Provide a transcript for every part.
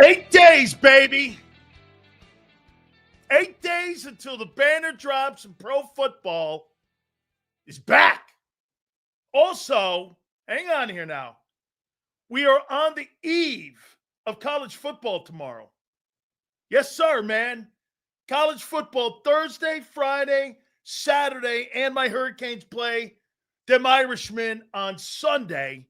8 days, baby. 8 days until the banner drops and pro football is back. Also, hang on here now. We are on the eve of college football tomorrow. Yes, sir, man. College football Thursday, Friday, Saturday, and my Hurricanes play them Irishmen on Sunday.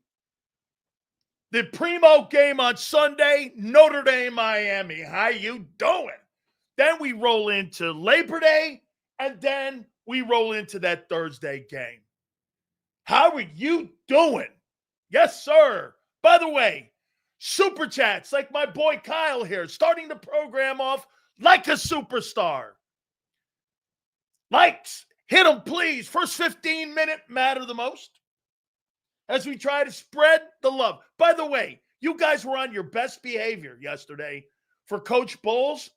The primo game on Sunday, Notre Dame, Miami. How you doing? Then we roll into Labor Day, and then we roll into that Thursday game. How are you doing? Yes, sir. By the way, Super Chats, like my boy Kyle here, starting the program off like a superstar. Likes, hit them, please. First 15 minutes matter the most as we try to spread the love. By the way, you guys were on your best behavior yesterday for Coach Bowles,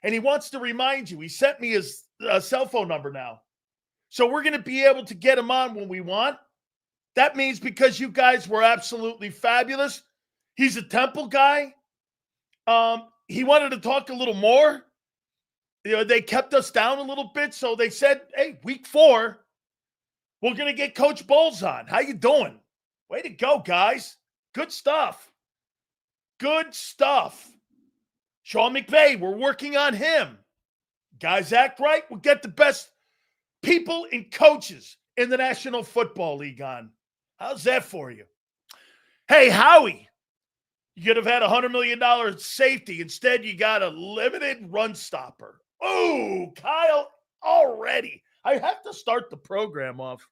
and he wants to remind you. He sent me his cell phone number now. So we're going to be able to get him on when we want. That means because you guys were absolutely fabulous. He's a Temple guy. He wanted to talk a little more. You know, they kept us down a little bit, so they said, hey, week 4, we're going to get Coach Bowles on. How you doing? Way to go, guys. Good stuff. Good stuff. Sean McVay, we're working on him. Guys act right, we'll get the best people and coaches in the National Football League on. How's that for you? Hey, Howie, you could have had a $100 million safety. Instead, you got a limited run stopper. Oh, Kyle, already. I have to start the program off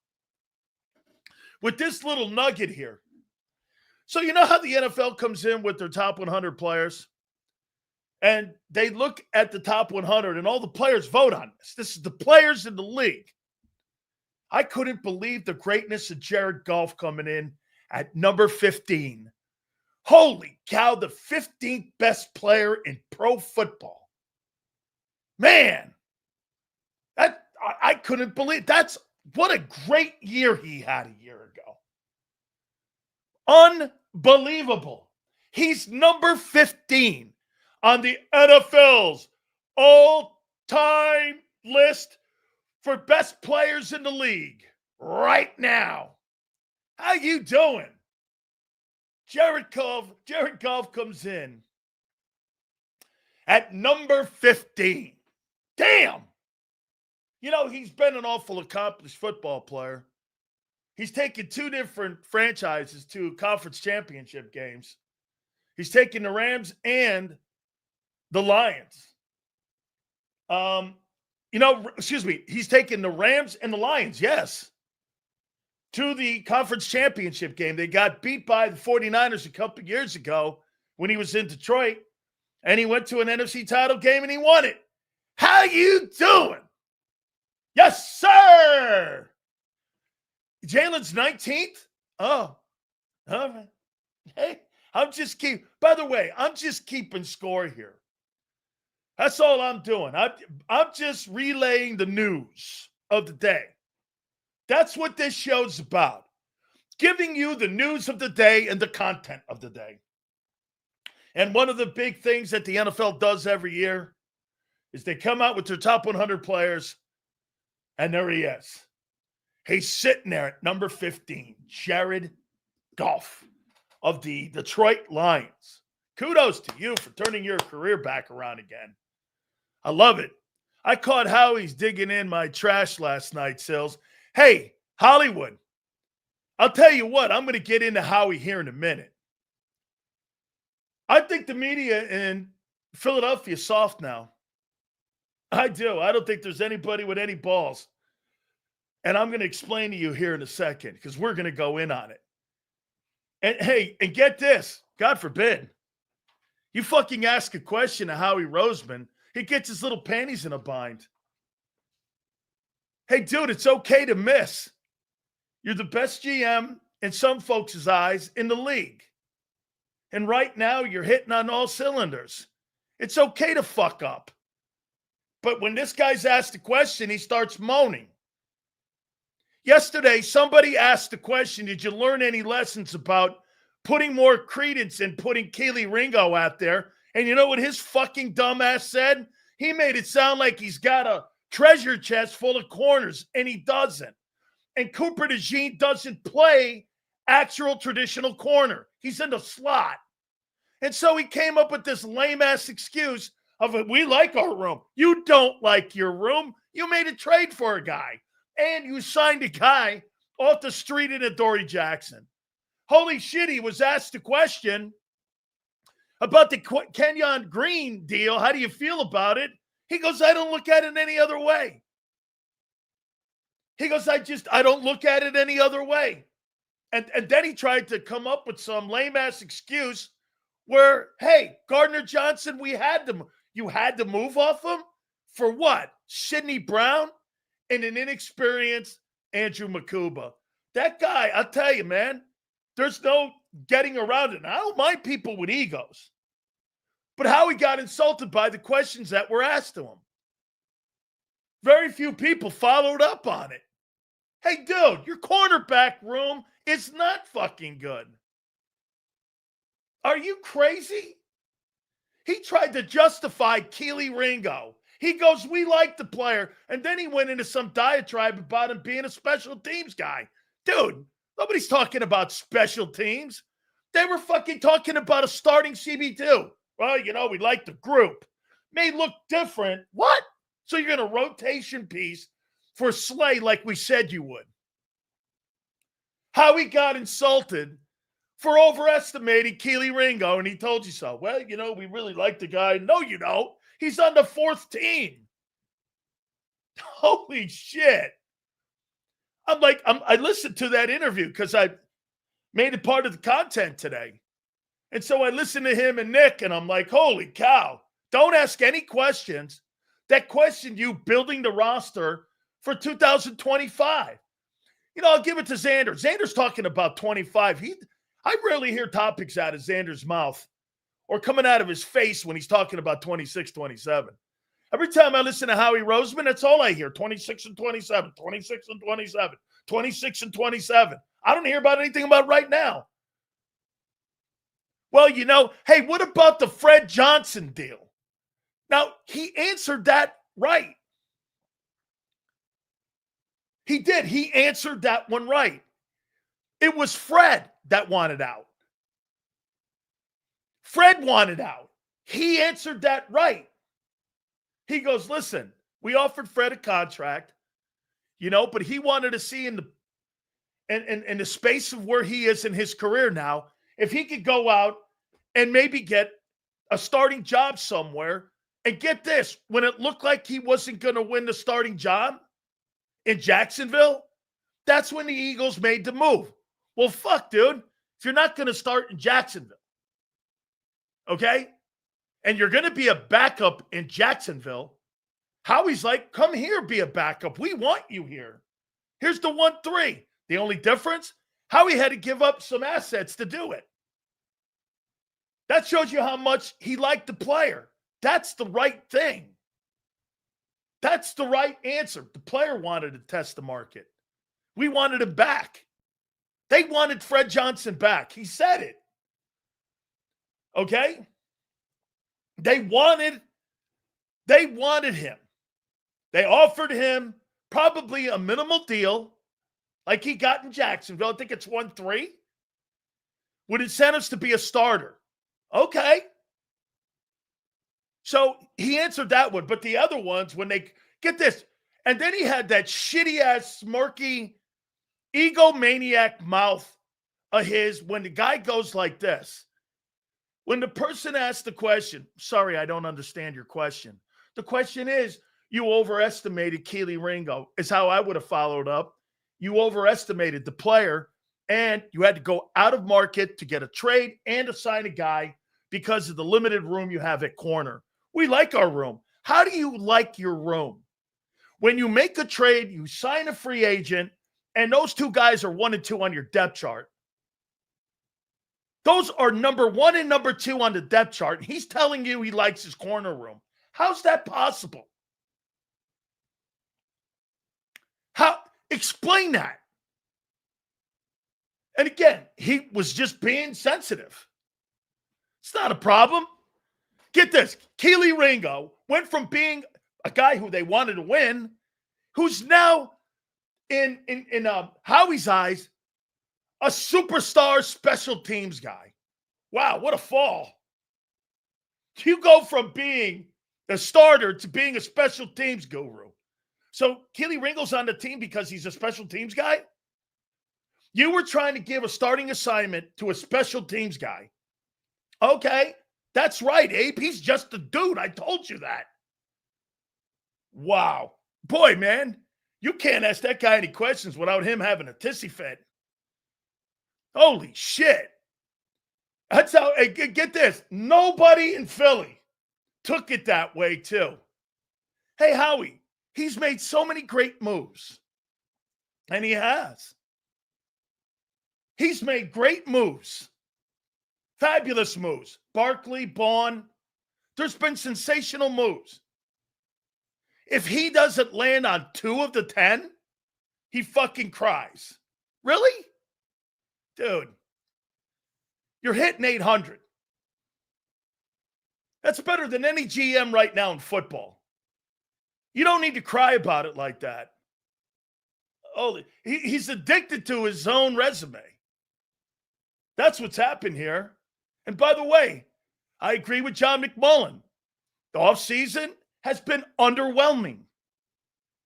with this little nugget here. So you know how the NFL comes in with their top 100 players? And they look at the top 100 and all the players vote on this. This is the players in the league. I couldn't believe the greatness of Jared Goff coming in at number 15. Holy cow, the 15th best player in pro football. Man, that I couldn't believe. That's what a great year he had a year ago. Unbelievable. He's number 15 on the NFL's all-time list for best players in the league right now. How you doing? Jared Goff comes in at number 15. Damn. You know, he's been an awful accomplished football player. He's taken 2 different franchises to conference championship games. He's taken the Rams and the Lions. He's taken the Rams and the Lions, yes, to the conference championship game. They got beat by the 49ers a couple years ago when he was in Detroit, and he went to an NFC title game and he won it. How you doing? Yes, sir. Jalen's 19th? Oh, all right. Hey, I'm just keeping score here. That's all I'm doing. I'm just relaying the news of the day. That's what this show's about. Giving you the news of the day and the content of the day. And one of the big things that the NFL does every year is they come out with their top 100 players, and there he is. He's sitting there at number 15, Jared Goff of the Detroit Lions. Kudos to you for turning your career back around again. I love it. I caught Howie's digging in my trash last night, Sills. Hey, Hollywood, I'll tell you what, I'm going to get into Howie here in a minute. I think the media in Philadelphia is soft now. I do. I don't think there's anybody with any balls. And I'm going to explain to you here in a second because we're going to go in on it. And hey, and get this, God forbid, you fucking ask a question to Howie Roseman, he gets his little panties in a bind. Hey, dude, it's okay to miss. You're the best GM in some folks' eyes in the league. And right now, you're hitting on all cylinders. It's okay to fuck up. But when this guy's asked a question, he starts moaning. Yesterday, somebody asked the question, did you learn any lessons about putting more credence in putting Kelee Ringo out there. And you know what his fucking dumbass said? He made it sound like he's got a treasure chest full of corners, and he doesn't. And Cooper DeJean doesn't play actual traditional corner. He's in the slot. And so he came up with this lame-ass excuse of, we like our room. You don't like your room. You made a trade for a guy. And you signed a guy off the street in Adoree Jackson. Holy shit, he was asked a question about the Kenyon Green deal. How do you feel about it? He goes, I don't look at it any other way. He goes, I don't look at it any other way. And then he tried to come up with some lame-ass excuse where, hey, Gardner Johnson, you had to move off him? For what? Sidney Brown and an inexperienced Andrew Makuba. That guy, I'll tell you, man, there's no getting around it. And I don't mind people with egos. But how he got insulted by the questions that were asked to him. Very few people followed up on it. Hey, dude, your cornerback room is not fucking good. Are you crazy? He tried to justify Kelee Ringo. He goes, we like the player. And then he went into some diatribe about him being a special teams guy. Dude, nobody's talking about special teams. They were fucking talking about a starting CB2. Well, you know, we like the group. May look different. What? So you're going to rotation piece for Slay like we said you would. How he got insulted for overestimating Kelee Ringo, and he told you so. Well, you know, we really like the guy. No, you don't. He's on the fourth team. Holy shit. I listened to that interview because I made it part of the content today. And so I listened to him and Nick, and I'm like, holy cow. Don't ask any questions that question you building the roster for 2025. You know, I'll give it to Xander. Xander's talking about 25. I rarely hear topics out of Xander's mouth or coming out of his face when he's talking about 26, 27. Every time I listen to Howie Roseman, that's all I hear. 26 and 27, 26 and 27, 26 and 27. I don't hear about anything about right now. Well, you know, hey, what about the Fred Johnson deal? Now, he answered that right. He did. He answered that one right. It was Fred that wanted out. Fred wanted out. He answered that right. He goes, listen, we offered Fred a contract, you know, but he wanted to see in the space of where he is in his career now, if he could go out and maybe get a starting job somewhere. And get this, when it looked like he wasn't going to win the starting job in Jacksonville, that's when the Eagles made the move. Well, fuck, dude. If you're not going to start in Jacksonville, okay, and you're going to be a backup in Jacksonville, Howie's like, come here, be a backup. We want you here. Here's the 1-3. The only difference, Howie had to give up some assets to do it. That shows you how much he liked the player. That's the right thing. That's the right answer. The player wanted to test the market. We wanted him back. They wanted Fred Johnson back. He said it. Okay? They wanted him. They offered him probably a minimal deal like he got in Jacksonville. I think it's 1-3 with incentives to be a starter. Okay. So he answered that one, but the other ones, when they get this, and then he had that shitty ass, smirky, egomaniac mouth of his when the guy goes like this. When the person asks the question, sorry, I don't understand your question. The question is, you overestimated Kelee Ringo, is how I would have followed up. You overestimated the player, and you had to go out of market to get a trade and to sign a guy because of the limited room you have at corner. We like our room. How do you like your room? When you make a trade, you sign a free agent, and those two guys are 1 and 2 on your depth chart. Those are number 1 and number 2 on the depth chart. He's telling you he likes his corner room. How's that possible? How? Explain that. And again, he was just being sensitive. It's not a problem. Get this. Keely Ringo went from being a guy who they wanted to win, who's now in Howie's eyes, a superstar special teams guy. Wow, what a fall. You go from being a starter to being a special teams guru. So Keely Ringo's on the team because he's a special teams guy? You were trying to give a starting assignment to a special teams guy. Okay, that's right, Abe. He's just a dude. I told you that. Wow. Boy, man, you can't ask that guy any questions without him having a tissy fit. Holy shit. That's how, hey, get this. Nobody in Philly took it that way, too. Hey, Howie, he's made so many great moves. And he has. He's made great moves. Fabulous moves. Barkley, Bond. There's been sensational moves. If he doesn't land on 2 of the 10, he fucking cries. Really? Dude, you're hitting 800. That's better than any GM right now in football. You don't need to cry about it like that. Oh, he's addicted to his own resume. That's what's happened here. And by the way, I agree with John McMullen. The offseason has been underwhelming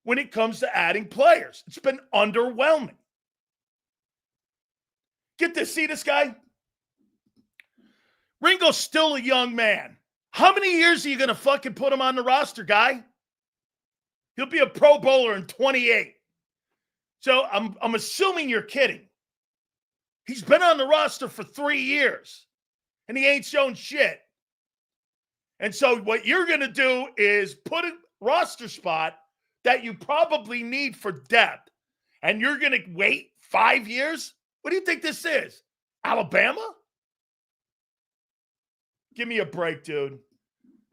when it comes to adding players. It's been underwhelming. Get this, see this guy? Ringo's still a young man. How many years are you going to fucking put him on the roster, guy? He'll be a Pro Bowler in 28. So I'm assuming you're kidding. He's been on the roster for 3 years, and he ain't shown shit. And so what you're going to do is put a roster spot that you probably need for depth, and you're going to wait 5 years? What do you think this is? Alabama? Give me a break, dude.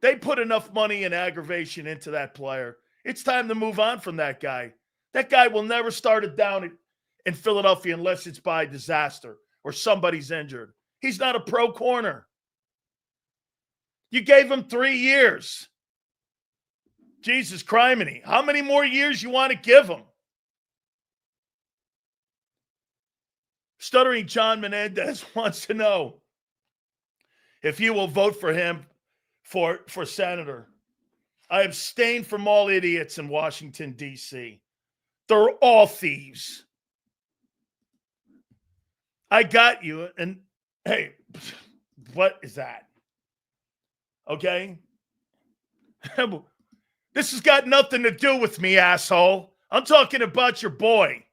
They put enough money and aggravation into that player. It's time to move on from that guy. That guy will never start it down in Philadelphia unless it's by disaster or somebody's injured. He's not a pro corner. You gave him 3 years. Jesus criminy. How many more years you want to give him? Stuttering John Menendez wants to know if you will vote for him for senator. I abstain from all idiots in Washington, D.C. They're all thieves. I got you. And, hey, what is that? Okay? This has got nothing to do with me, asshole. I'm talking about your boy.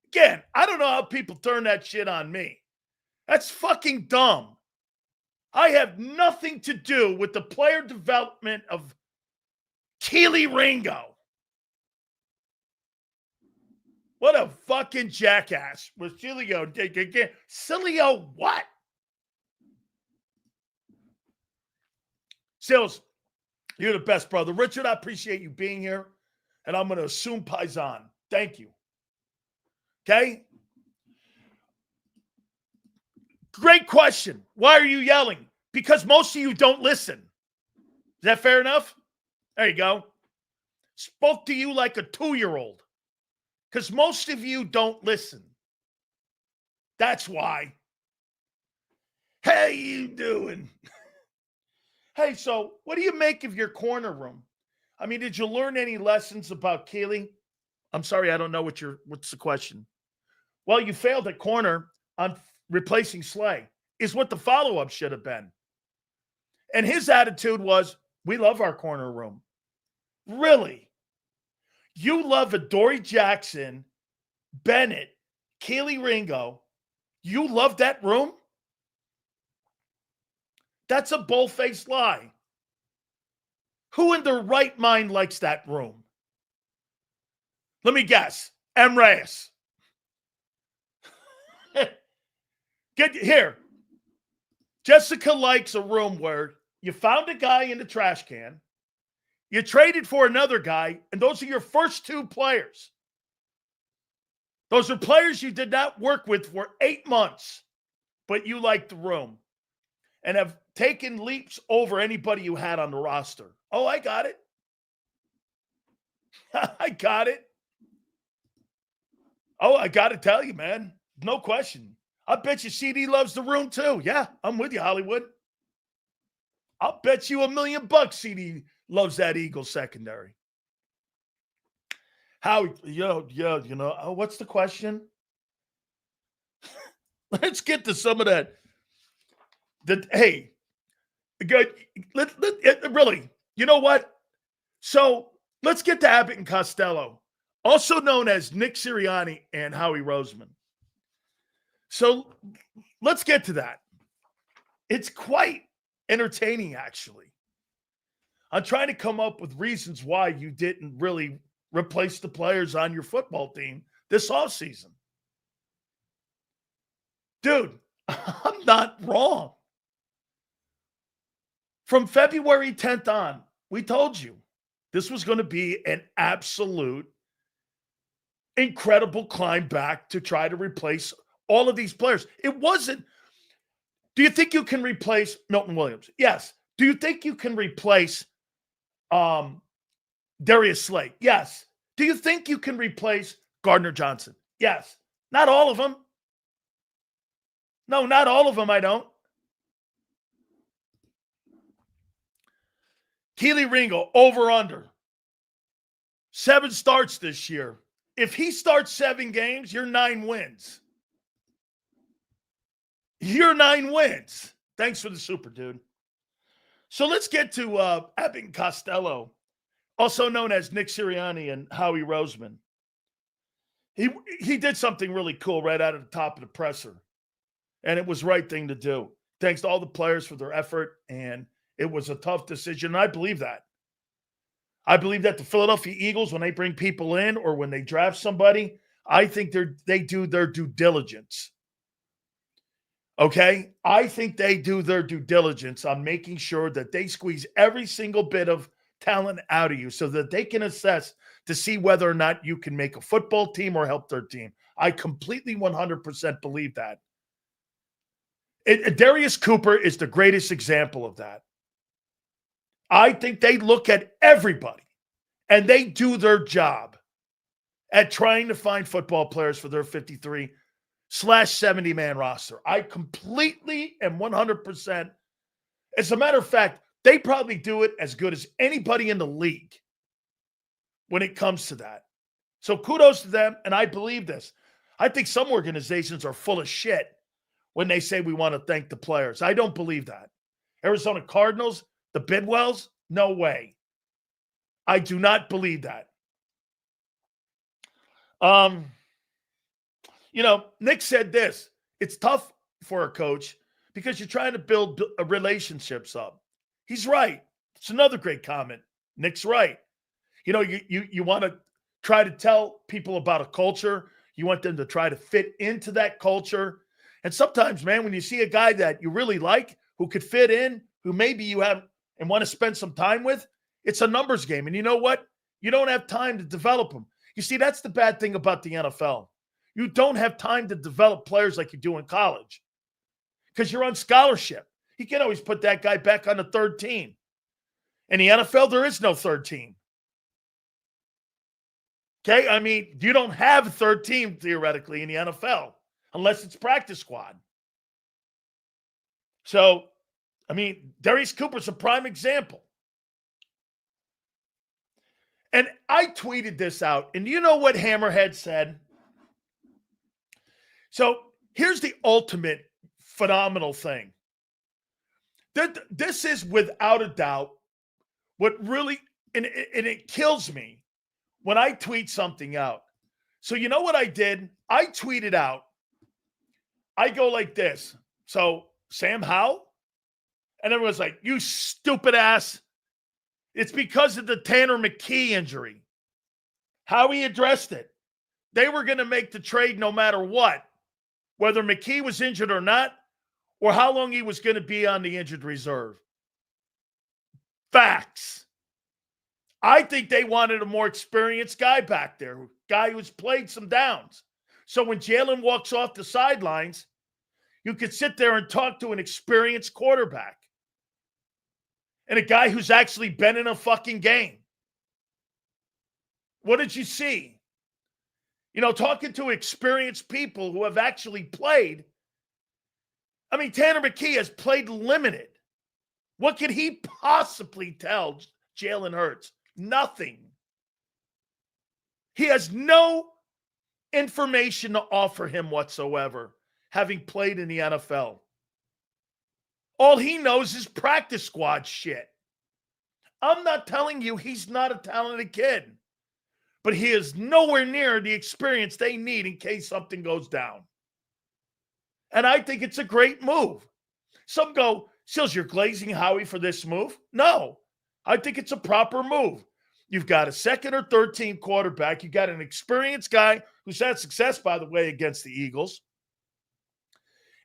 Again, I don't know how people turn that shit on me. That's fucking dumb. I have nothing to do with the player development of Keely Ringo. What a fucking jackass was Sileo. Sileo what? Sills, you're the best, brother. Richard, I appreciate you being here. And I'm going to assume Paisan. Thank you. Okay? Great question. Why are you yelling? Because most of you don't listen. Is that fair enough? There you go. Spoke to you like a 2-year-old. Because most of you don't listen. That's why. How you doing? Hey, so what do you make of your corner room? I mean, did you learn any lessons about Keely? I'm sorry, I don't know what's the question. Well, you failed at corner on replacing Slay, is what the follow-up should have been. And his attitude was, we love our corner room. Really? You love Adoree Jackson, Bennett, Keely Ringo. You love that room? That's a bull-faced lie. Who in their right mind likes that room? Let me guess. M. Reyes. Get here. Jessica likes a room where you found a guy in the trash can, you traded for another guy, and those are your first 2 players. Those are players you did not work with for 8 months, but you liked the room and have taken leaps over anybody you had on the roster. Oh, I got it. I got it. Oh, I got to tell you, man. No question. I bet you CD loves the room too. Yeah, I'm with you, Hollywood. I'll bet you $1 million CD loves that Eagles secondary. How, what's the question? Let's get to some of that. Hey, good. Really, you know what? So let's get to Abbott and Costello, also known as Nick Sirianni and Howie Roseman. So let's get to that. It's quite entertaining, actually. I'm trying to come up with reasons why you didn't really replace the players on your football team this offseason. Dude, I'm not wrong. From February 10th on, we told you this was going to be an absolute incredible climb back to try to replace all of these players. It wasn't. Do you think you can replace Milton Williams? Yes. Do you think you can replace Darius Slay? Yes. Do you think you can replace Gardner Johnson? Yes. Not all of them. No, not all of them, I don't. Keely Ringo, over under. 7 starts this year. If he starts 7 games, you're 9 wins. You're 9 wins. Thanks for the super, dude. So let's get to Abbott and Costello, also known as Nick Sirianni and Howie Roseman. He did something really cool right out of the top of the presser, and it was the right thing to do. Thanks to all the players for their effort, and it was a tough decision, and I believe that. I believe that the Philadelphia Eagles, when they bring people in or when they draft somebody, I think they do their due diligence. Okay? I think they do their due diligence on making sure that they squeeze every single bit of talent out of you so that they can assess to see whether or not you can make a football team or help their team. I completely 100% believe that. Darius Cooper is the greatest example of that. I think they look at everybody and they do their job at trying to find football players for their 53/70-man roster. I completely and 100%. As a matter of fact, they probably do it as good as anybody in the league when it comes to that. So kudos to them, and I believe this. I think some organizations are full of shit when they say we want to thank the players. I don't believe that. Arizona Cardinals, the Bidwells, no way. I do not believe that. Nick said this. It's tough for a coach because you're trying to build relationships up. He's right. It's another great comment. Nick's right. You want to try to tell people about a culture. You want them to try to fit into that culture. And sometimes, man, when you see a guy that you really like, who could fit in, who maybe you have and want to spend some time with, it's a numbers game. And you know what? You don't have time to develop them. You see, that's the bad thing about the NFL. You don't have time to develop players like you do in college because you're on scholarship. You can always put that guy back on the third team. In the NFL, there is no third team. Okay? I mean, you don't have a third team, theoretically, in the NFL unless it's practice squad. So, I mean, Darius Cooper's a prime example. And I tweeted this out, and you know what Hammerhead said? So here's the ultimate phenomenal thing. This is without a doubt what really, and it kills me when I tweet something out. So you know what I did? I tweeted out, I go like this. So Sam Howell? And everyone's like, you stupid ass. It's because of the Tanner McKee injury. How he addressed it. They were going to make the trade no matter what, whether McKee was injured or not, or how long he was going to be on the injured reserve. Facts. I think they wanted a more experienced guy back there, a guy who's played some downs. So when Jalen walks off the sidelines, you could sit there and talk to an experienced quarterback and a guy who's actually been in a fucking game. What did you see? Talking to experienced people who have actually played. I mean, Tanner McKee has played limited. What could he possibly tell Jalen Hurts? Nothing. He has no information to offer him whatsoever, having played in the NFL. All he knows is practice squad shit. I'm not telling you he's not a talented kid, but he is nowhere near the experience they need in case something goes down. And I think it's a great move. Some go, Sills, you're glazing Howie for this move? No, I think it's a proper move. You've got a second or third team quarterback. You got an experienced guy who's had success, by the way, against the Eagles.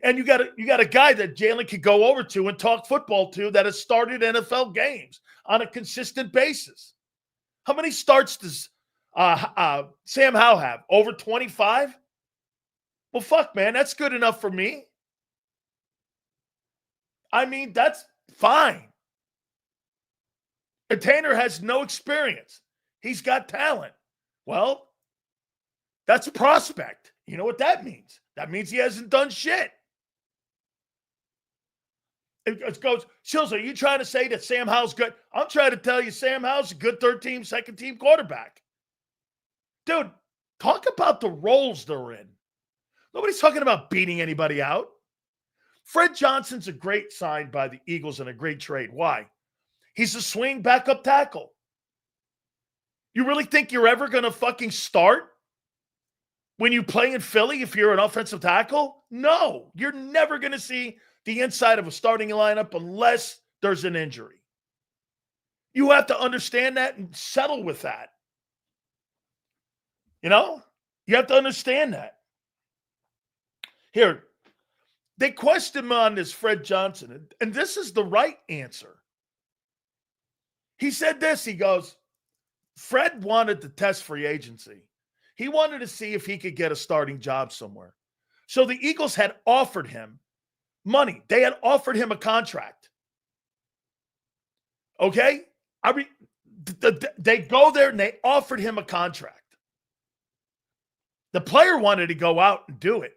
And you got a guy that Jalen could go over to and talk football to that has started NFL games on a consistent basis. How many starts does Sam Howell have? Over 25? Well, fuck, man, that's good enough for me. I mean, that's fine. And Tanner has no experience. He's got talent. Well, that's prospect. You know what that means? That means he hasn't done shit. It goes, Sills, are you trying to say that Sam Howell's good? I'm trying to tell you Sam Howell's a good third-team, second-team quarterback. Dude, talk about the roles they're in. Nobody's talking about beating anybody out. Fred Johnson's a great sign by the Eagles and a great trade. Why? He's a swing backup tackle. You really think you're ever going to fucking start when you play in Philly if you're an offensive tackle? No, you're never going to see the inside of a starting lineup unless there's an injury. You have to understand that and settle with that. You have to understand that. Here, they questioned him on this Fred Johnson, and this is the right answer. He said this, he goes, Fred wanted to test free agency. He wanted to see if he could get a starting job somewhere. So the Eagles had offered him money. They had offered him a contract. Okay? They go there and they offered him a contract. The player wanted to go out and do it.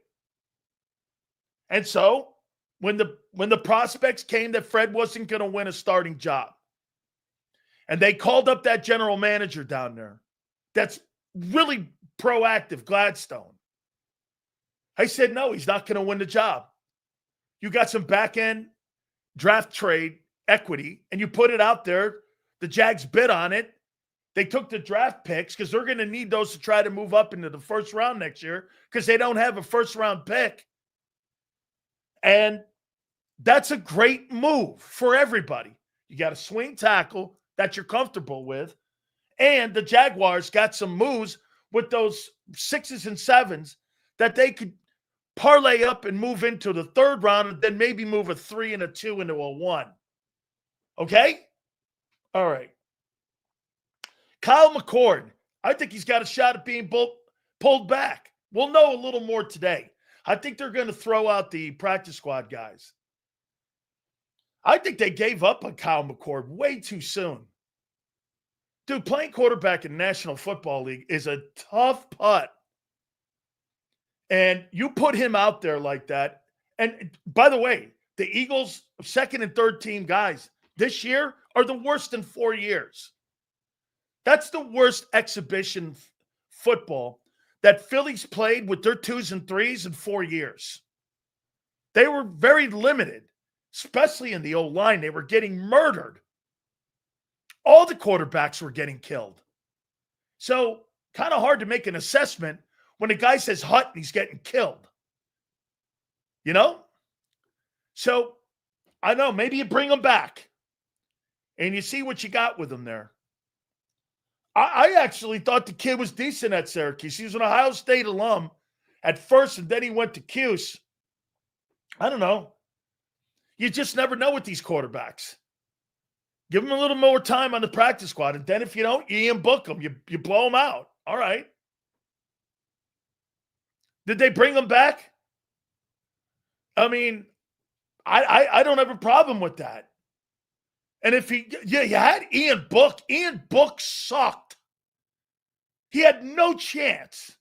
And so when the prospects came that Fred wasn't going to win a starting job, and they called up that general manager down there that's really proactive, Gladstone. I said, no, he's not going to win the job. You got some back-end draft trade equity, and you put it out there. The Jags bid on it. They took the draft picks because they're going to need those to try to move up into the first round next year because they don't have a first-round pick. And that's a great move for everybody. You got a swing tackle that you're comfortable with, and the Jaguars got some moves with those 6s and 7s that they could parlay up and move into the third round and then maybe move a 3 and a 2 into a 1. Okay? All right. Kyle McCord, I think he's got a shot at being pulled back. We'll know a little more today. I think they're going to throw out the practice squad guys. I think they gave up on Kyle McCord way too soon. Dude, playing quarterback in the National Football League is a tough putt. And you put him out there like that. And by the way, the Eagles' second and third team guys this year are the worst in 4 years. That's the worst exhibition football that Philly's played with their 2s and 3s in 4 years. They were very limited, especially in the O-line. They were getting murdered. All the quarterbacks were getting killed. So kind of hard to make an assessment when a guy says hut and he's getting killed. You know? So I know, maybe you bring him back and you see what you got with him there. I actually thought the kid was decent at Syracuse. He was an Ohio State alum at first, and then he went to Cuse. I don't know. You just never know with these quarterbacks. Give them a little more time on the practice squad, and then if you don't, you book them. You blow them out. All right. Did they bring him back? I mean, I don't have a problem with that. And if you had Ian Book. Ian Book sucked. He had no chance.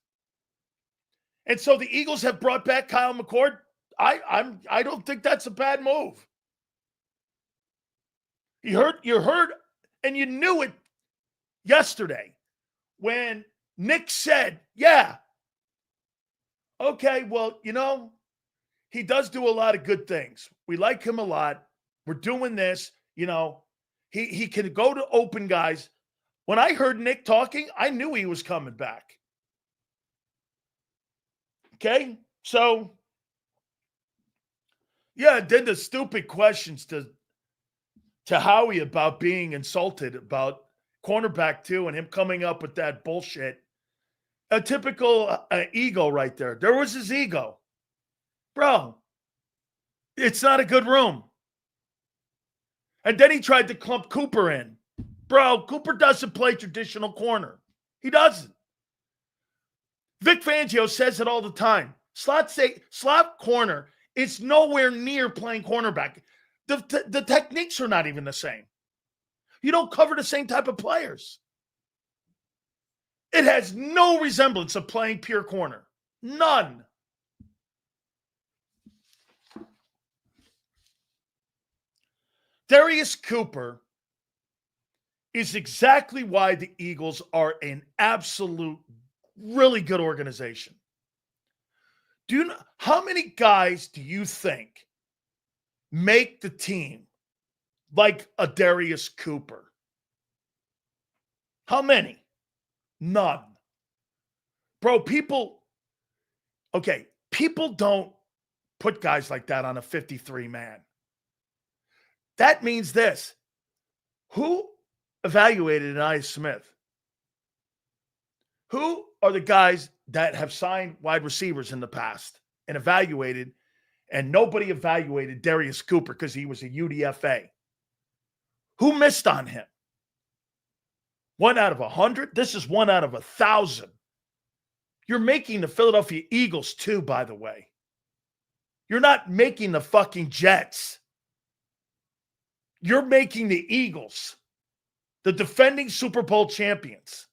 And so the Eagles have brought back Kyle McCord. I don't think that's a bad move. You heard, and you knew it yesterday when Nick said, yeah, okay, well, he does do a lot of good things. We like him a lot. We're doing this, he can go to open guys. When I heard Nick talking, I knew he was coming back. Okay? So, yeah, then the stupid questions to Howie about being insulted about cornerback 2 and him coming up with that bullshit. A typical ego right there. There was his ego. Bro, it's not a good room. And then he tried to clump Cooper in. Bro, Cooper doesn't play traditional corner. He doesn't. Vic Fangio says it all the time. Slot corner is nowhere near playing cornerback. The techniques are not even the same. You don't cover the same type of players. It has no resemblance of playing pure corner. None. Darius Cooper is exactly why the Eagles are an absolute, really good organization. Do you know how many guys do you think make the team like a Darius Cooper? How many? None. Bro, people don't put guys like that on a 53-man. That means this. Who evaluated Nolan Smith? Who are the guys that have signed wide receivers in the past and evaluated, and nobody evaluated Darius Cooper because he was a UDFA? Who missed on him? 1 out of 100? This is 1 out of 1,000. You're making the Philadelphia Eagles too, by the way. You're not making the fucking Jets. You're making the Eagles, the defending Super Bowl champions.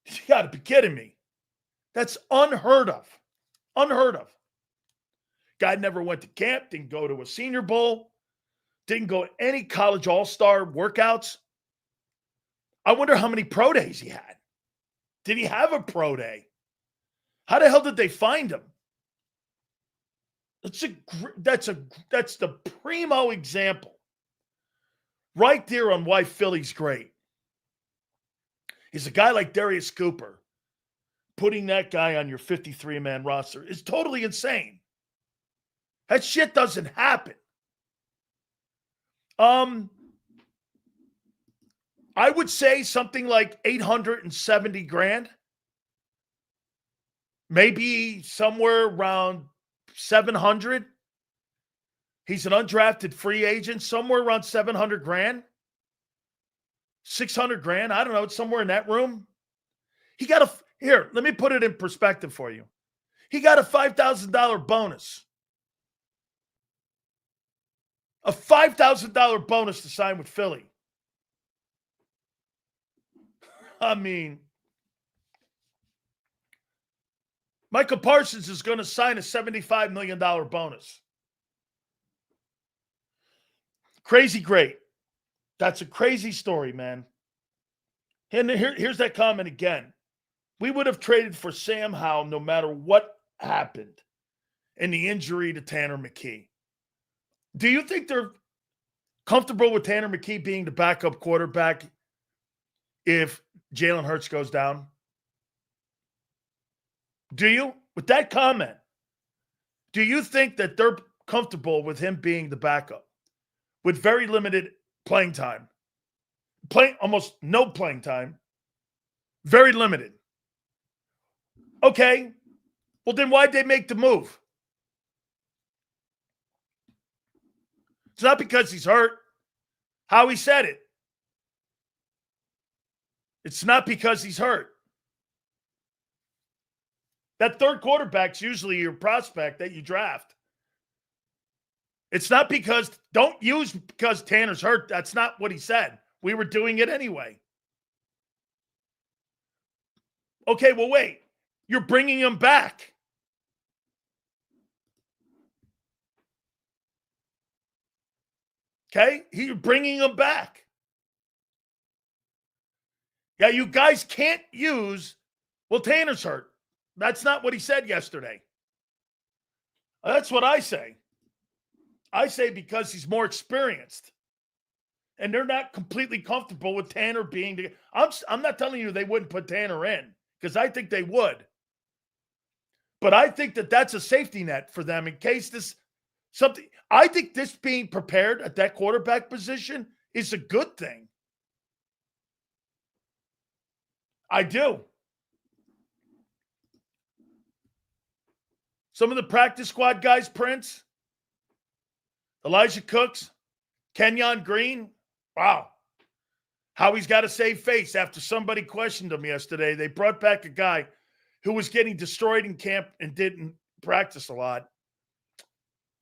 You got to be kidding me. That's unheard of. Unheard of. Guy never went to camp, didn't go to a Senior Bowl, didn't go to any college all-star workouts. I wonder how many pro days he had. Did he have a pro day? How the hell did they find him? That's the primo example right there on why Philly's great. Is a guy like Darius Cooper, putting that guy on your 53-man roster is totally insane. That shit doesn't happen. I would say something like $870,000. Maybe somewhere around 700. He's an undrafted free agent, somewhere around 700,000. 600,000. I don't know. It's somewhere in that room. Here, let me put it in perspective for you. He got a $5,000 bonus. A $5,000 bonus to sign with Philly. I mean, Michael Parsons is going to sign a $75 million bonus. Crazy great. That's a crazy story, man. And here's that comment again. We would have traded for Sam Howell no matter what happened in the injury to Tanner McKee. Do you think they're comfortable with Tanner McKee being the backup quarterback if Jalen Hurts goes down? Do you? With that comment, do you think that they're comfortable with him being the backup with very limited playing time? Almost no playing time. Very limited. Okay. Well, then why'd they make the move? It's not because he's hurt. Howie said it. It's not because he's hurt. That third quarterback's usually your prospect that you draft. It's not don't use because Tanner's hurt. That's not what he said. We were doing it anyway. Okay, well, wait. You're bringing him back. Okay? You're bringing him back. Yeah, you guys can't use, well, Tanner's hurt. That's not what he said yesterday. That's what I say. I say because he's more experienced. And they're not completely comfortable with Tanner being the. I'm not telling you they wouldn't put Tanner in, because I think they would. But I think that's a safety net for them in case something. I think this being prepared at that quarterback position is a good thing. I do. Some of the practice squad guys, Prince, Elijah Cooks, Kenyon Green. Wow. Howie's got to save face after somebody questioned him yesterday. They brought back a guy who was getting destroyed in camp and didn't practice a lot.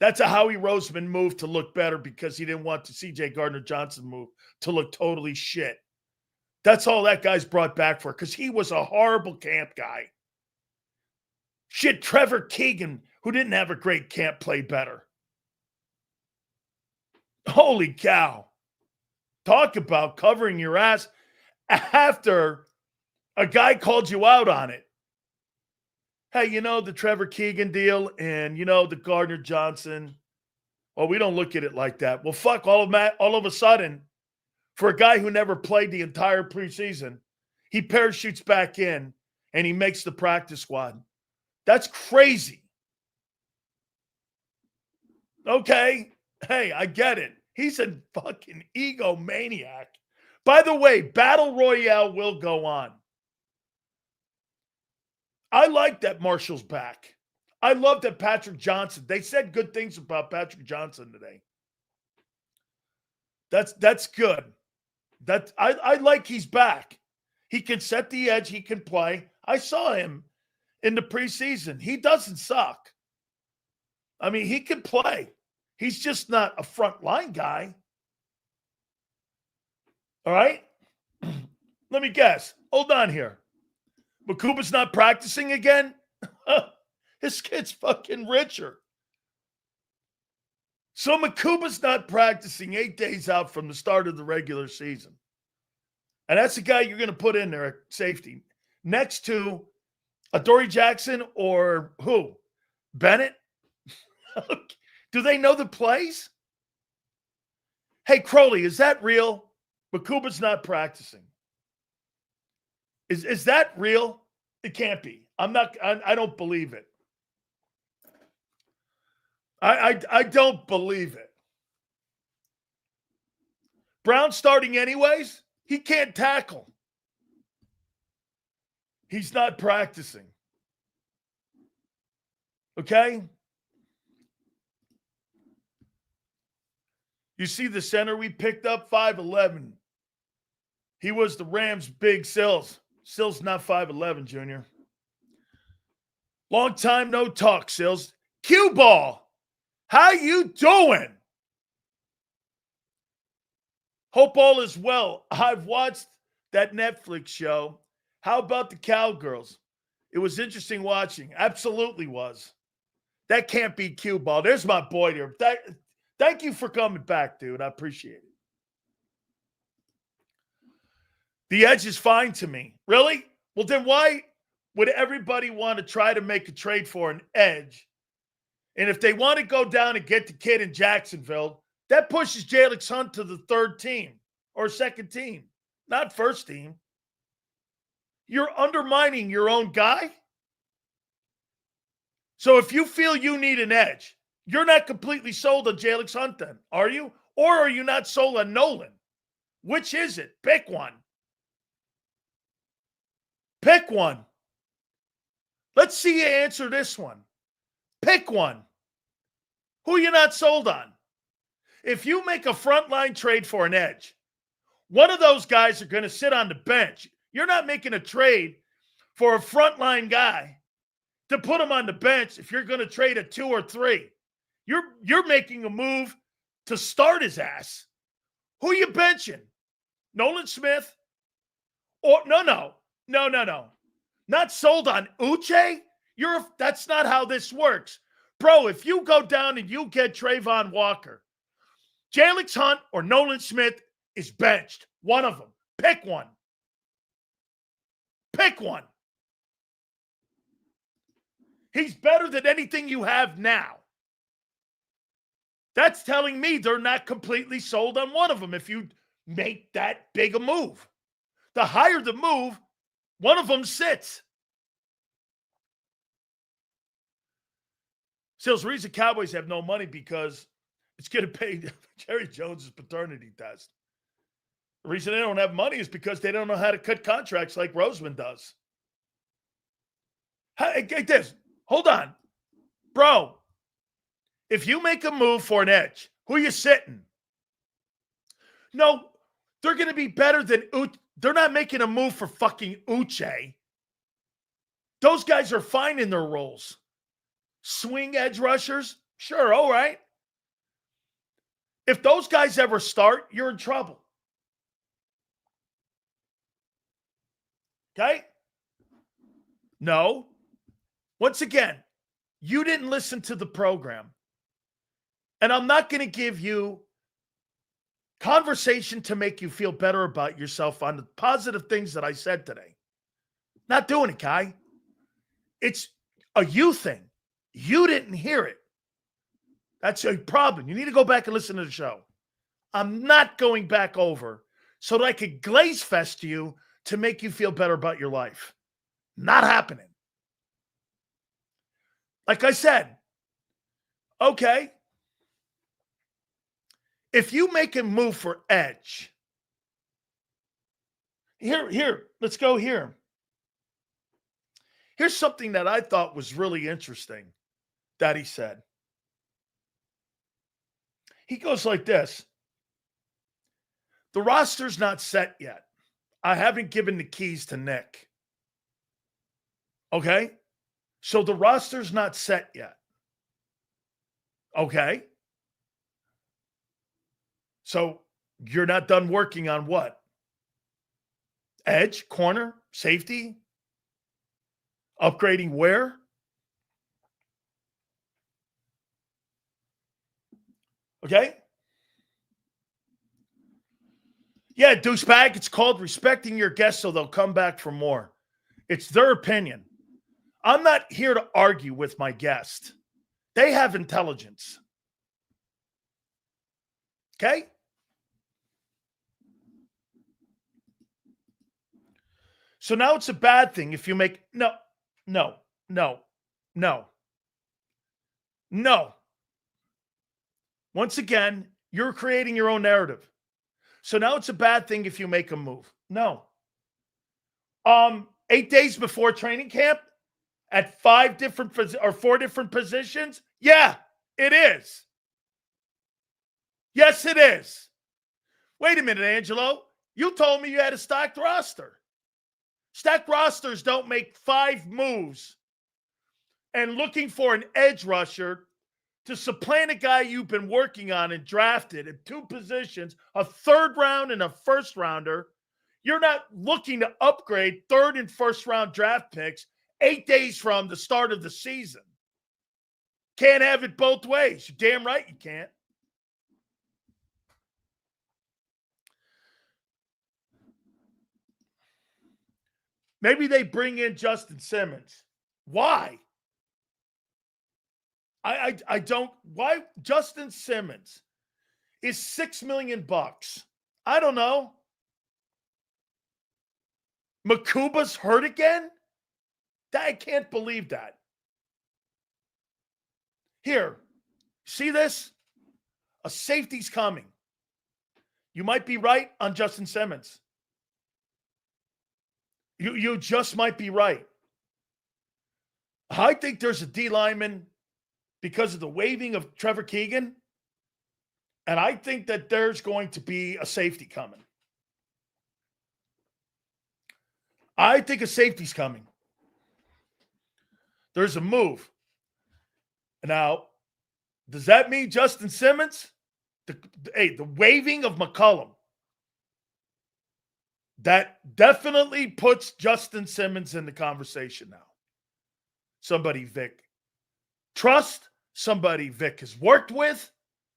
That's a Howie Roseman move to look better because he didn't want the C.J. Gardner-Johnson move to look totally shit. That's all that guy's brought back for, because he was a horrible camp guy. Shit, Trevor Keegan, who didn't have a great camp, played better. Holy cow. Talk about covering your ass after a guy called you out on it. Hey, the Trevor Keegan deal and, the Gardner-Johnson. Well, we don't look at it like that. Well, fuck, all of a sudden, for a guy who never played the entire preseason, he parachutes back in and he makes the practice squad. That's crazy. Okay. Hey, I get it. He's a fucking egomaniac. By the way, Battle Royale will go on. I like that Marshall's back. I love that Patrick Johnson. They said good things about Patrick Johnson today. That's good. I like he's back. He can set the edge. He can play. I saw him in the preseason. He doesn't suck. I mean, he can play. He's just not a front line guy. All right? Let me guess. Hold on here. Makuba's not practicing again? His kid's fucking richer. So Makuba's not practicing 8 days out from the start of the regular season. And that's the guy you're going to put in there at safety. Next to Adoree Jackson or who? Bennett? Do they know the plays? Hey, Crowley, is that real? Makuba's not practicing. Is that real? It can't be. I don't believe it. I don't believe it. Brown starting anyways? He can't tackle. He's not practicing. Okay? You see the center we picked up, 5'11". He was the Rams' big Sills. Sills not 5'11", Junior. Long time no talk, Sills. Cue ball. How you doing? Hope all is well. I've watched that Netflix show. How about the Cowgirls? It was interesting watching. Absolutely was. That can't be cue ball. There's my boy there. Thank you for coming back, dude. I appreciate it. The edge is fine to me. Really? Well, then why would everybody want to try to make a trade for an edge? And if they want to go down and get the kid in Jacksonville, that pushes Jalen Hunt to the third team or second team, not first team. You're undermining your own guy. So if you feel you need an edge, you're not completely sold on Jalen Hunt then, are you? Or are you not sold on Nolan? Which is it? Pick one. Pick one. Let's see you answer this one. Pick one. Who you not sold on? If you make a frontline trade for an edge, one of those guys are going to sit on the bench. You're not making a trade for a frontline guy to put him on the bench if you're going to trade a 2 or 3. You're making a move to start his ass. Who you benching? Nolan Smith? Or no. Not sold on Uche? That's not how this works. Bro, if you go down and you get Trayvon Walker, Jalix Hunt or Nolan Smith is benched. One of them. Pick one. Pick one. He's better than anything you have now. That's telling me they're not completely sold on one of them if you make that big a move. The higher the move, one of them sits. Sales, the reason Cowboys have no money because it's going to pay Jerry Jones' paternity test. The reason they don't have money is because they don't know how to cut contracts like Roseman does. Get this. Hold on. Bro, if you make a move for an edge, who are you sitting? No, they're going to be better than Uche. They're not making a move for fucking Uche. Those guys are fine in their roles. Swing edge rushers? Sure, all right. If those guys ever start, you're in trouble. Okay? No. Once again, you didn't listen to the program. And I'm not going to give you conversation to make you feel better about yourself on the positive things that I said today. Not doing it, Kai. It's a you thing. You didn't hear it. That's a problem. You need to go back and listen to the show. I'm not going back over so that I could glaze fest you to make you feel better about your life. Not happening. Like I said, okay, if you make a move for edge, let's go here. Here's something that I thought was really interesting that he said. He goes like this. The roster's not set yet. I haven't given the keys to Nick. Okay? So the roster's not set yet. Okay? So you're not done working on what? Edge, corner, safety? Upgrading where? Okay? Yeah, douchebag, it's called respecting your guests so they'll come back for more. It's their opinion. I'm not here to argue with my guest. They have intelligence. Okay? So now it's a bad thing if you make no. Once again, you're creating your own narrative. So now it's a bad thing if you make a move. No. 8 days before training camp at 4 different positions? Yeah, it is. Yes, it is. Wait a minute, Angelo. You told me you had a stacked roster. Stacked rosters don't make 5 moves and looking for an edge rusher to supplant a guy you've been working on and drafted at 2 positions, a 3rd round and a 1st rounder. You're not looking to upgrade 3rd and 1st round draft picks 8 days from the start of the season. Can't have it both ways. You're damn right you can't. Maybe they bring in Justin Simmons. Why? I don't. Why Justin Simmons is $6 million? I don't know. Makuba's hurt again? I can't believe that. Here, see this? A safety's coming. You might be right on Justin Simmons. You just might be right. I think there's a D lineman because of the waiving of Trevor Keegan. And I think that there's going to be a safety coming. I think a safety's coming. there's a move. Now, does that mean Justin Simmons? The waving of McCollum, that definitely puts Justin Simmons in the conversation now. Somebody Vic trust, somebody Vic has worked with,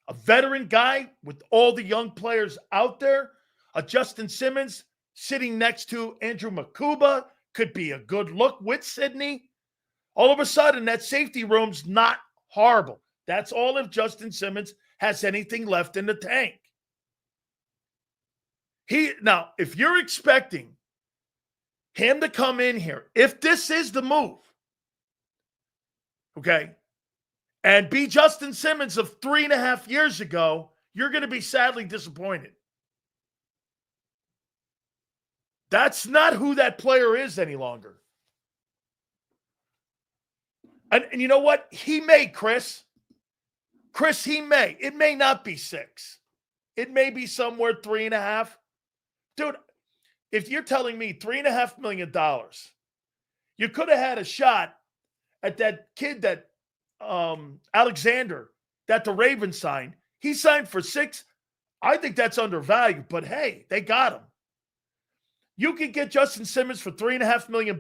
a veteran guy with all the young players out there. A Justin Simmons sitting next to Andrew Makuba could be a good look with Sidney. All of a sudden, that safety room's not horrible. That's all if Justin Simmons has anything left in the tank. Now, if you're expecting him to come in here, if this is the move, okay, and be Justin Simmons of 3.5 years ago, you're going to be sadly disappointed. That's not who that player is any longer. And you know what? He may, Chris. Chris, he may. It may not be 6. It may be somewhere 3.5. Dude, if you're telling me $3.5 million, you could have had a shot at that kid that Alexander that the Ravens signed. He signed for 6. I think that's undervalued, but hey, they got him. You could get Justin Simmons for $3.5 million.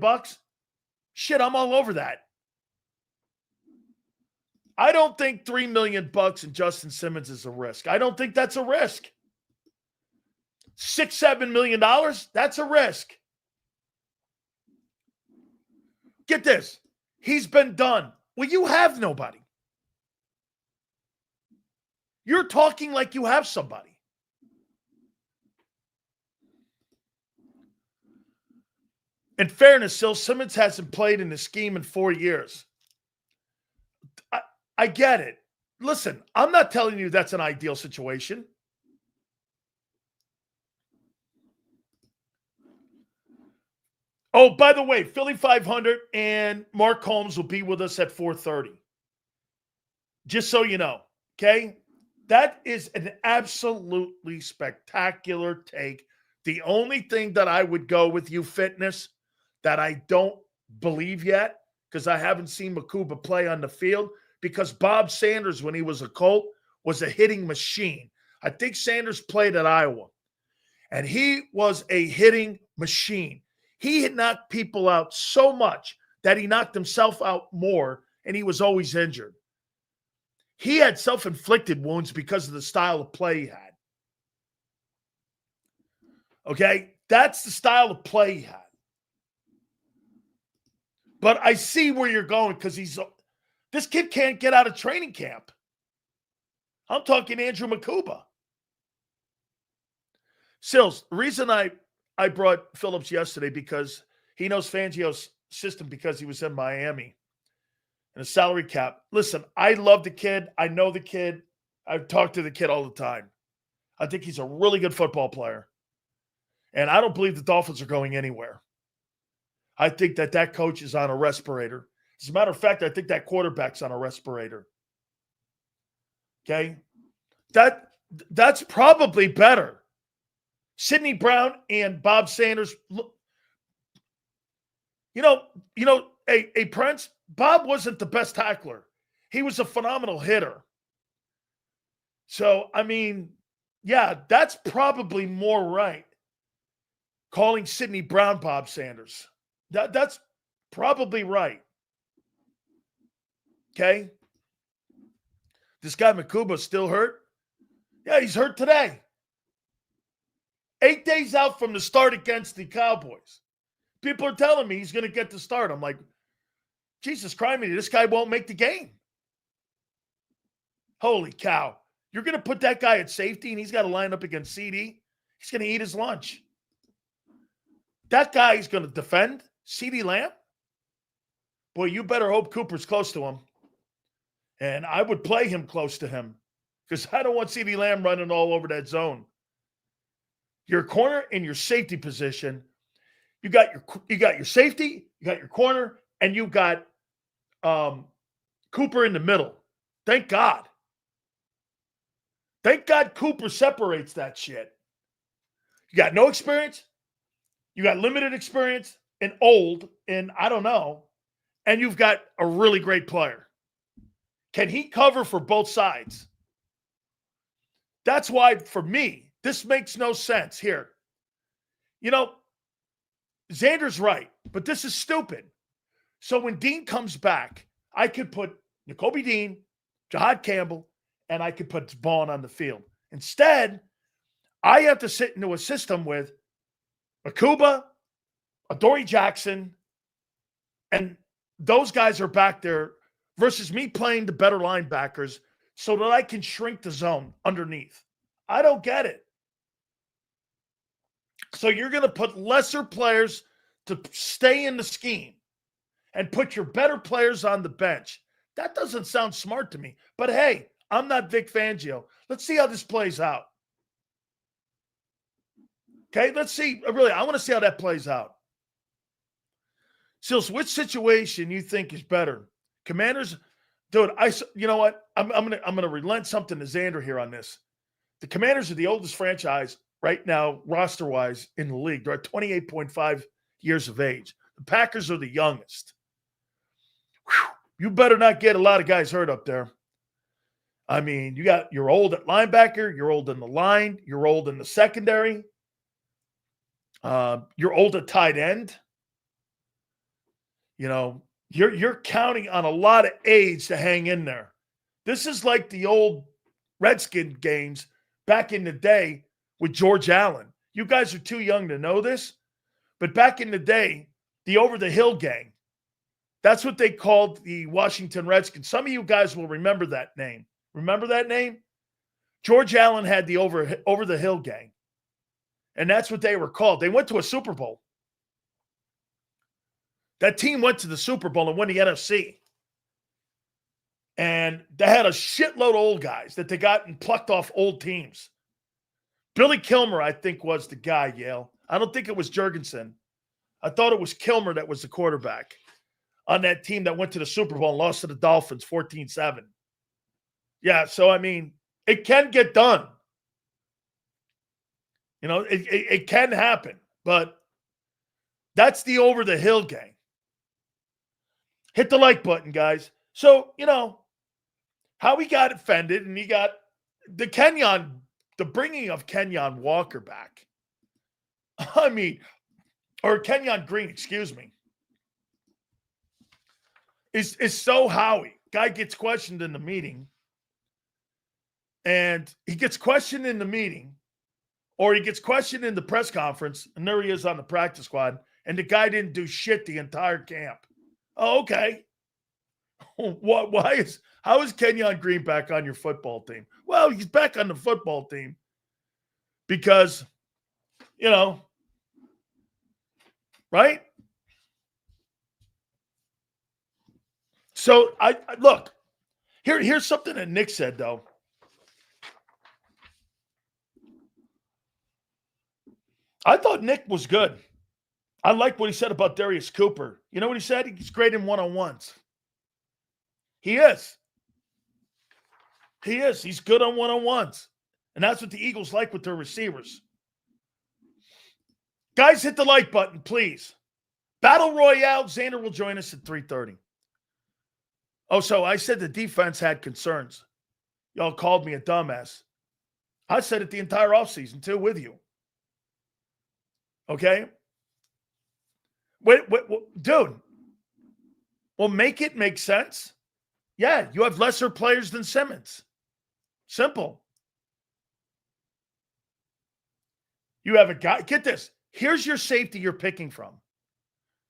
Shit, I'm all over that. I don't think $3 million in Justin Simmons is a risk. I don't think that's a risk. $6-7 million, that's a risk. Get this. He's been done. Well, you have nobody. You're talking like you have somebody. In fairness, Sil Simmons hasn't played in the scheme in 4 years. I get it. Listen, I'm not telling you that's an ideal situation. Oh, by the way, Philly 500 and Mark Holmes will be with us at 4:30. Just so you know, okay? That is an absolutely spectacular take. The only thing that I would go with you, Fitness, that I don't believe yet, because I haven't seen Makuba play on the field, because Bob Sanders, when he was a Colt, was a hitting machine. I think Sanders played at Iowa, and he was a hitting machine. He had knocked people out so much that he knocked himself out more, and he was always injured. He had self-inflicted wounds because of the style of play he had. Okay? That's the style of play he had. But I see where you're going because this kid can't get out of training camp. I'm talking Andrew Makuba. Sills, the reason I brought Phillips yesterday because he knows Fangio's system because he was in Miami and a salary cap. Listen, I love the kid. I know the kid. I've talked to the kid all the time. I think he's a really good football player. And I don't believe the Dolphins are going anywhere. I think that coach is on a respirator. As a matter of fact, I think that quarterback's on a respirator. Okay? That's probably better. Sidney Brown and Bob Sanders. Prince, Bob wasn't the best tackler. He was a phenomenal hitter. So, I mean, yeah, that's probably more right. Calling Sidney Brown Bob Sanders. That's probably right. Okay? This guy Makuba's still hurt? Yeah, he's hurt today. 8 days out from the start against the Cowboys. People are telling me he's going to get the start. I'm like, Jesus Christ, this guy won't make the game. Holy cow. You're going to put that guy at safety and he's got to line up against CD? He's going to eat his lunch. That guy is going to defend CD Lamb? Boy, you better hope Cooper's close to him. And I would play him close to him because I don't want CD Lamb running all over that zone. Your corner in your safety position, you got your safety, you got your corner, and you got Cooper in the middle. Thank God. Thank God Cooper separates that shit. You got no experience, you got limited experience, and old, and I don't know, and you've got a really great player. Can he cover for both sides? That's why, for me, this makes no sense here. You know, Xander's right, but this is stupid. So when Dean comes back, I could put Nakobe Dean, Jahad Campbell, and I could put Vaughn on the field. Instead, I have to sit into a system with Akuba, Adoree Jackson, and those guys are back there versus me playing the better linebackers so that I can shrink the zone underneath. I don't get it. So you're going to put lesser players to stay in the scheme and put your better players on the bench. That doesn't sound smart to me. But hey, I'm not Vic Fangio. Let's see how this plays out. Okay, let's see. Really, I want to see how that plays out. Sills, which situation you think is better? Commanders, dude, you know what? I'm gonna relent something to Xander here on this. The Commanders are the oldest franchise right now, roster-wise, in the league. They're at 28.5 years of age. The Packers are the youngest. Whew, you better not get a lot of guys hurt up there. I mean, you're old at linebacker, you're old in the line, you're old in the secondary, you're old at tight end. You know, you're counting on a lot of age to hang in there. This is like the old Redskin games back in the day with George Allen. You guys are too young to know this, but back in the day, the over-the-hill gang, that's what they called the Washington Redskins. Some of you guys will remember that name. Remember that name? George Allen had the over-the-hill gang, and that's what they were called. They went to a Super Bowl. That team went to the Super Bowl and won the NFC. And they had a shitload of old guys that they got and plucked off old teams. Billy Kilmer, I think, was the guy, Yale. I don't think it was Jurgensen. I thought it was Kilmer that was the quarterback on that team that went to the Super Bowl and lost to the Dolphins 14-7. Yeah, so, I mean, it can get done. You know, it can happen. But that's the over-the-hill gang. Hit the like button, guys. So, you know, how he got offended, and he got the bringing of Kenyon Walker back. I mean, or Kenyon Green, excuse me, is so Howie. Guy gets questioned in the meeting, and he gets questioned in the meeting, or he gets questioned in the press conference, and there he is on the practice squad, and the guy didn't do shit the entire camp. Oh, okay. How is Kenyon Green back on your football team? Well, he's back on the football team because, you know, right? So I look, here's something that Nick said though. I thought Nick was good. I like what he said about Darius Cooper. You know what he said? He's great in one-on-ones. He is. He is. He's good on one-on-ones. And that's what the Eagles like with their receivers. Guys, hit the like button, please. Battle Royale, Xander will join us at 3:30. Oh, so I said the defense had concerns. Y'all called me a dumbass. I said it the entire offseason, too, with you. Okay? Wait, dude. Well, make it make sense. Yeah, you have lesser players than Simmons. Simple. You have a guy. Get this. Here's your safety you're picking from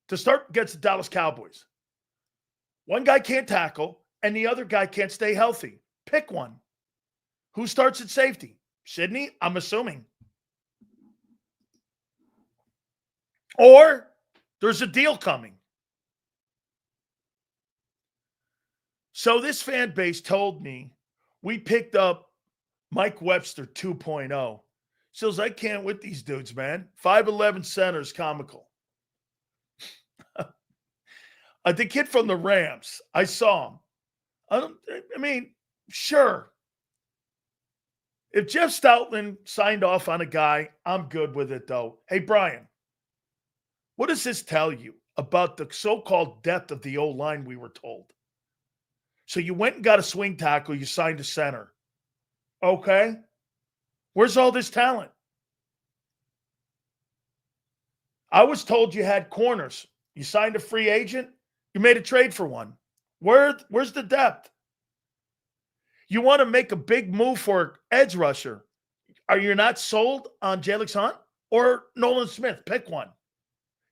to start against the Dallas Cowboys. One guy can't tackle, and the other guy can't stay healthy. Pick one. Who starts at safety? Sidney, I'm assuming. Or there's a deal coming. So this fan base told me we picked up Mike Webster 2.0. Says, I can't with these dudes, man. 5'11" center is comical. The kid from the Rams, I saw him. I mean, sure. If Jeff Stoutland signed off on a guy, I'm good with it, though. Hey, Brian, what does this tell you about the so-called depth of the O-line, we were told. So you went and got a swing tackle, you signed a center. Okay. Where's all this talent? I was told you had corners. You signed a free agent, you made a trade for one. Where's the depth? You want to make a big move for edge rusher. Are you not sold on Jalen Hunt or Nolan Smith? Pick one.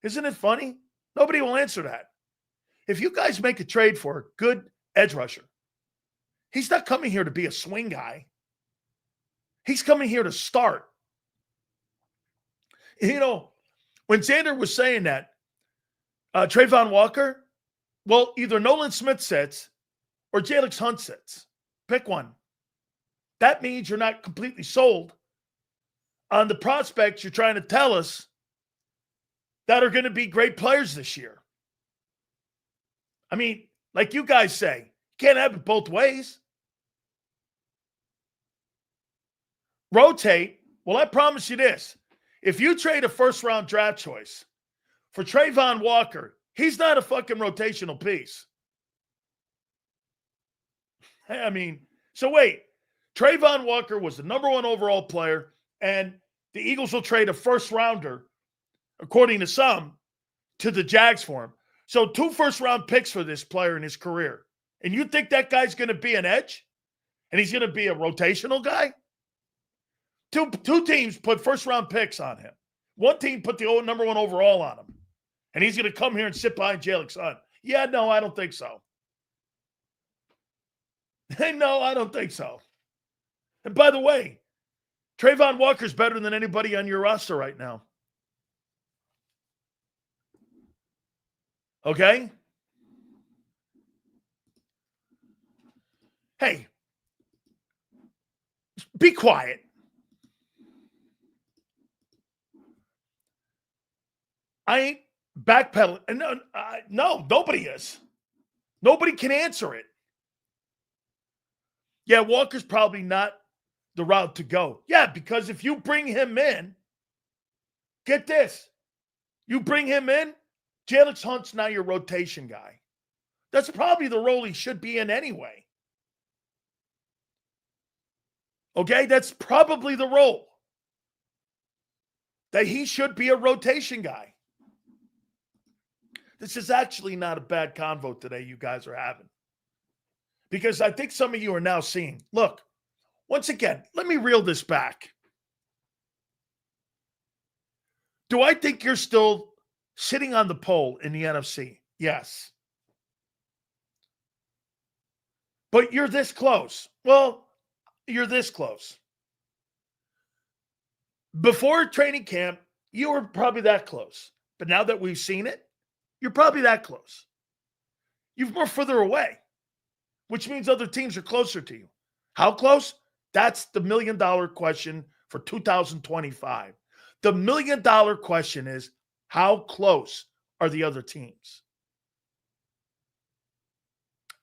Isn't it funny? Nobody will answer that. If you guys make a trade for a good edge rusher, he's not coming here to be a swing guy. He's coming here to start. You know, when Xander was saying that, Trayvon Walker, well, either Nolan Smith sits or Jalen Hunt sits. Pick one. That means you're not completely sold on the prospects you're trying to tell us that are going to be great players this year. I mean, like you guys say, you can't have it both ways. Rotate. Well, I promise you this. If you trade a first-round draft choice for Trayvon Walker, he's not a fucking rotational piece. I mean, so wait. Trayvon Walker was the number 1 overall player, and the Eagles will trade a first-rounder, according to some, to the Jags for him. So 2 first-round picks for this player in his career. And you think that guy's going to be an edge? And he's going to be a rotational guy? Two teams put first-round picks on him. One team put the number 1 overall on him. And he's going to come here and sit behind Jalen Hunt. Yeah, no, I don't think so. No, I don't think so. And by the way, Trayvon Walker's better than anybody on your roster right now. Okay? Hey, be quiet. I ain't backpedaling. No, nobody is. Nobody can answer it. Yeah, Walker's probably not the route to go. Yeah, because if you bring him in, get this. You bring him in, Jalen Hunt's now your rotation guy. That's probably the role he should be in anyway. Okay, that's probably the role. That he should be a rotation guy. This is actually not a bad convo today you guys are having. Because I think some of you are now seeing, look, once again, let me reel this back. Do I think you're still sitting on the pole in the NFC? Yes. But you're this close. Well, you're this close. Before training camp, you were probably that close. But now that we've seen it, you're probably that close. You're more further away, which means other teams are closer to you. How close? That's the $1 million question for 2025. The $1 million question is, how close are the other teams?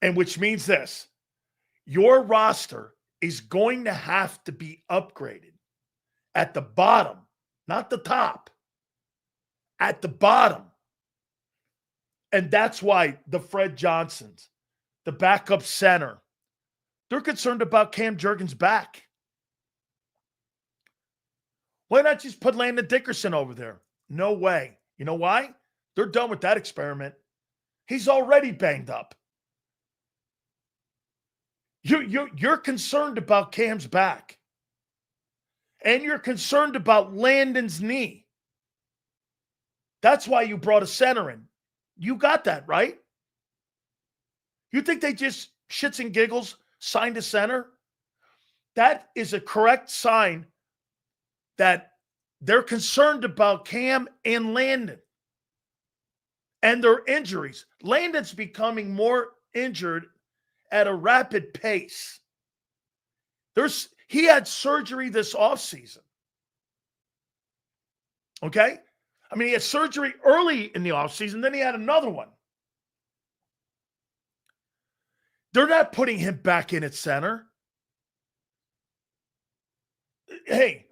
And which means this, your roster is going to have to be upgraded at the bottom, not the top, at the bottom. And that's why the Fred Johnsons, the backup center, they're concerned about Cam Jurgens back. Why not just put Landon Dickerson over there? No way. You know why? They're done with that experiment. He's already banged up. You're concerned about Cam's back. And you're concerned about Landon's knee. That's why you brought a center in. You got that, right? You think they just shits and giggles signed a center? That is a correct sign that they're concerned about Cam and Landon and their injuries. Landon's becoming more injured at a rapid pace. He had surgery this offseason. Okay? I mean, he had surgery early in the offseason, then he had another one. They're not putting him back in at center. Hey,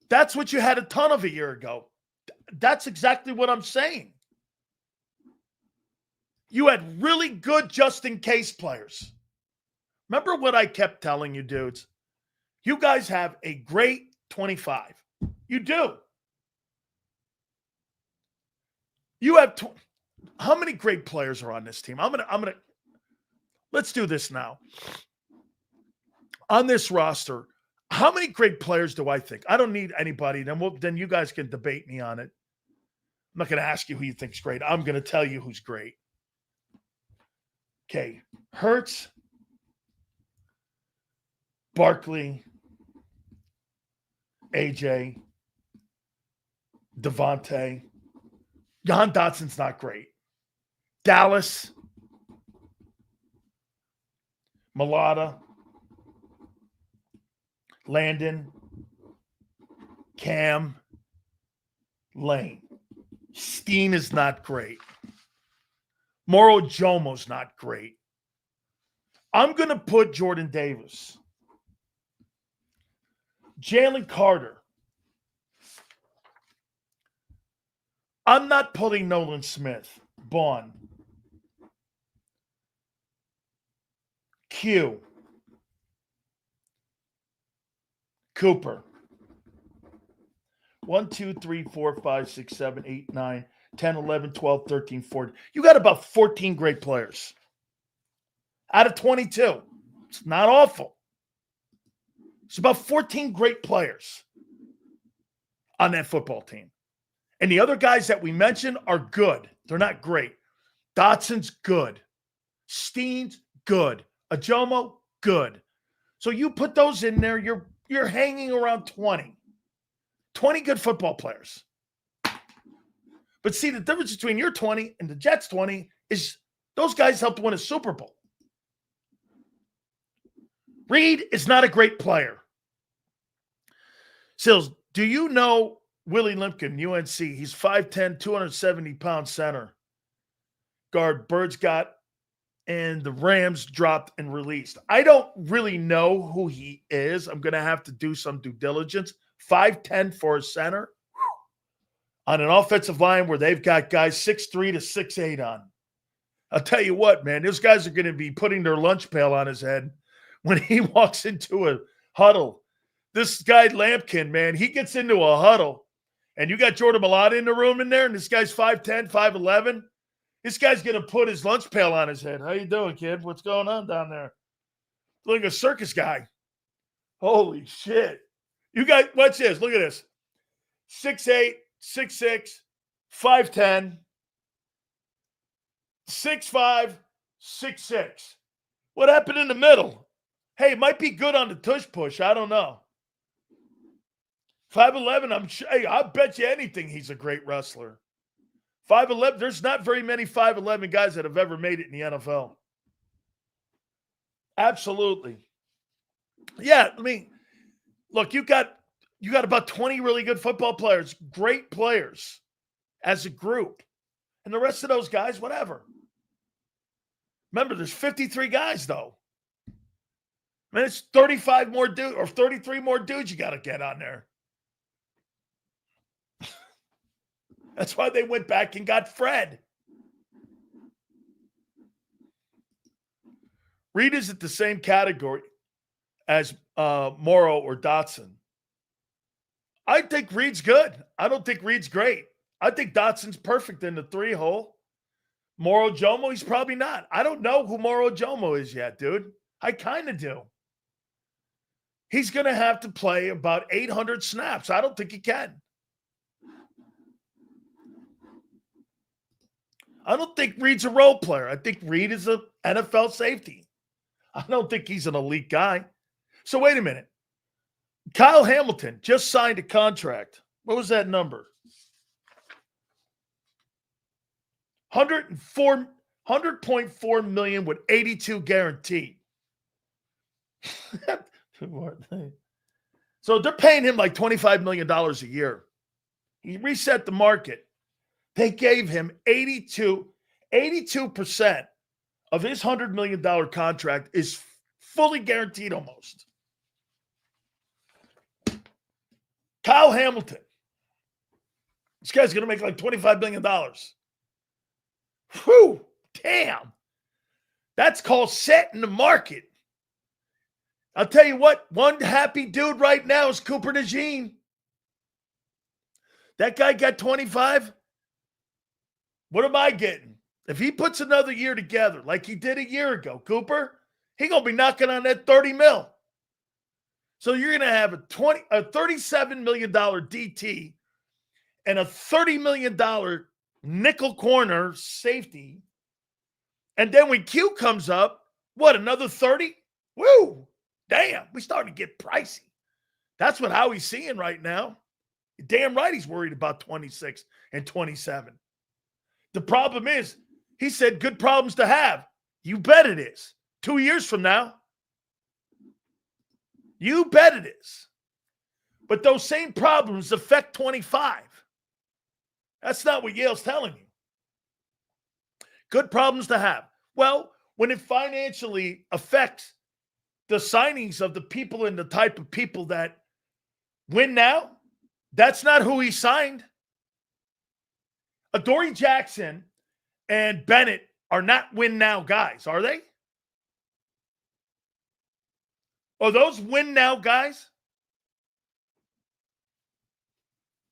that's what you had a ton of a year ago. That's exactly what I'm saying. You had really good just-in-case players. Remember what I kept telling you, dudes? You guys have a great 25. You do. You have how many great players are on this team? I'm gonna let's do this now. On this roster, how many great players do I think? I don't need anybody. Then you guys can debate me on it. I'm not going to ask you who you think's great. I'm going to tell you who's great. Okay, Hurts, Barkley, AJ, Devontae. Jahan Dotson's not great. Dallas, Mulata, Landon, Cam, Lane. Steen is not great. Moro Jomo's not great. I'm going to put Jordan Davis. Jalen Carter. I'm not putting Nolan Smith. Bond. Q. Cooper. 1, 2, 3, 4, 5, 6, 7, 8, 9, 10, 11, 12, 13, 14. You got about 14 great players out of 22. It's not awful. It's about 14 great players on that football team. And the other guys that we mentioned are good. They're not great. Dotson's good. Steen's good. Ajomo, good. So you put those in there, you're hanging around 20. 20 good football players. But see, the difference between your 20 and the Jets' 20 is those guys helped win a Super Bowl. Reed is not a great player. Sills, do you know Willie Limpkin, UNC? He's 5'10", 270-pound center. Guard Birds got, and the Rams dropped and released. I don't really know who he is. I'm going to have to do some due diligence. 5'10" for a center on an offensive line where they've got guys 6'3" to 6'8" on. I'll tell you what, man, those guys are going to be putting their lunch pail on his head when he walks into a huddle. This guy Lampkin, man, he gets into a huddle, and you got Jordan Mulata in the room in there, and this guy's 5'10", 5'11". This guy's going to put his lunch pail on his head. How you doing, kid? What's going on down there? Like a circus guy. Holy shit. You guys, watch this. Look at this. 6'8", 6'6", 5'10", 6'5", 6'6". What happened in the middle? Hey, it might be good on the tush push. I don't know. 5'11", hey, I'll bet you anything he's a great wrestler. 5'11", there's not very many 5'11" guys that have ever made it in the NFL. Absolutely. Yeah, I mean, look, you got about 20 really good football players, great players as a group. And the rest of those guys, whatever. Remember, there's 53 guys, though. I mean, it's 35 more dudes or 33 more dudes you got to get on there. That's why they went back and got Fred. Reed is at the same category as Morrow or Dotson. I think Reed's good. I don't think Reed's great. I think Dotson's perfect in the 3-hole. Moro Jomo, he's probably not. I don't know who Moro Jomo is yet, dude. I kind of do. He's going to have to play about 800 snaps. I don't think he can. I don't think Reed's a role player. I think Reed is an NFL safety. I don't think he's an elite guy. So wait a minute. Kyle Hamilton just signed a contract. What was that number? $100.4 million with 82 guaranteed. So they're paying him like $25 million a year. He reset the market. They gave him 82% of his $100 million contract is fully guaranteed almost. Kyle Hamilton. This guy's going to make like $25 million. Whew. damn. That's called setting the market. I'll tell you what, one happy dude right now is Cooper DeJean. That guy got 25. What am I getting? If he puts another year together like he did a year ago, Cooper, he going to be knocking on that 30 mil. So you're going to have a $37 million DT and a $30 million nickel corner safety. And then when Q comes up, what, another 30? Woo! Damn, we starting to get pricey. That's what Howie's seeing right now. Damn right he's worried about 26 and 27. The problem is, he said good problems to have. You bet it is. 2 years from now. You bet it is. But those same problems affect 25. That's not what Yale's telling you. Good problems to have. Well, when it financially affects the signings of the people and the type of people that win now, that's not who he signed. Adoree Jackson and Bennett are not win now guys, are they? Are those win now guys?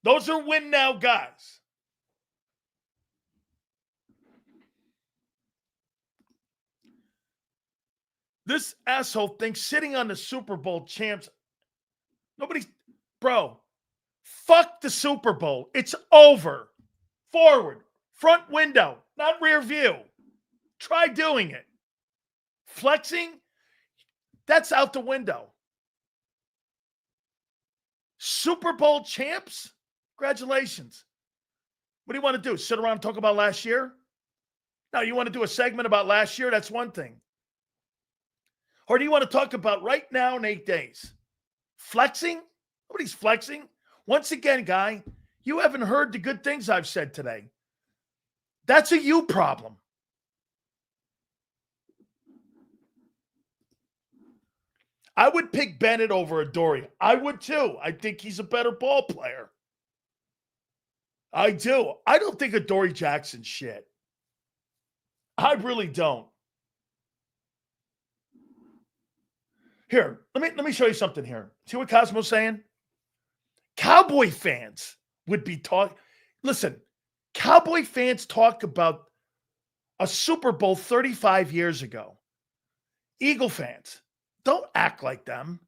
Those are win now guys. This asshole thinks sitting on the Super Bowl champs. Bro, fuck the Super Bowl. It's over. Forward, front window, not rear view. Try doing it. Flexing, that's out the window. Super Bowl champs? Congratulations. What do you want to do? Sit around and talk about last year? No, you want to do a segment about last year? That's one thing. Or do you want to talk about right now in 8 days? Flexing? Nobody's flexing. Once again, guy, you haven't heard the good things I've said today. That's a you problem. I would pick Bennett over Adoree. I would too. I think he's a better ball player. I do. I don't think Adoree Jackson's shit. I really don't. Here, let me show you something here. See what Cosmo's saying? Cowboy fans would be talking. Listen, Cowboy fans talk about a Super Bowl 35 years ago. Eagle fans, don't act like them.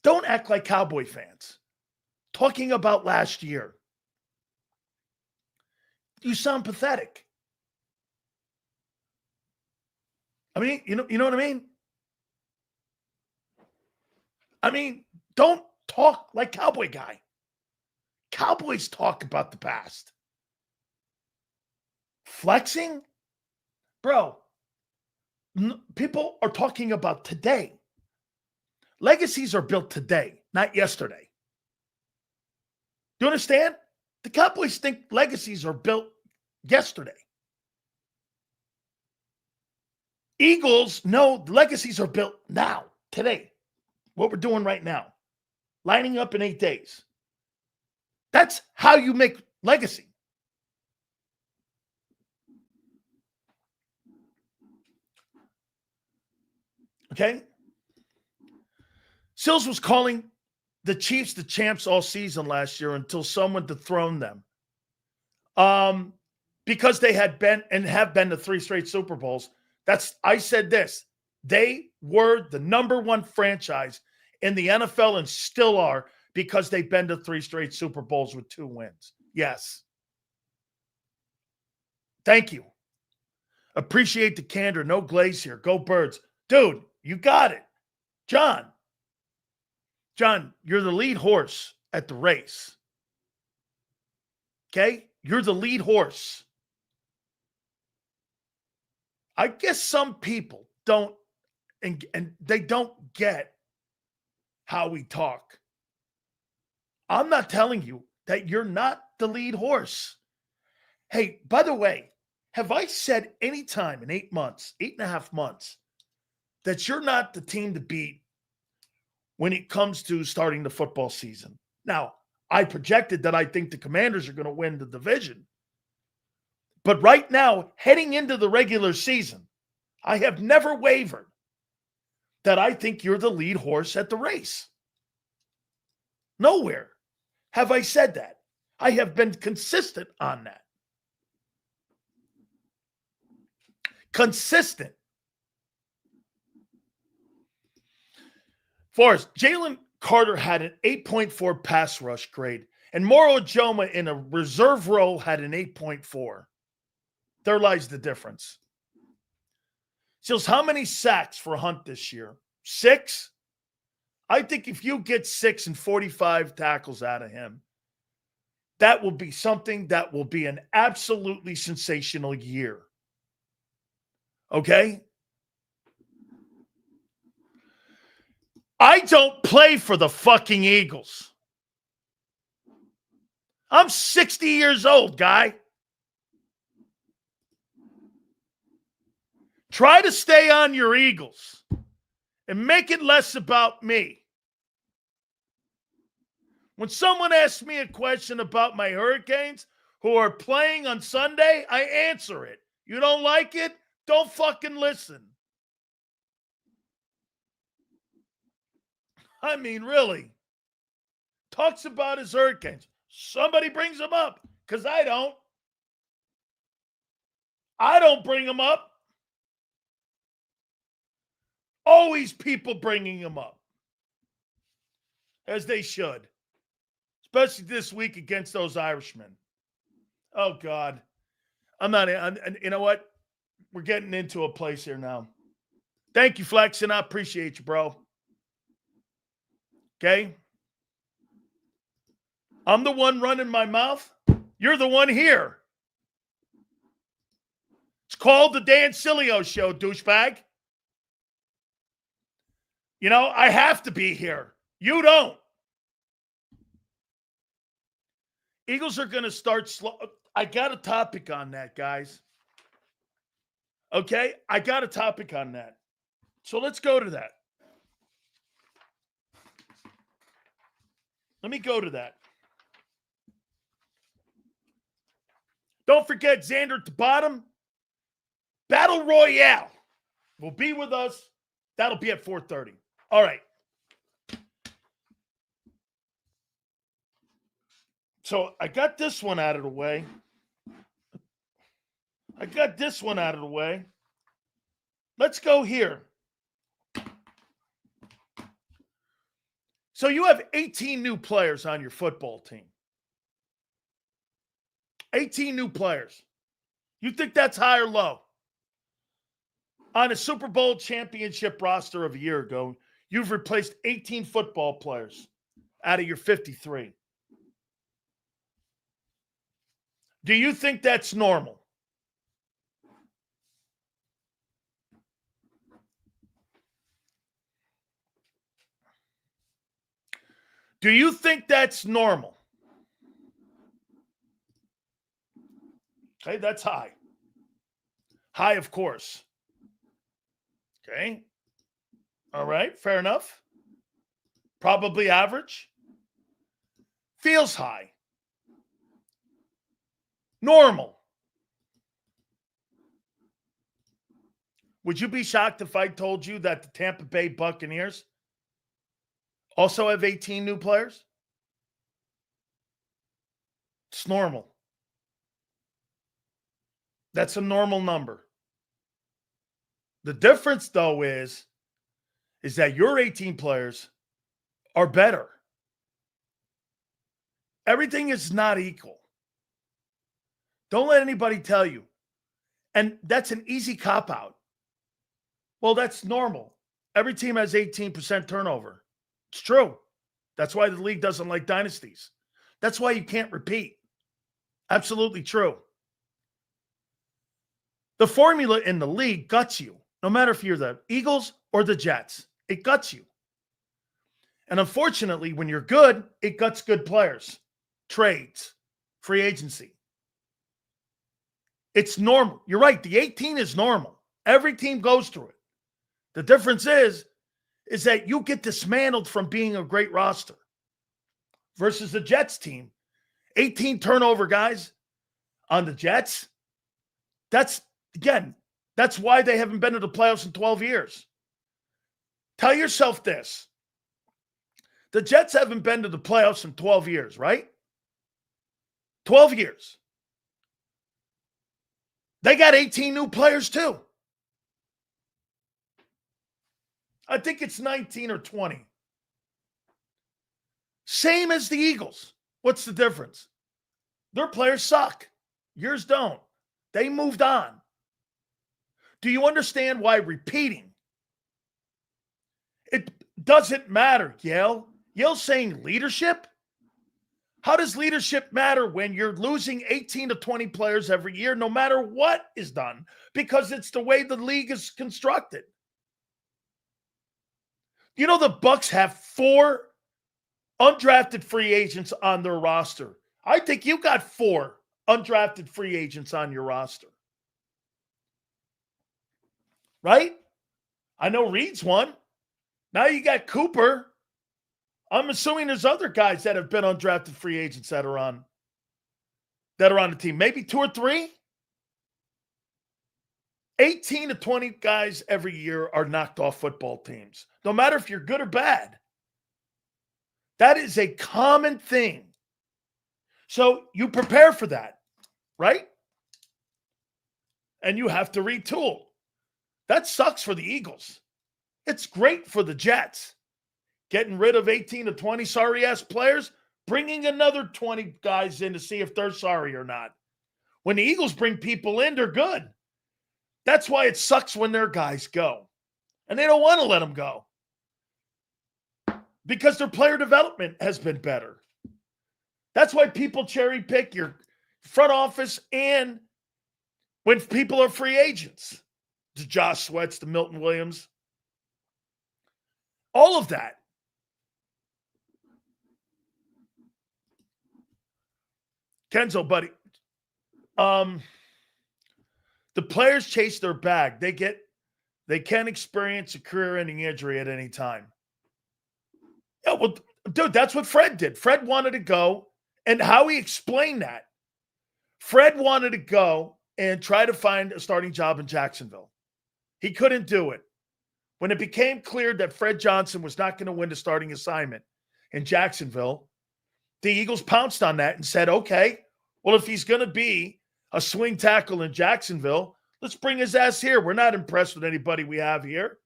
Don't act like Cowboy fans. Talking about last year. You sound pathetic. I mean, you know what I mean? I mean, don't talk like Cowboy guy. Cowboys talk about the past. Flexing? Bro, people are talking about today. Legacies are built today, not yesterday. Do you understand? The Cowboys think legacies are built yesterday. Eagles know legacies are built now, today. What we're doing right now. Lining up in 8 days. That's how you make legacy. Okay? Sills was calling the Chiefs the champs all season last year until someone dethroned them. Because they had been and have been to 3 straight Super Bowls. I said this. They were the number one franchise in the NFL and still are because they've been to 3 straight Super Bowls with 2 wins. Yes. Thank you. Appreciate the candor. No glaze here. Go Birds. Dude, you got it. John, you're the lead horse at the race. Okay? You're the lead horse. I guess some people don't, and they don't get how we talk. I'm not telling you that you're not the lead horse. Hey, by the way, have I said any time in 8 months, 8.5 months, that you're not the team to beat when it comes to starting the football season? Now, I projected that I think the Commanders are going to win the division. But right now, heading into the regular season, I have never wavered that I think you're the lead horse at the race. Nowhere have I said that. I have been consistent on that. Consistent. Forrest, Jalen Carter had an 8.4 pass rush grade, and Moro Joma in a reserve role had an 8.4. There lies the difference. Seals, how many sacks for Hunt this year? 6? I think if you get 6 and 45 tackles out of him, that will be something that will be an absolutely sensational year. Okay? I don't play for the fucking Eagles. I'm 60 years old, guy. Try to stay on your Eagles and make it less about me. When someone asks me a question about my Hurricanes who are playing on Sunday, I answer it. You don't like it? Don't fucking listen. I mean, really. Talks about his Hurricanes. Somebody brings them up, because I don't. I don't bring them up. Always people bringing them up. As they should. Especially this week against those Irishmen. Oh, God. You know what? We're getting into a place here now. Thank you, Flex, and I appreciate you, bro. Okay? I'm the one running my mouth. You're the one here. It's called the Dan Sileo Show, douchebag. You know, I have to be here. You don't. Eagles are going to start slow. I got a topic on that, guys. Okay? I got a topic on that. So let's go to that. Let me go to that. Don't forget, Xander at the bottom. Battle Royale will be with us. That'll be at 4:30. All right. So I got this one out of the way. Let's go here. So you have 18 new players on your football team. 18 new players. You think that's high or low? On a Super Bowl championship roster of a year ago, you've replaced 18 football players out of your 53. Do you think that's normal? Do you think that's normal? Okay, that's high. High, of course. Okay. All right, fair enough. Probably average. Feels high. Normal. Would you be shocked if I told you that the Tampa Bay Buccaneers also have 18 new players? It's normal. That's a normal number. The difference, though, is that your 18 players are better. Everything is not equal. Don't let anybody tell you. And that's an easy cop-out. Well, that's normal. Every team has 18% turnover. It's true. That's why the league doesn't like dynasties. That's why you can't repeat. Absolutely true. The formula in the league guts you, no matter if you're the Eagles or the Jets. It guts you. And unfortunately, when you're good, it guts good players. Trades, free agency. It's normal. You're right. The 18 is normal. Every team goes through it. The difference is that you get dismantled from being a great roster versus the Jets team. 18 turnover guys on the Jets. That's why they haven't been to the playoffs in 12 years. Tell yourself this. The Jets haven't been to the playoffs in 12 years, right? 12 years. They got 18 new players too. I think it's 19 or 20. Same as the Eagles. What's the difference? Their players suck. Yours don't. They moved on. Do you understand why repeating? It doesn't matter, Yale. Yale's saying leadership? How does leadership matter when you're losing 18 to 20 players every year, no matter what is done? Because it's the way the league is constructed. You know, the Bucs have 4 undrafted free agents on their roster. I think you got 4 undrafted free agents on your roster. Right? I know Reed's one. Now you got Cooper. I'm assuming there's other guys that have been undrafted free agents that are on the team. Maybe 2 or 3. 18 to 20 guys every year are knocked off football teams, no matter if you're good or bad. That is a common thing. So you prepare for that, right? And you have to retool. That sucks for the Eagles. It's great for the Jets. Getting rid of 18 to 20 sorry-ass players, bringing another 20 guys in to see if they're sorry or not. When the Eagles bring people in, they're good. That's why it sucks when their guys go. And they don't want to let them go. Because their player development has been better. That's why people cherry pick your front office and when people are free agents. The Josh Sweats, the Milton Williams. All of that. Kenzo, buddy. The players chase their bag. They can experience a career-ending injury at any time. Yeah, well, dude, that's what Fred did. Fred wanted to go, and Howie explained that. Fred wanted to go and try to find a starting job in Jacksonville. He couldn't do it. When it became clear that Fred Johnson was not going to win the starting assignment in Jacksonville, the Eagles pounced on that and said, okay, well, if he's going to be a swing tackle in Jacksonville, let's bring his ass here. We're not impressed with anybody we have here.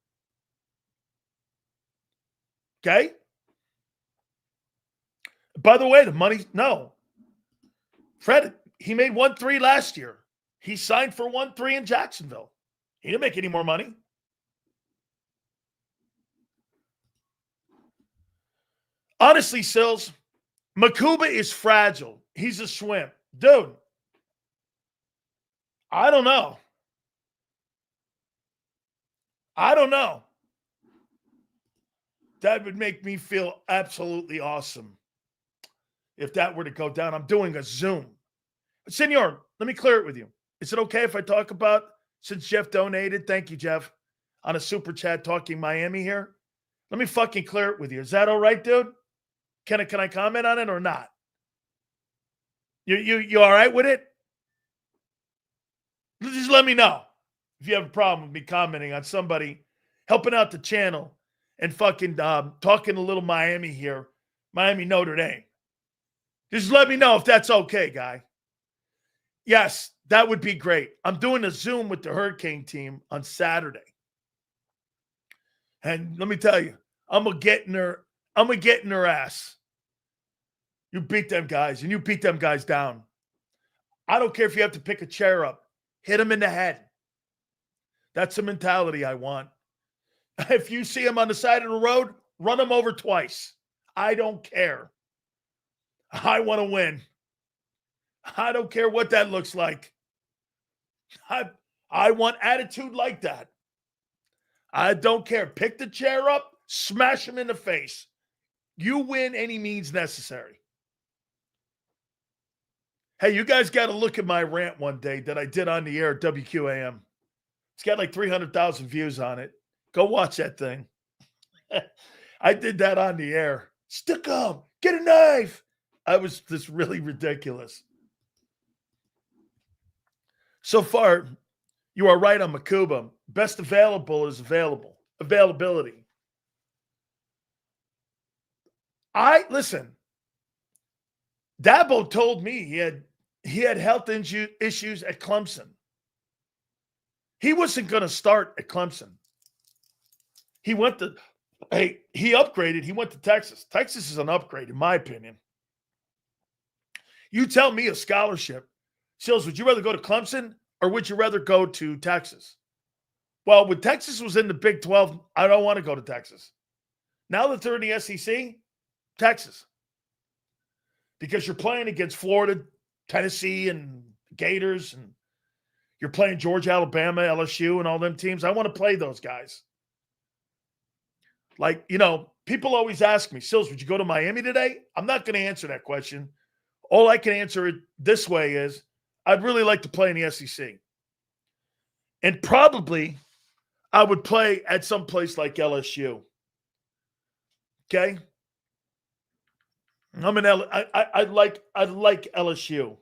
Okay? By the way, the money, no. Fred, he made 1-3 last year. He signed for 1-3 in Jacksonville. He didn't make any more money. Honestly, Sills, Makuba is fragile. He's a swim. Dude, I don't know. That would make me feel absolutely awesome if that were to go down. I'm doing a Zoom. Senor, let me clear it with you. Is it okay if I talk about, since Jeff donated, thank you, Jeff, on a super chat talking Miami here? Let me fucking clear it with you. Is that all right, dude? Can I comment on it or not? You all right with it? Just let me know if you have a problem with me commenting on somebody helping out the channel and fucking talking a little Miami here, Miami Notre Dame. Just let me know if that's okay, guy. Yes, that would be great. I'm doing a Zoom with the Hurricane team on Saturday. And let me tell you, I'm gonna get in their ass. You beat them guys, and you beat them guys down. I don't care if you have to pick a chair up. Hit them in the head. That's the mentality I want. If you see them on the side of the road, run them over twice. I don't care. I want to win. I don't care what that looks like. I want attitude like that. I don't care. Pick the chair up, smash them in the face. You win any means necessary. Hey, you guys got to look at my rant one day that I did on the air at WQAM. It's got like 300,000 views on it. Go watch that thing. I did that on the air. Stick 'em. Get a knife. I was just really ridiculous. So far, you are right on Makuba. Best available is available. Availability. Listen. Dabo told me he had health issues at Clemson. He wasn't going to start at Clemson. He upgraded. He went to Texas. Texas is an upgrade, in my opinion. You tell me a scholarship. Sills, would you rather go to Clemson or would you rather go to Texas? Well, when Texas was in the Big 12, I don't want to go to Texas. Now that they're in the SEC, Texas. Because you're playing against Florida, Tennessee, and Gators, and you're playing Georgia, Alabama, LSU, and all them teams. I want to play those guys. Like, people always ask me, Sills, would you go to Miami today? I'm not going to answer that question. All I can answer it this way is I'd really like to play in the SEC. And probably I would play at some place like LSU. Okay? I'd like LSU.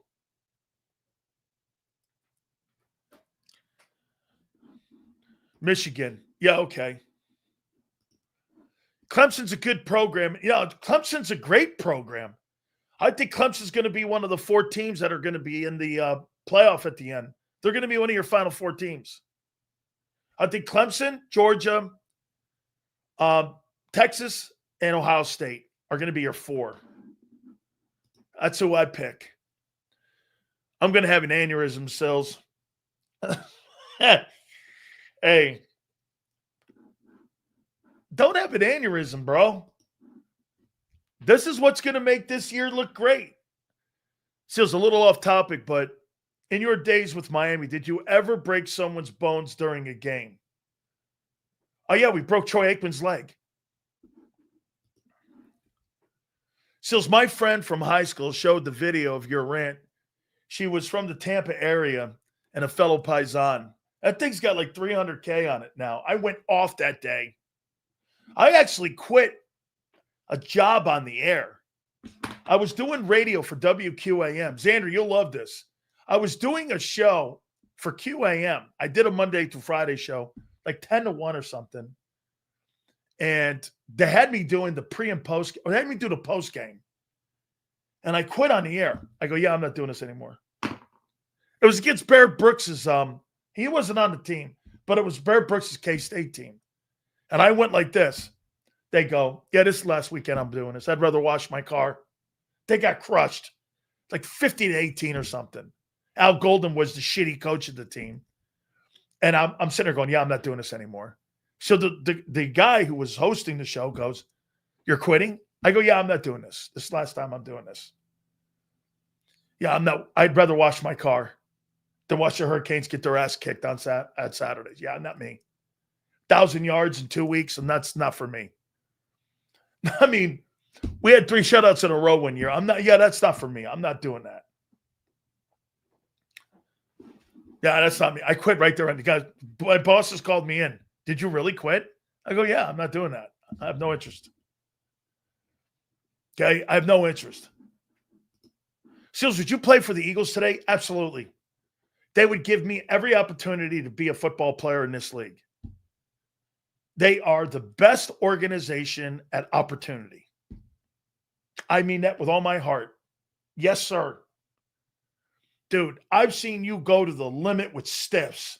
Michigan. Yeah, okay. Clemson's a good program. Yeah, Clemson's a great program. I think Clemson's going to be one of the 4 teams that are going to be in the playoff at the end. They're going to be one of your final 4 teams. I think Clemson, Georgia, Texas, and Ohio State are going to be your 4. That's who I pick. I'm going to have an aneurysm, Sills. Hey, don't have an aneurysm, bro. This is what's going to make this year look great. Sills, a little off topic, but in your days with Miami, did you ever break someone's bones during a game? Oh, yeah, we broke Troy Aikman's leg. Sills, my friend from high school showed the video of your rant. She was from the Tampa area and a fellow Paisan. That thing's got like 300K on it now. I went off that day. I actually quit a job on the air. I was doing radio for WQAM. Xander, you'll love this. I was doing a show for QAM. I did a Monday to Friday show, like 10 to 1 or something. And they had me doing the pre and post, or they had me do the post game. And I quit on the air. I go, yeah, I'm not doing this anymore. It was against Bear Brooks's, he wasn't on the team, but it was Bear Brooks's K-State team. And I went like this. They go, yeah, this is last weekend I'm doing this. I'd rather wash my car. They got crushed. Like 50-18 or something. Al Golden was the shitty coach of the team. And I'm sitting there going, yeah, I'm not doing this anymore. So the guy who was hosting the show goes, you're quitting? I go, yeah, I'm not doing this. This is the last time I'm doing this. Yeah, I'm not. I'd rather wash my car than watch the Hurricanes get their ass kicked on at Saturdays. Yeah, not me. 1,000 yards in 2 weeks, and that's not for me. I mean, we had 3 shutouts in a row one year. That's not for me. I'm not doing that. Yeah, that's not me. I quit right there. And the guy, my boss has called me in. Did you really quit? I go, yeah, I'm not doing that. I have no interest. Okay, I have no interest. Seals, would you play for the Eagles today? Absolutely. They would give me every opportunity to be a football player in this league. They are the best organization at opportunity. I mean that with all my heart. Yes, sir. Dude, I've seen you go to the limit with stiffs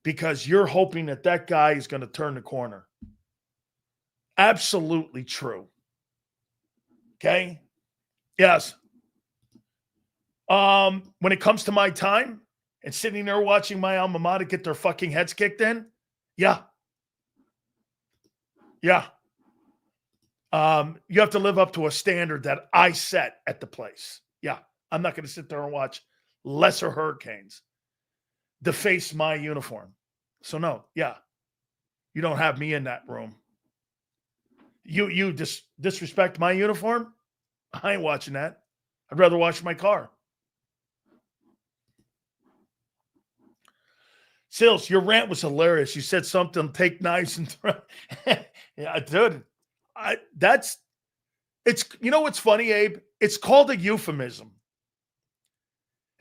because you're hoping that guy is going to turn the corner. Absolutely true. Okay? Yes. When it comes to my time and sitting there watching my alma mater get their fucking heads kicked in, yeah. Yeah. You have to live up to a standard that I set at the place. Yeah. I'm not going to sit there and watch lesser Hurricanes deface my uniform. So no, yeah. You don't have me in that room. You disrespect my uniform? I ain't watching that. I'd rather wash my car. Sills, your rant was hilarious. You said something, take knives and throw. Yeah, dude. It's you know what's funny, Abe? It's called a euphemism.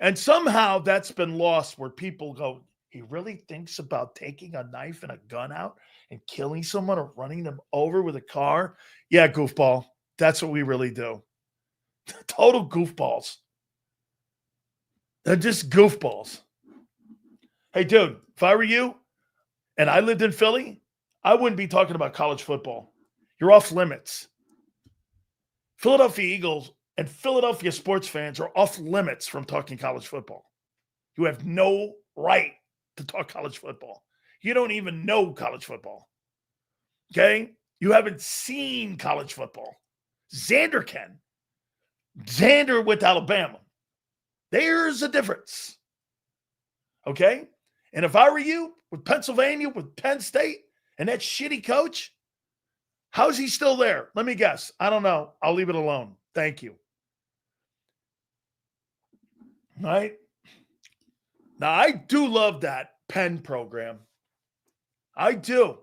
And somehow that's been lost where people go, he really thinks about taking a knife and a gun out and killing someone or running them over with a car? Yeah, goofball. That's what we really do. Total goofballs. They're just goofballs. Hey, dude, if I were you and I lived in Philly, I wouldn't be talking about college football. You're off limits. Philadelphia Eagles and Philadelphia sports fans are off limits from talking college football. You have no right to talk college football. You don't even know college football. Okay? You haven't seen college football. Xander can. Xander with Alabama. There's a difference. Okay? And if I were you, with Pennsylvania, with Penn State, and that shitty coach, how's he still there? Let me guess. I don't know. I'll leave it alone. Thank you. All right? Now, I do love that Penn program. I do.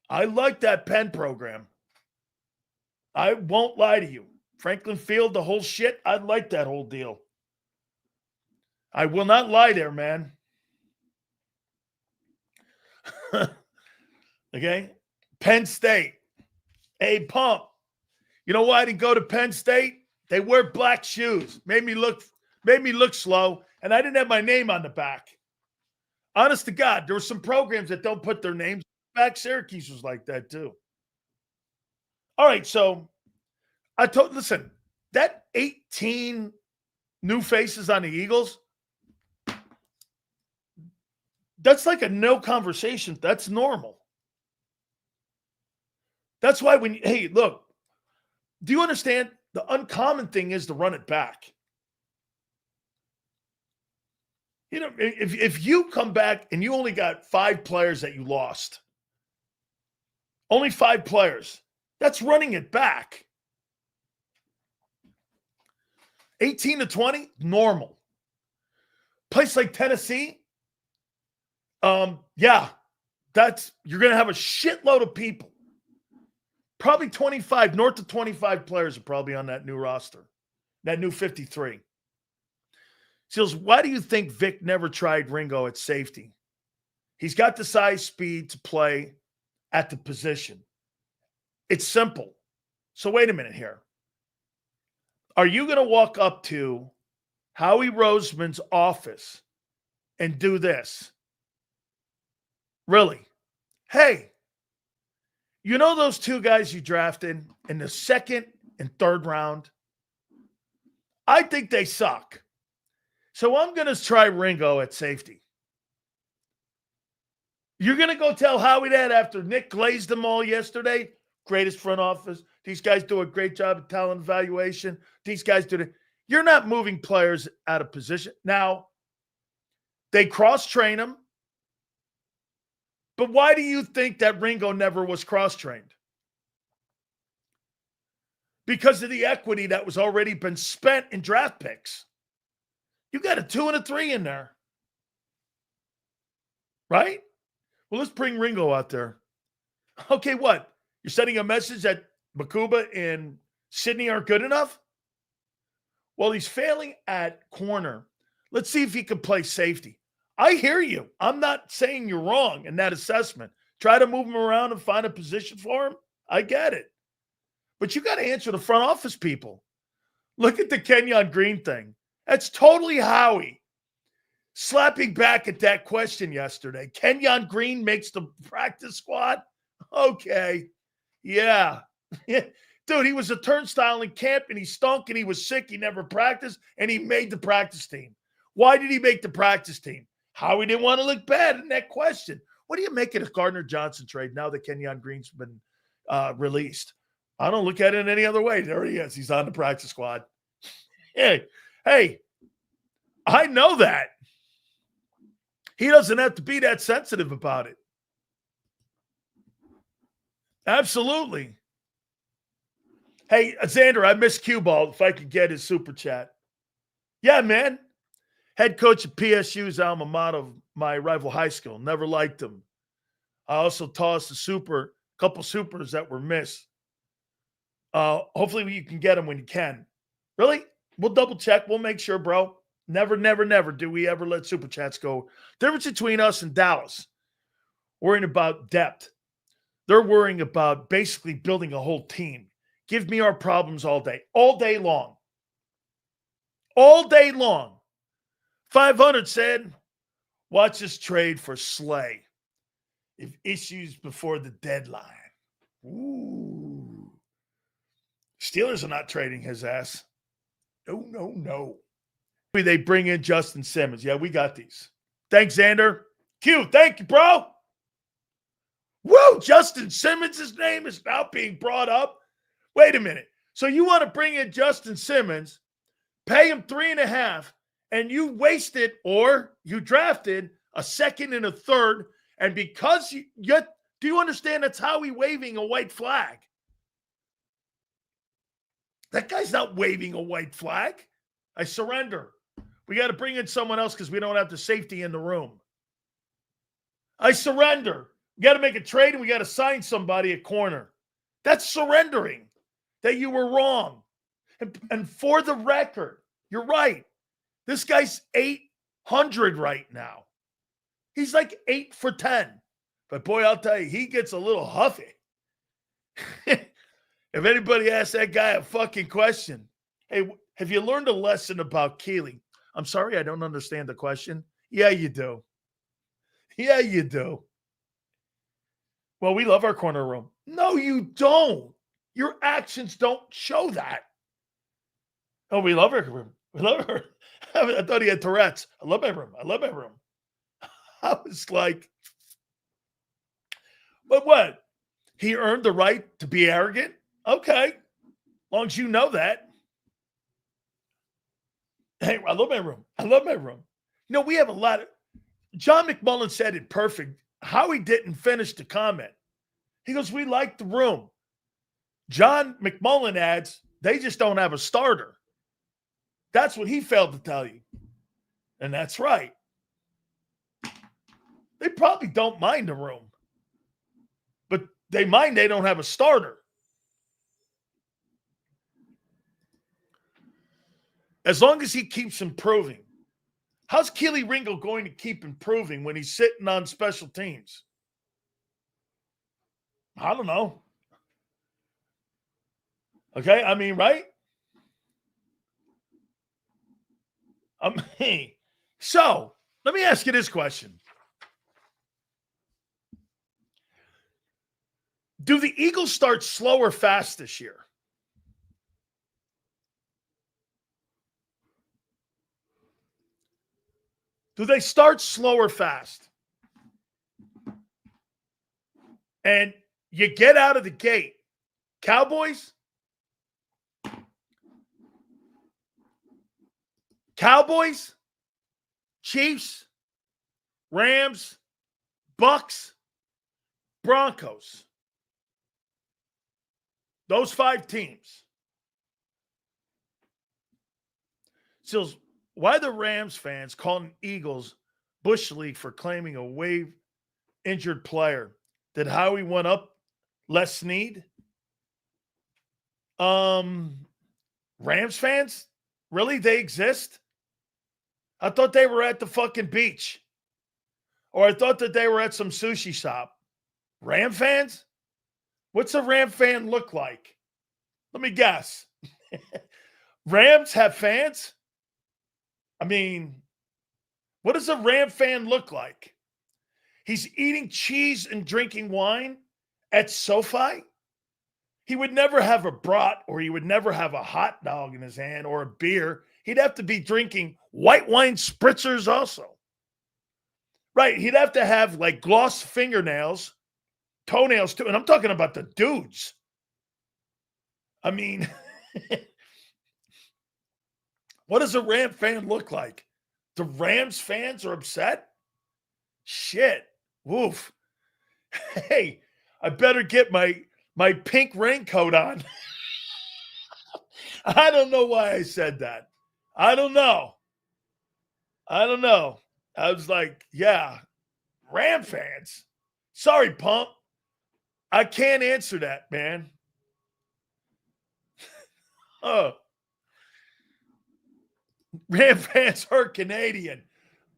I like that Penn program. I won't lie to you. Franklin Field, the whole shit, I like that whole deal. I will not lie there, man. Okay? Penn State. Hey, Pump. You know why I didn't go to Penn State? They wear black shoes. Made me look slow, and I didn't have my name on the back. Honest to God, there were some programs that don't put their names back. Syracuse was like that too. All right, so listen, that 18 new faces on the Eagles, that's like a no conversation. That's normal. That's why hey, look, do you understand? The uncommon thing is to run it back. You know, if you come back and you only got 5 players that you lost, only 5 players, that's running it back. 18 to 20, normal. Place like Tennessee, yeah, you're going to have a shitload of people. Probably 25, north of 25 players are probably on that new roster, that new 53. Seals, why do you think Vic never tried Ringo at safety? He's got the size, speed to play at the position. It's simple. So wait a minute here. Are you going to walk up to Howie Roseman's office and do this? Really? Hey, you know those 2 guys you drafted in the 2nd and 3rd round? I think they suck. So I'm going to try Ringo at safety. You're going to go tell Howie that after Nick glazed them all yesterday? Greatest front office. These guys do a great job of talent evaluation. These guys do it. You're not moving players out of position. Now, they cross-train them. But why do you think that Ringo never was cross-trained? Because of the equity that was already been spent in draft picks. You got a 2 and a 3 in there. Right? Well, let's bring Ringo out there. Okay, what? You're sending a message that Makuba and Sydney aren't good enough? Well, he's failing at corner. Let's see if he can play safety. I hear you. I'm not saying you're wrong in that assessment. Try to move him around and find a position for him. I get it. But you got to answer the front office people. Look at the Kenyon Green thing. That's totally Howie slapping back at that question yesterday. Kenyon Green makes the practice squad? Okay. Yeah. Dude, he was a turnstile in camp, and he stunk, and he was sick. He never practiced, and he made the practice team. Why did he make the practice team? Howie didn't want to look bad in that question. What do you make of the Gardner Johnson trade now that Kenyon Green's been released? I don't look at it any other way. There he is. He's on the practice squad. Hey, I know that. He doesn't have to be that sensitive about it. Absolutely. Hey, Xander, I missed cue ball if I could get his super chat. Yeah, man. Head coach of PSU's alma mater of my rival high school. Never liked him. I also tossed a couple supers that were missed. Hopefully you can get them when you can. Really? We'll double check. We'll make sure, bro. Never, never, never do we ever let Super Chats go. Difference between us and Dallas, worrying about depth. They're worrying about basically building a whole team. Give me our problems all day long. All day long. 500 said, watch us trade for Slay. If issues before the deadline. Ooh. Steelers are not trading his ass. No. They bring in Justin Simmons. Yeah, we got these. Thanks, Xander. Q, thank you, bro. Woo, Justin Simmons' name is now being brought up. Wait a minute. So you want to bring in Justin Simmons, pay him $3.5, and you wasted or you drafted a second and a third, and because do you understand that's Howie waving a white flag? That guy's not waving a white flag. I surrender. We got to bring in someone else because we don't have the safety in the room. I surrender. We got to make a trade and we got to sign somebody at corner. That's surrendering that you were wrong. And for the record, you're right. This guy's 800 right now. He's like 8 for 10. But boy, I'll tell you, he gets a little huffy. If anybody asks that guy a fucking question, hey, have you learned a lesson about Keeley? I'm sorry, I don't understand the question. Yeah, you do. Yeah, you do. Well, we love our corner room. No, you don't. Your actions don't show that. Oh, we love our room. We love her. I thought he had Tourette's. I love my room. I love my room. I was like, but what? He earned the right to be arrogant? Okay. As long as you know that. Hey, I love my room. I love my room. You know, we have a lot of... John McMullen said it perfect. Howie didn't finish the comment. He goes, we like the room. John McMullen adds, they just don't have a starter. That's what he failed to tell you. And that's right. They probably don't mind the room. But they mind they don't have a starter. As long as he keeps improving. How's Keely Ringo going to keep improving when he's sitting on special teams? I don't know. Okay, I mean, right? So, let me ask you this question. Do the Eagles start slow or fast this year? Do they start slow or fast? And you get out of the gate. Cowboys, Chiefs, Rams, Bucks, Broncos. Those 5 teams. So why the Rams fans calling Eagles Bush League for claiming a wave injured player? Did Howie went up Les Snead? Rams fans? Really? They exist? I thought they were at the fucking beach. Or I thought that they were at some sushi shop. Ram fans? What's a Ram fan look like? Let me guess. Rams have fans? I mean, what does a Ram fan look like? He's eating cheese and drinking wine at SoFi? He would never have a brat or he would never have a hot dog in his hand or a beer. He'd have to be drinking white wine spritzers also. Right, he'd have to have like gloss fingernails, toenails too. And I'm talking about the dudes. I mean, what does a Ram fan look like? The Rams fans are upset? Shit. Woof. Hey, I better get my pink raincoat on. I don't know why I said that. I don't know. I was like, yeah, Ram fans. Sorry, Pump. I can't answer that, man. Ram fans are Canadian.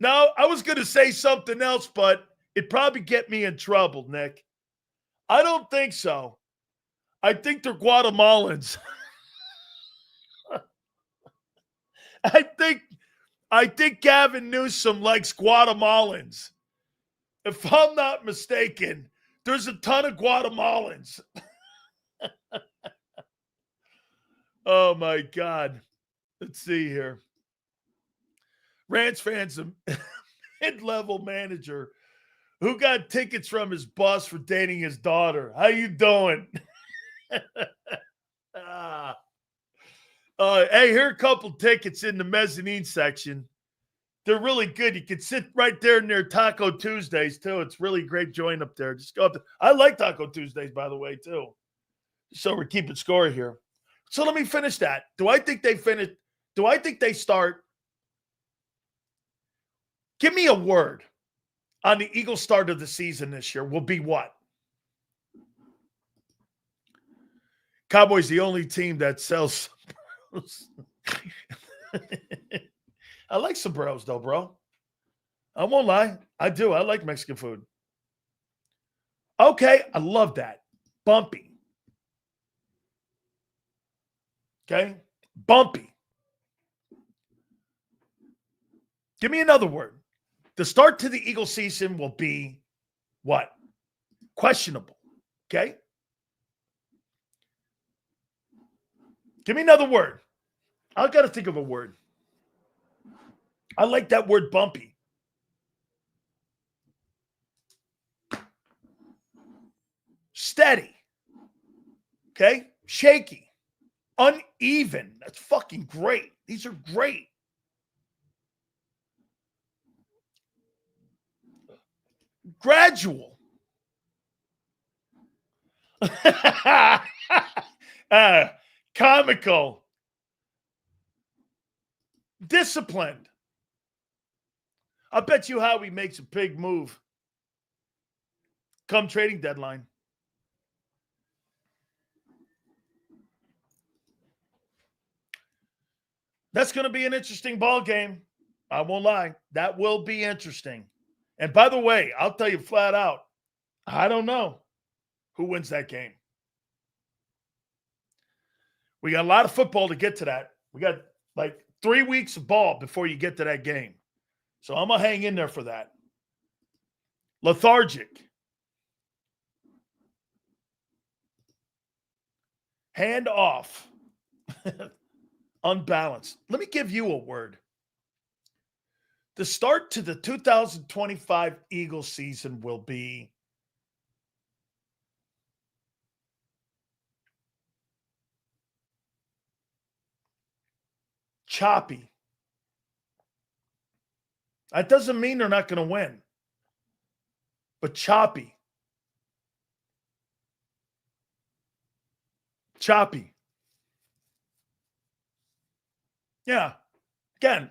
No, I was going to say something else, but it'd probably get me in trouble, Nick. I don't think so. I think they're Guatemalans. I think Gavin Newsom likes Guatemalans. If I'm not mistaken, there's a ton of Guatemalans. Oh, my God. Let's see here. Rams fans, a mid-level manager who got tickets from his boss for dating his daughter. How you doing? Hey, here are a couple tickets in the mezzanine section. They're really good. You can sit right there near Taco Tuesdays, too. It's really great joint up there. Just go up there. I like Taco Tuesdays, by the way, too. So we're keeping score here. So let me finish that. Do I think they finish? Do I think they start? Give me a word on the Eagles' start of the season this year will be what? Cowboys the only team that sells sombreros. I like sombreros, though, bro. I won't lie. I do. I like Mexican food. Okay, I love that. Bumpy. Okay? Bumpy. Give me another word. The start to the Eagles season will be what? Questionable. Okay? Give me another word. I've got to think of a word. I like that word bumpy. Steady. Okay? Shaky. Uneven. That's fucking great. These are great. Gradual. Comical. Disciplined. I bet you Howie makes a big move come trading deadline. That's going to be an interesting ball game. I won't lie. That will be interesting. And by the way, I'll tell you flat out, I don't know who wins that game. We got a lot of football to get to that. We got like 3 weeks of ball before you get to that game. So I'm going to hang in there for that. Lethargic. Hand off. Unbalanced. Let me give you a word. The start to the 2025 Eagles season will be choppy. That doesn't mean they're not going to win, but choppy. Choppy. Yeah. Again,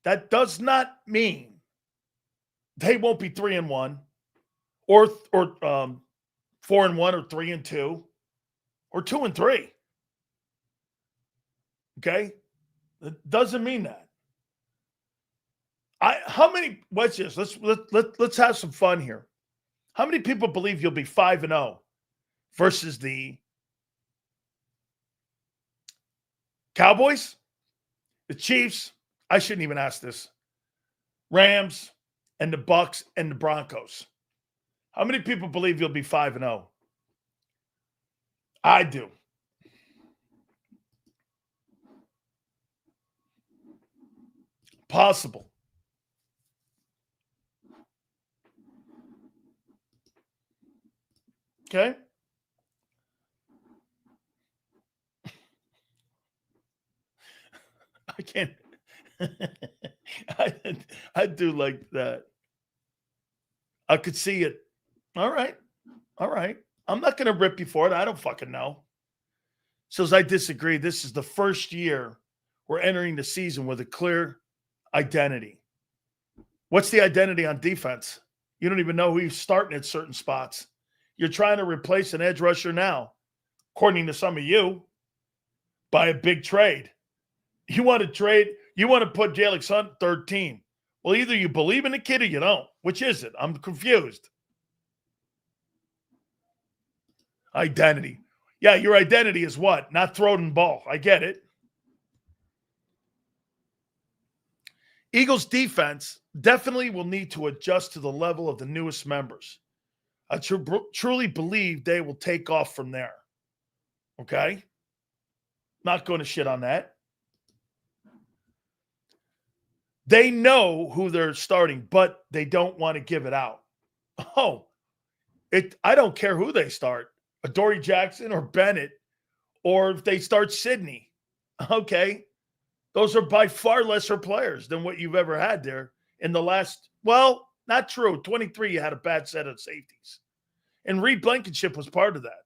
that does not mean they won't be 3-1 or 4-1 or 3-2 or 2-3. Okay? It doesn't mean that. How many? Let's have some fun here. How many people believe you'll be 5-0 versus the Cowboys, the Chiefs? I shouldn't even ask this. Rams and the Bucks and the Broncos. How many people believe you'll be 5-0? I do. Possible. Okay? I can't. I do like that. I could see it. All right. I'm not going to rip you for it. I don't fucking know. Says I disagree. This is the first year we're entering the season with a clear identity. What's the identity on defense? You don't even know who's starting at certain spots. You're trying to replace an edge rusher now, according to some of you, by a big trade. You want to trade, you want to put Jalen Hunt third team. Well, either you believe in the kid or you don't. Which is it? I'm confused. Identity. Yeah, your identity is what? Not throwing the ball. I get it. Eagles defense definitely will need to adjust to the level of the newest members. I truly believe they will take off from there. Okay? Not going to shit on that. They know who they're starting, but they don't want to give it out. Oh, I don't care who they start. Adoree Jackson or Bennett, or if they start Sidney. Okay. Those are by far lesser players than what you've ever had there in the last, well, not true. 23, you had a bad set of safeties. And Reed Blankenship was part of that.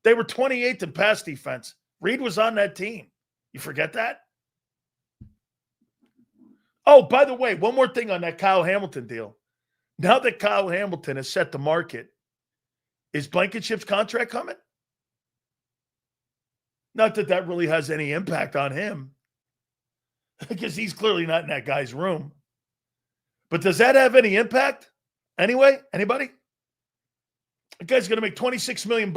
They were 28th in pass defense. Reed was on that team. You forget that? Oh, by the way, one more thing on that Kyle Hamilton deal. Now that Kyle Hamilton has set the market, is Blankenship's contract coming? Not that that really has any impact on him, because he's clearly not in that guy's room. But does that have any impact? Anyway, anybody? The guy's going to make $26 million.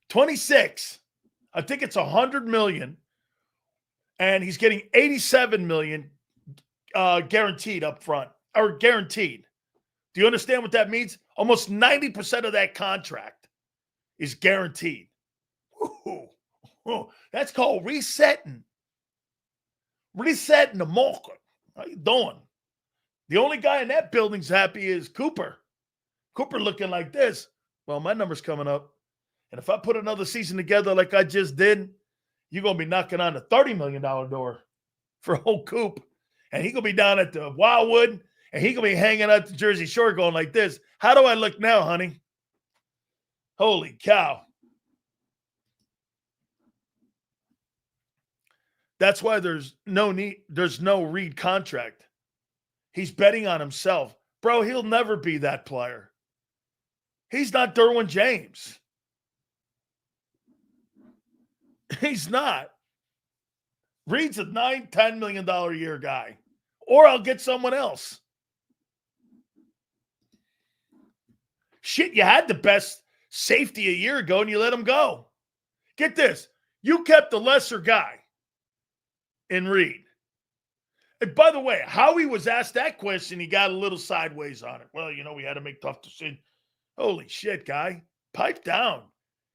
26. I think it's $100 million. And he's getting $87 million guaranteed up front. Or guaranteed. Do you understand what that means? Almost 90% of that contract is guaranteed. Ooh, that's called resetting. Resetting the market. How you doing? The only guy in that building's happy is Cooper. Cooper looking like this. Well, my number's coming up. And if I put another season together like I just did, you're going to be knocking on the $30 million door for old Coop. And he's going to be down at the Wildwood. And he's going to be hanging out the Jersey Shore going like this. How do I look now, honey? Holy cow. That's why there's no Reed contract. He's betting on himself. Bro, he'll never be that player. He's not Derwin James. He's not. Reed's a $9-10 million a year guy. Or I'll get someone else. Shit, you had the best safety a year ago and you let him go. Get this. You kept the lesser guy in Reed. And by the way, Howie was asked that question. He got a little sideways on it. Well, we had to make tough decisions. Holy shit, guy. Pipe down.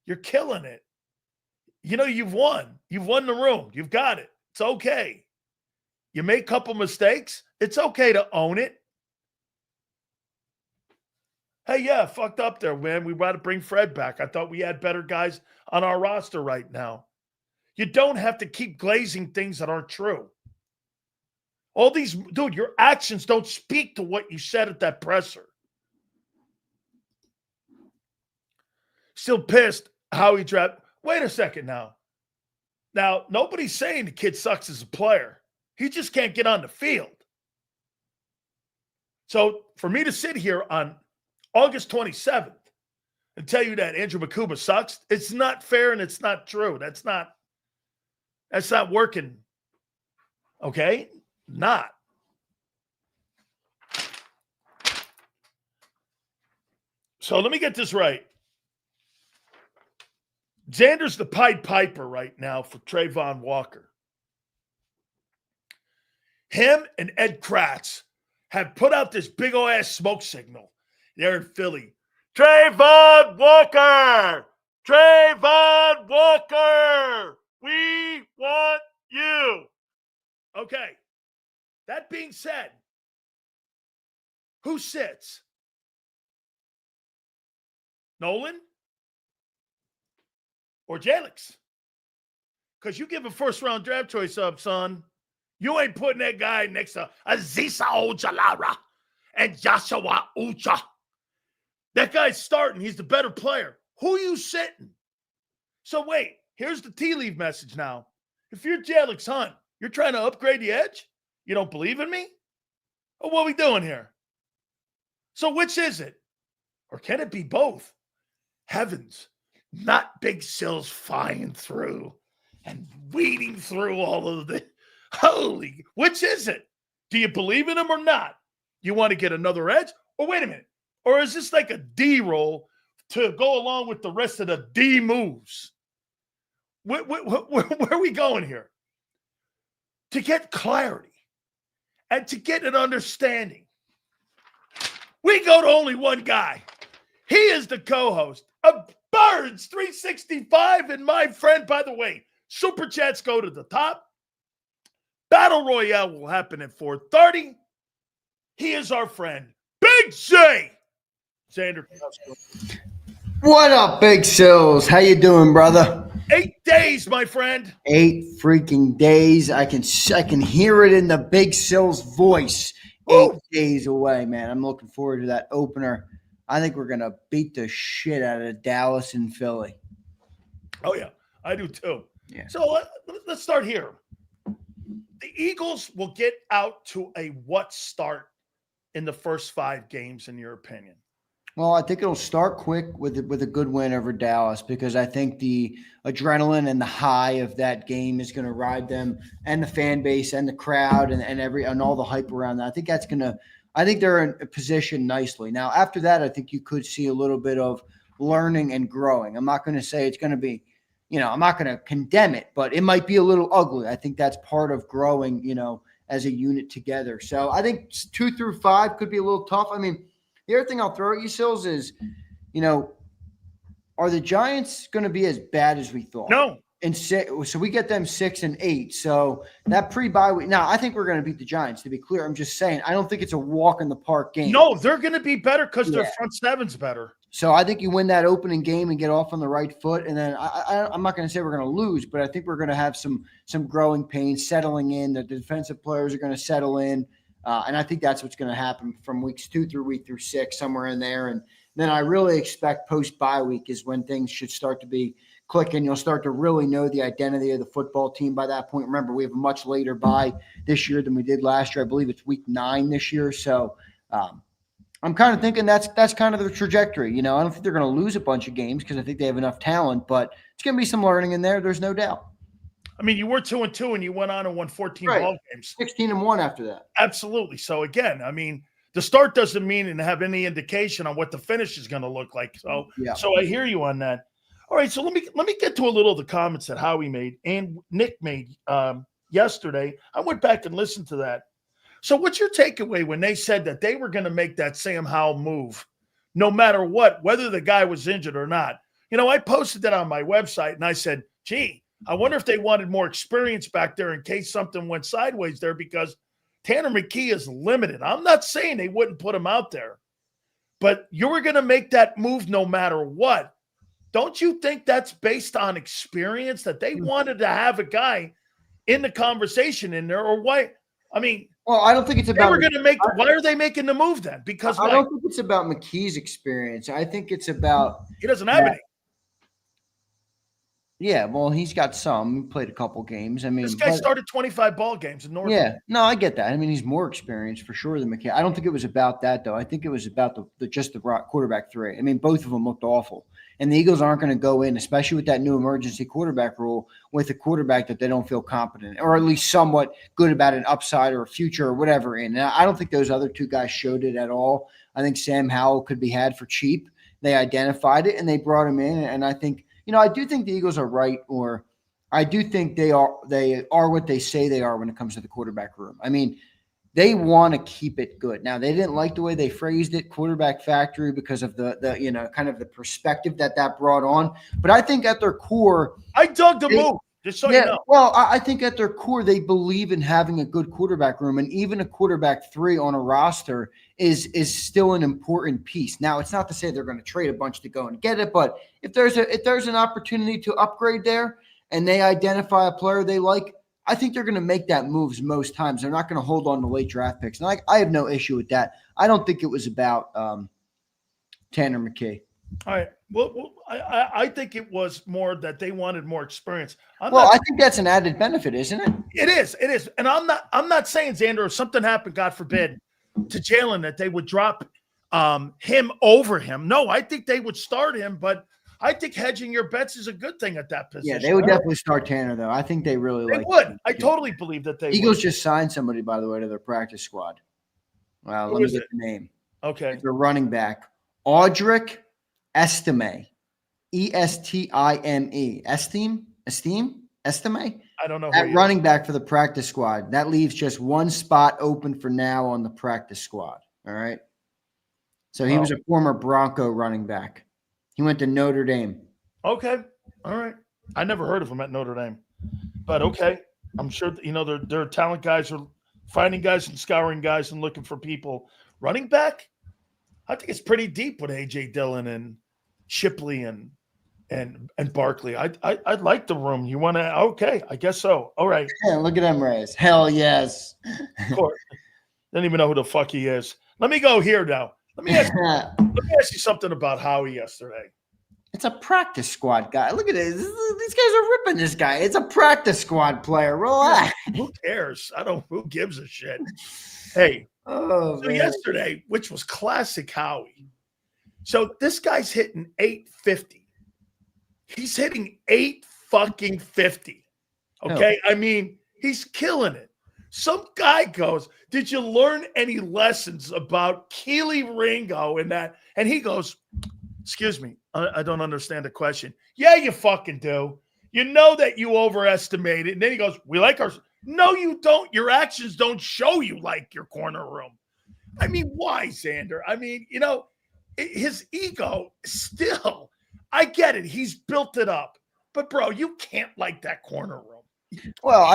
You're killing it. You've won. You've won the room. You've got it. It's okay. You make a couple mistakes. It's okay to own it. Hey, yeah, fucked up there, man. We got to bring Fred back. I thought we had better guys on our roster right now. You don't have to keep glazing things that aren't true. All these, dude, your actions don't speak to what you said at that presser. Still pissed how he dropped. Wait a second now. Now, nobody's saying the kid sucks as a player. He just can't get on the field. So for me to sit here on August 27th and tell you that Andrew Makuba sucks, it's not fair and it's not true. That's not working. Okay? Not. So let me get this right. Xander's the Pied Piper right now for Trayvon Walker. Him and Ed Kratz have put out this big old ass smoke signal there in Philly. Trayvon Walker! Trayvon Walker! We want you! Okay. That being said, who sits? Nolan? Or Jalix? Because you give a first-round draft choice up, son. You ain't putting that guy next to Aziza Ojalara and Joshua Ucha. That guy's starting. He's the better player. Who you sitting? So wait, here's the tea leaf message now. If you're Jalix Hunt, you're trying to upgrade the edge? You don't believe in me? Or what are we doing here? So which is it? Or can it be both? Heavens. not Big Sills flying through and weeding through all of the holy. Which is it? Do you believe in him or not? You want to get another edge? Or wait a minute. Or is this like a D roll to go along with the rest of the D moves? Where are we going here? To get clarity and to get an understanding, we go to only one guy. He is the co-host of Birds 365. And my friend, by the way, Super Chats go to the top. Battle Royale will happen at 4:30. He is our friend, Big J. Xander. What up, Big Sills? How you doing, brother? 8 days, my friend. 8 freaking days. I can hear it in the Big Sills voice. Ooh. 8 days away, man. I'm looking forward to that opener. I think we're going to beat the shit out of Dallas and Philly. Oh, yeah. I do, too. Yeah. So let's start here. The Eagles will get out to a what start in the first 5 games, in your opinion? Well, I think it'll start quick with a good win over Dallas, because I think the adrenaline and the high of that game is going to ride them and the fan base and the crowd and all the hype around that. I think they're in a position nicely. Now, after that, I think you could see a little bit of learning and growing. I'm not going to say it's going to be, I'm not going to condemn it, but it might be a little ugly. I think that's part of growing, as a unit together. So I think 2 through 5 could be a little tough. I mean, the other thing I'll throw at you, Sills, is, are the Giants going to be as bad as we thought? No. And so we get them 6 and 8. So that pre-bye week. Now, I think we're going to beat the Giants, to be clear. I'm just saying, I don't think it's a walk in the park game. No, they're going to be better because their front seven's better. So I think you win that opening game and get off on the right foot. And then I'm not going to say we're going to lose, but I think we're going to have some growing pains, settling in. The defensive players are going to settle in. And I think that's what's going to happen from weeks 2 through 6, somewhere in there. And then I really expect post-bye week is when things should start to be clicking. You'll start to really know the identity of the football team by that point. Remember, we have a much later bye this year than we did last year. I believe it's week 9 this year. So I'm kind of thinking that's kind of the trajectory. I don't think they're going to lose a bunch of games because I think they have enough talent, but it's going to be some learning in there. There's no doubt. I mean, you were 2-2 and you went on and won 14 ball games. 16-1 after that. Absolutely. So again, I mean, the start doesn't mean and have any indication on what the finish is going to look like. So, So I hear you on that. All right. So let me get to a little of the comments that Howie made and Nick made yesterday. I went back and listened to that. So what's your takeaway when they said that they were going to make that Sam Howell move, no matter what, whether the guy was injured or not? I posted that on my website and I said, gee, I wonder if they wanted more experience back there in case something went sideways there, because Tanner McKee is limited. I'm not saying they wouldn't put him out there, but you were going to make that move no matter what. Don't you think that's based on experience, that they wanted to have a guy in the conversation in there? Or why? I mean, well, I don't think it's about. Why are they making the move then? Because I don't think it's about McKee's experience. I think it's about he doesn't have any. Yeah, well, he's got some. He played a couple games. I mean, this guy started 25 ball games in North. Yeah, no, I get that. I mean, he's more experienced for sure than McKee. I don't think it was about that, though. I think it was about just the quarterback 3. I mean, both of them looked awful. And the Eagles aren't going to go in, especially with that new emergency quarterback rule, with a quarterback that they don't feel competent, or at least somewhat good about an upside or a future or whatever in. And I don't think those other 2 guys showed it at all. I think Sam Howell could be had for cheap. They identified it, and they brought him in. And I think – I do think the Eagles are right, or I do think they are what they say they are when it comes to the quarterback room. I mean, they want to keep it good. Now, they didn't like the way they phrased it, quarterback factory, because of the kind of the perspective that brought on. But I think at their core, I dug the move. Just so you know. Well, I think at their core, they believe in having a good quarterback room, and even a quarterback 3 on a roster is still an important piece. Now, it's not to say they're going to trade a bunch to go and get it, but if there's an opportunity to upgrade there and they identify a player they like, I think they're going to make that moves most times. They're not going to hold on to late draft picks. And I have no issue with that. I don't think it was about Tanner McKee. All right. Well, I think it was more that they wanted more experience. I think that's an added benefit, isn't it? It is. And I'm not saying, Xander, if something happened, God forbid, to Jalen, that they would drop him over him. No, I think they would start him, but I think hedging your bets is a good thing at that position. Yeah, they would definitely start Tanner, though. I think they really They like would. him. I totally believe that they Eagles would. just signed somebody, by the way, to their practice squad. Wow, Who let me is get it? the name. Okay. It's a running back. Audric Estime. Estime. Estime? I don't know who At he is. running back for the practice squad. That leaves just one spot open for now on the practice squad. All right. So he was a former Bronco running back. He went to Notre Dame. Okay. All right. I never heard of him at Notre Dame. But okay. I'm sure that, their talent guys are finding guys and scouring guys and looking for people. Running back? I think it's pretty deep with AJ Dillon and Shipley and Barkley. I'd like the room. You want to? Okay, I guess so. All right. Yeah, look at him, Rays. Hell yes. Of course. Don't even know who the fuck he is. Let me go here now. Let me ask you something about Howie yesterday. It's a practice squad guy. Look at this. These guys are ripping this guy. It's a practice squad player. Relax. Who cares? Who gives a shit? Hey. Oh, so man. yesterday, which was classic Howie. So this guy's hitting 850. He's hitting 850. Okay. Oh. I mean, he's killing it. Some guy goes, did you learn any lessons about Keely Ringo and that? And he goes, excuse me, I don't understand the question. Yeah, you fucking do. You know that you overestimated. And then he goes, we like our. No, you don't. Your actions don't show you like your corner room. I mean, why, Xander? I mean, his ego still, I get it. He's built it up. But, bro, you can't like that corner room. Well,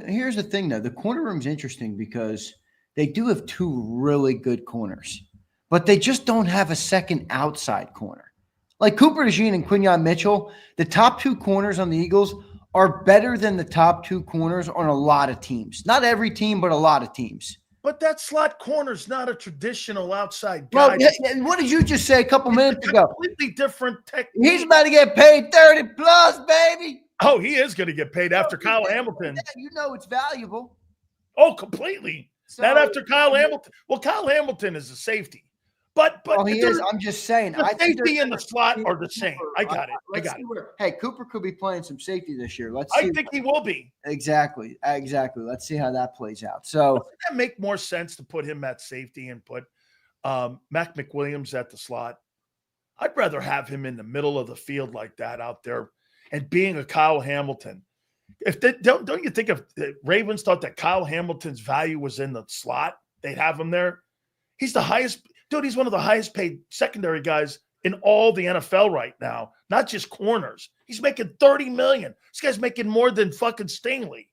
here's the thing, though. The corner room's interesting because they do have two really good corners, but they just don't have a second outside corner. Like Cooper DeJean and Quinyon Mitchell, the top two corners on the Eagles are better than the top two corners on a lot of teams. Not every team, but a lot of teams. But that slot corner's not a traditional outside guy. Well, what did you just say a couple minutes ago? Completely different technique. He's about to get paid 30 plus, baby. Oh, he is going to get paid after Kyle Hamilton. Yeah, it's valuable. Oh, completely. So, not after Kyle Hamilton. Well, Kyle Hamilton is a safety. But he is. I'm just saying. The safety and the slot are the same. I got it. Hey, Cooper could be playing some safety this year. Let's see. I think he will be. Exactly. Let's see how that plays out. So doesn't that make more sense to put him at safety and put Mac McWilliams at the slot? I'd rather have him in the middle of the field like that out there and being a Kyle Hamilton. Don't you think if the Ravens thought that Kyle Hamilton's value was in the slot, they'd have him there? He's the highest. Dude, he's one of the highest paid secondary guys in all the NFL right now, not just corners. He's making $30 million. This guy's making more than fucking Stingley.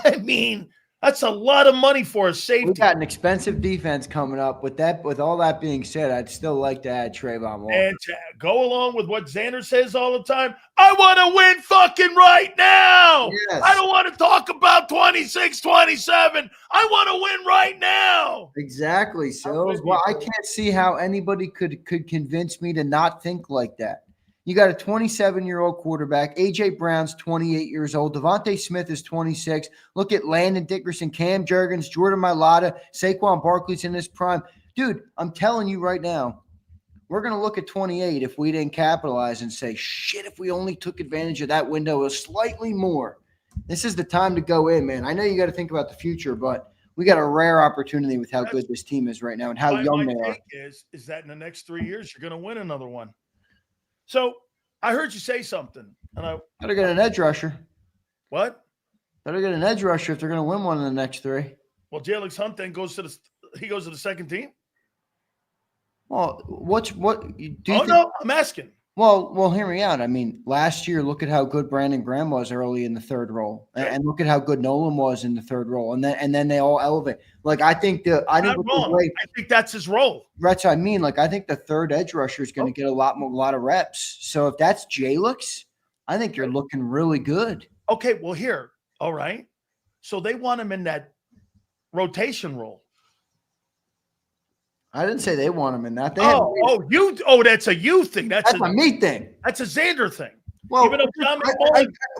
I mean, that's a lot of money for a safety. We got an expensive defense coming up. With all that being said, I'd still like to add Trayvon Walker. And to go along with what Xander says all the time, I want to win fucking right now. Yes. I don't want to talk about 26, 27. I want to win right now. Exactly, Sills. Well, I can't see how anybody could convince me to not think like that. You got a 27-year-old quarterback. A.J. Brown's 28 years old. Devontae Smith is 26. Look at Landon Dickerson, Cam Jurgens, Jordan Mailata, Saquon Barkley's in his prime. Dude, I'm telling you right now, we're going to look at 28 if we didn't capitalize and say, shit, if we only took advantage of that window slightly more. This is the time to go in, man. I know you got to think about the future, but we got a rare opportunity with how good this team is right now and how young they are. Is that in the next 3 years, you're going to win another one. So I heard you say something, and I better get an edge rusher. What? Better get an edge rusher if they're going to win one in the next three. Well, Jalix Hunt then goes to the second team. Well, No, I'm asking. Well, hear me out. I mean, last year, look at how good Brandon Graham was early in the third role, and look at how good Nolan was in the third role, and then they all elevate. Like I think I think that's his role. That's what I mean. Like I think the third edge rusher is going to get a lot of reps. So if that's Jalix, I think you're looking really good. Okay, well here, all right. So they want him in that rotation role. I didn't say they want him in that. That's a you thing. That's a me thing. That's a Xander thing. Well,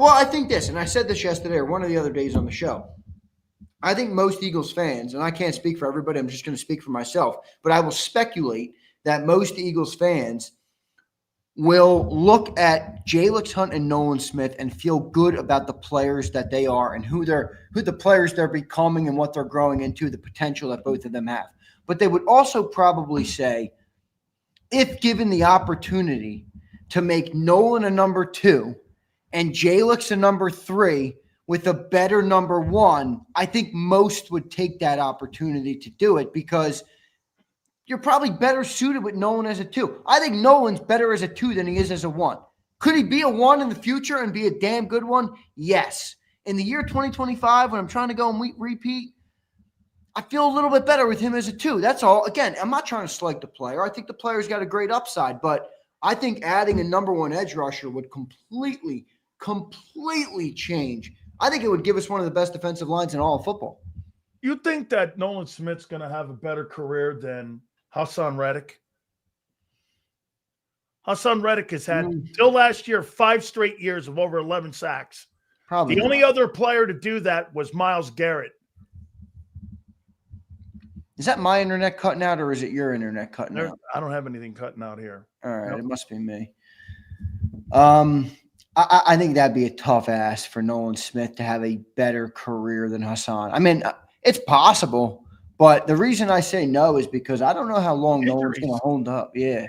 I think this, and I said this yesterday or one of the other days on the show. I think most Eagles fans, and I can't speak for everybody, I'm just going to speak for myself, but I will speculate that most Eagles fans will look at Jalen Hunt and Nolan Smith and feel good about the players that they are and who the players they're becoming and what they're growing into, the potential that both of them have. But they would also probably say, if given the opportunity to make Nolan a number 2 and Jalix a number 3 with a better number 1, I think most would take that opportunity to do it because you're probably better suited with Nolan as a 2. I think Nolan's better as a 2 than he is as a 1. Could he be a 1 in the future and be a damn good one? Yes. In the year 2025, when I'm trying to go and repeat, I feel a little bit better with him as a 2. That's all. Again, I'm not trying to select the player. I think the player's got a great upside, but I think adding a number 1 edge rusher would completely change. I think it would give us one of the best defensive lines in all of football. You think that Nolan Smith's going to have a better career than Hassan Reddick? Hassan Reddick has had, till last year, 5 straight years of over 11 sacks. Probably the only other player to do that was Myles Garrett. Is that my internet cutting out or is it your internet cutting out? I don't have anything cutting out here. All right, It must be me. I think that'd be a tough ask for Nolan Smith to have a better career than Hassan. I mean, it's possible, but the reason I say no is because I don't know how long Nolan's going to hold up. Yeah,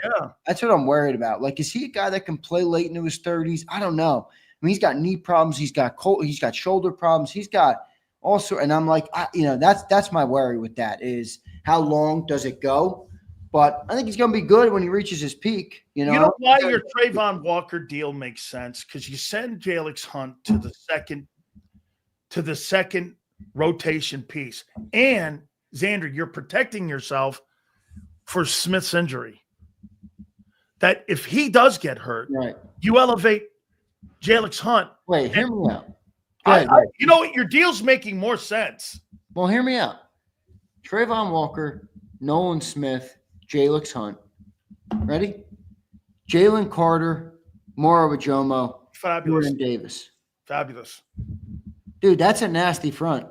that's what I'm worried about. Like, is he a guy that can play late into his 30s? I don't know. I mean, he's got knee problems. He's got shoulder problems. He's got also, and I'm like, that's my worry with that is how long does it go? But I think he's going to be good when he reaches his peak. You know why your Trayvon Walker deal makes sense? Because you send Jalix Hunt to the second rotation piece, and Xander, you're protecting yourself for Smith's injury. That if he does get hurt, right, you elevate Jalix Hunt. Wait, hear me out. You know what? Your deal's making more sense. Well, hear me out. Trayvon Walker, Nolan Smith, Jalix Hunt. Ready? Jalen Carter, Moro Ajomo, Fabulous. Jordan Davis. Fabulous. Dude, that's a nasty front.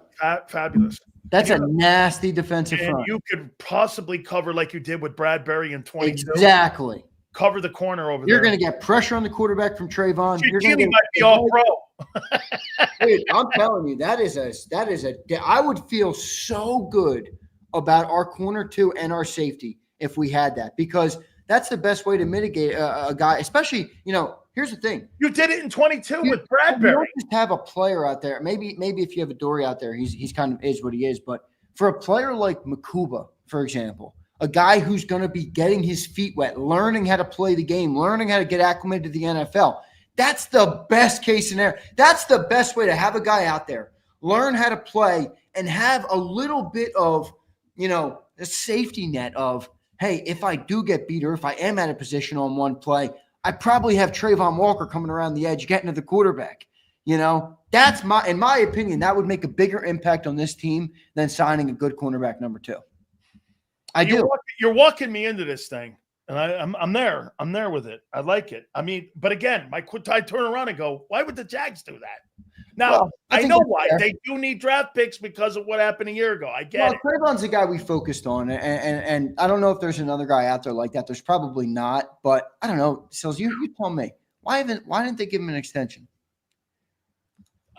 Fabulous. That's a nasty defensive front. You could possibly cover like you did with Bradbury in 22. Exactly. Cover the corner over there. You're going to get pressure on the quarterback from Trayvon. Jimmy might be all pro. Dude, I'm telling you, I would feel so good about our corner 2 and our safety if we had that, because that's the best way to mitigate a guy, especially, here's the thing. You did it in 22 with Bradbury. You don't just have a player out there. Maybe if you have a Dory out there, he's kind of is what he is. But for a player like Makuba, for example, a guy who's going to be getting his feet wet, learning how to play the game, learning how to get acclimated to the NFL, that's the best case scenario. That's the best way to have a guy out there, learn how to play, and have a little bit of, a safety net of, hey, if I do get beat or if I am out of position on one play, I probably have Trayvon Walker coming around the edge, getting to the quarterback. That's in my opinion, that would make a bigger impact on this team than signing a good cornerback number 2. You're walking me into this thing, and I'm there. I'm there with it. I like it. I mean, but again, I turn around and go, why would the Jags do that? Now, I know why. Fair. They do need draft picks because of what happened a year ago. I get it. Trayvon's the guy we focused on, and I don't know if there's another guy out there like that. There's probably not, but I don't know. Sills, you tell me. Why didn't they give him an extension?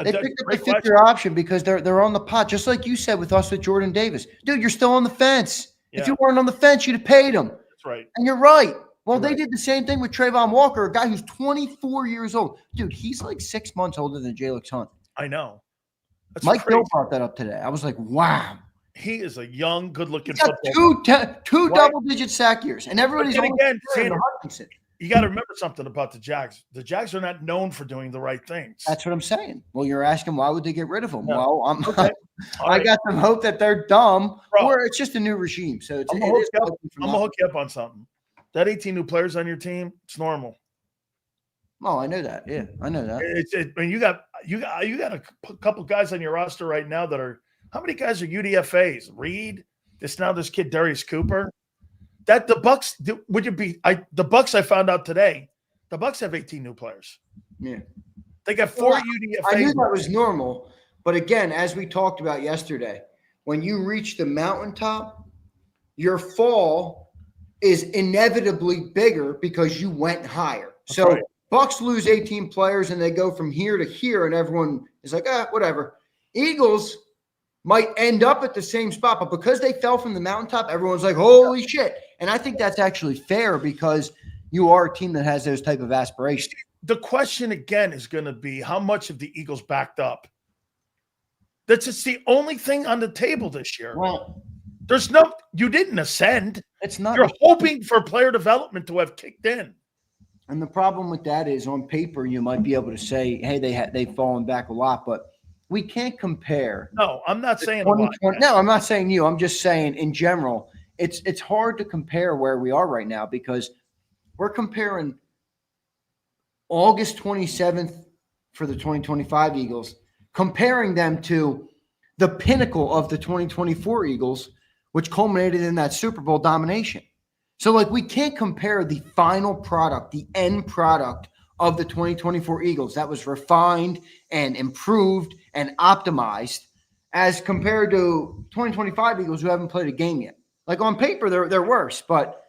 They picked up the 5th-year option because they're on the pot, just like you said with us with Jordan Davis. Dude, you're still on the fence. Yeah. If you weren't on the fence, you'd have paid him. That's right. And you're right. Well, they did the same thing with Trayvon Walker, a guy who's 24 years old. Dude, he's like 6 months older than Jalix Hunt. I know. That's Mike Bill brought that up today. I was like, wow. He is a young, good-looking football player. Two double-digit sack years. And everybody's Hutchinson. You got to remember something about the Jags. The Jags are not known for doing the right things. That's what I'm saying. Well, you're asking why would they get rid of him? Yeah. Well, okay. I got some hope that they're dumb, or it's just a new regime. So I'm going to hook you up on something. That 18 new players on your team, it's normal. Oh, I know that. Yeah, I know that. You got a couple guys on your roster right now that are. How many guys are UDFAs? Reed. This kid Darius Cooper. That the Bucks the Bucks I found out today. The Bucks have 18 new players. Yeah, they got 4 UDFAs. I knew that was normal, but again, as we talked about yesterday, when you reach the mountaintop, your fall is inevitably bigger because you went higher. So right. Bucks lose 18 players and they go from here to here, and everyone is like, whatever. Eagles might end up at the same spot, but because they fell from the mountaintop, everyone's like, holy shit. And I think that's actually fair because you are a team that has those type of aspirations. The question again is going to be how much of the Eagles backed up. That's just the only thing on the table this year. Well, you didn't ascend. It's not. You're hoping for player development to have kicked in. And the problem with that is on paper, you might be able to say, hey, they've fallen back a lot, but we can't compare. No, I'm not saying no, I'm not saying you. I'm just saying in general, it's hard to compare where we are right now because we're comparing August 27th for the 2025 Eagles, comparing them to the pinnacle of the 2024 Eagles, which culminated in that Super Bowl domination. So, we can't compare the final product, the end product of the 2024 Eagles that was refined and improved and optimized as compared to 2025 Eagles who haven't played a game yet. On paper, they're worse, but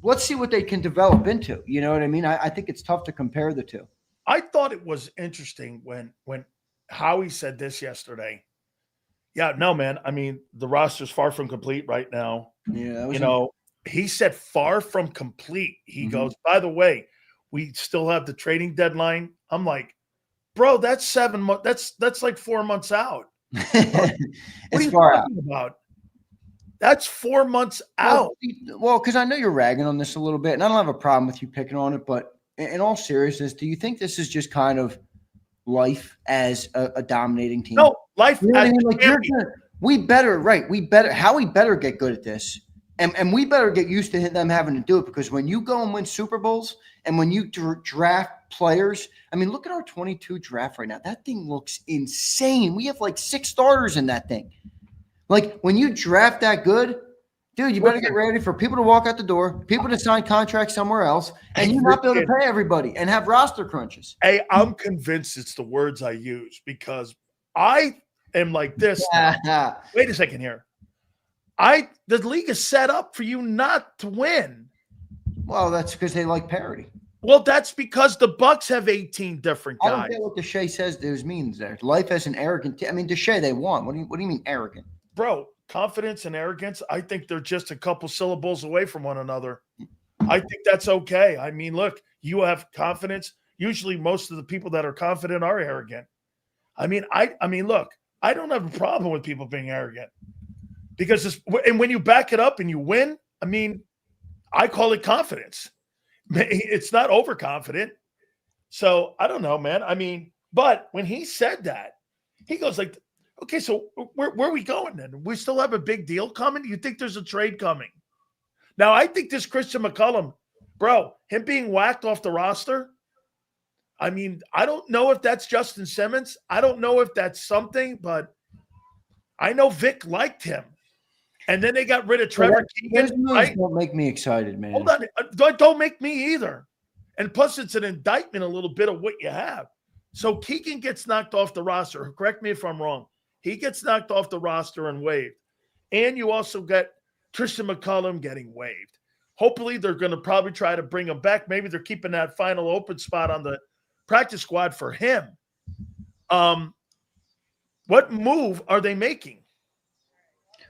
let's see what they can develop into. You know what I mean? I think it's tough to compare the two. I thought it was interesting when Howie said this yesterday. Yeah, no, man. I mean, the roster's far from complete right now. Yeah, he said far from complete. He goes, by the way, we still have the trading deadline. I'm like, bro, that's 7 months. That's like 4 months out. What are you talking about? That's 4 months out. Well, because I know you're ragging on this a little bit, and I don't have a problem with you picking on it, but in all seriousness, do you think this is just kind of life as a dominating team? No, life as we better Howie better get good at this. And we better get used to them having to do it because when you go and win Super Bowls and when you draft players, I mean, look at our 22 draft right now. That thing looks insane. We have 6 starters in that thing. When you draft that good, dude, you better get ready for people to walk out the door, people to sign contracts somewhere else, and you not be able to pay everybody and have roster crunches. Hey, I'm convinced it's the words I use because I am like this. Wait a second here. The league is set up for you not to win. Well, that's because they like parity. Well, that's because the Bucks have 18 different guys. I don't get what Deshae says those means there. Life as an arrogant team. I mean, Deshae, they won. What do you mean arrogant? Bro, confidence and arrogance, I think they're just a couple syllables away from one another. I think that's okay. I mean, look, you have confidence. Usually most of the people that are confident are arrogant. I mean, look, I don't have a problem with people being arrogant. Because and when you back it up and you win, I mean, I call it confidence. It's not overconfident. So I don't know, man. I mean, but when he said that, he goes okay, so where are we going then? We still have a big deal coming? You think there's a trade coming? Now, I think this Christian McCollum, bro, him being whacked off the roster, I mean, I don't know if that's Justin Simmons. I don't know if that's something, but I know Vic liked him. And then they got rid of Trevor Keegan. Right? Don't make me excited, man. Hold on. Don't make me either. And plus, it's an indictment a little bit of what you have. So Keegan gets knocked off the roster. Correct me if I'm wrong. He gets knocked off the roster and waived. And you also get Tristan McCollum getting waived. Hopefully, they're going to probably try to bring him back. Maybe they're keeping that final open spot on the practice squad for him. What move are they making?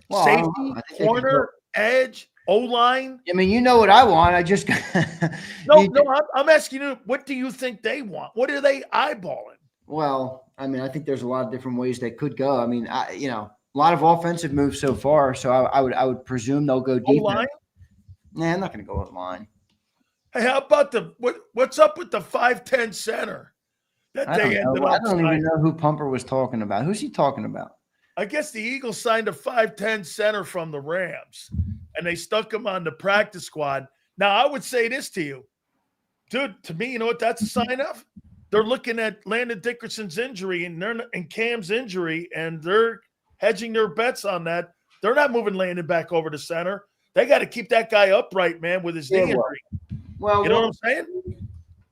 Well, safety, corner, edge, O-line. I mean, you know what I want. I just no. I'm asking you, what do you think they want? What are they eyeballing? Well, I mean, I think there's a lot of different ways they could go. I mean, a lot of offensive moves so far. So I would presume they'll go deep. O-line? Nah, I'm not going to go O-line. Hey, how about what's up with the 5'10" center? I don't even know who Pumper was talking about. Who's he talking about? I guess the Eagles signed a 5'10" center from the Rams, and they stuck him on the practice squad. Now, I would say this to you. Dude, to me, you know what that's a sign of? They're looking at Landon Dickerson's injury and Cam's injury, and they're hedging their bets on that. They're not moving Landon back over to center. They got to keep that guy upright, man, with his knee injury. Well, you know what I'm saying?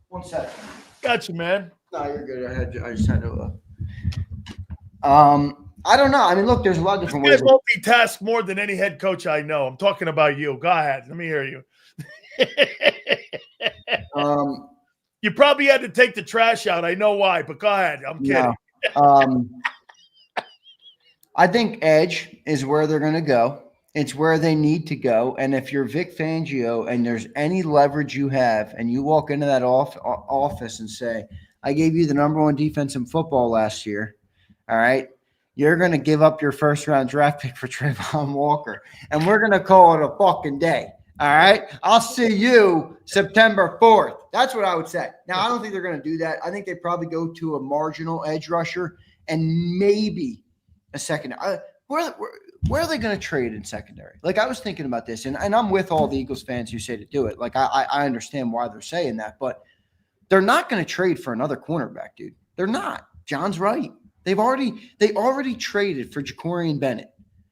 1 second. Gotcha, man. No, you're good. I just had to I don't know. I mean, look, there's a lot of This different guy ways. multitask more than any head coach I know. I'm talking about you. Go ahead. Let me hear you. You probably had to take the trash out. I know why, but go ahead. I'm kidding. No. I think edge is where they're going to go. It's where they need to go. And if you're Vic Fangio and there's any leverage you have, and you walk into that office and say, I gave you the #1 defense in football last year, all right, you're going to give up your first-round draft pick for Trayvon Walker, and we're going to call it a fucking day, all right? I'll see you September 4th. That's what I would say. Now, I don't think they're going to do that. I think they probably go to a marginal edge rusher and maybe a second. Where are they going to trade in secondary? Like, I was thinking about this, and I'm with all the Eagles fans who say to do it. Like, I understand why they're saying that, but they're not going to trade for another cornerback, dude. They're not. John's right. They already traded for Jacorian Bennett.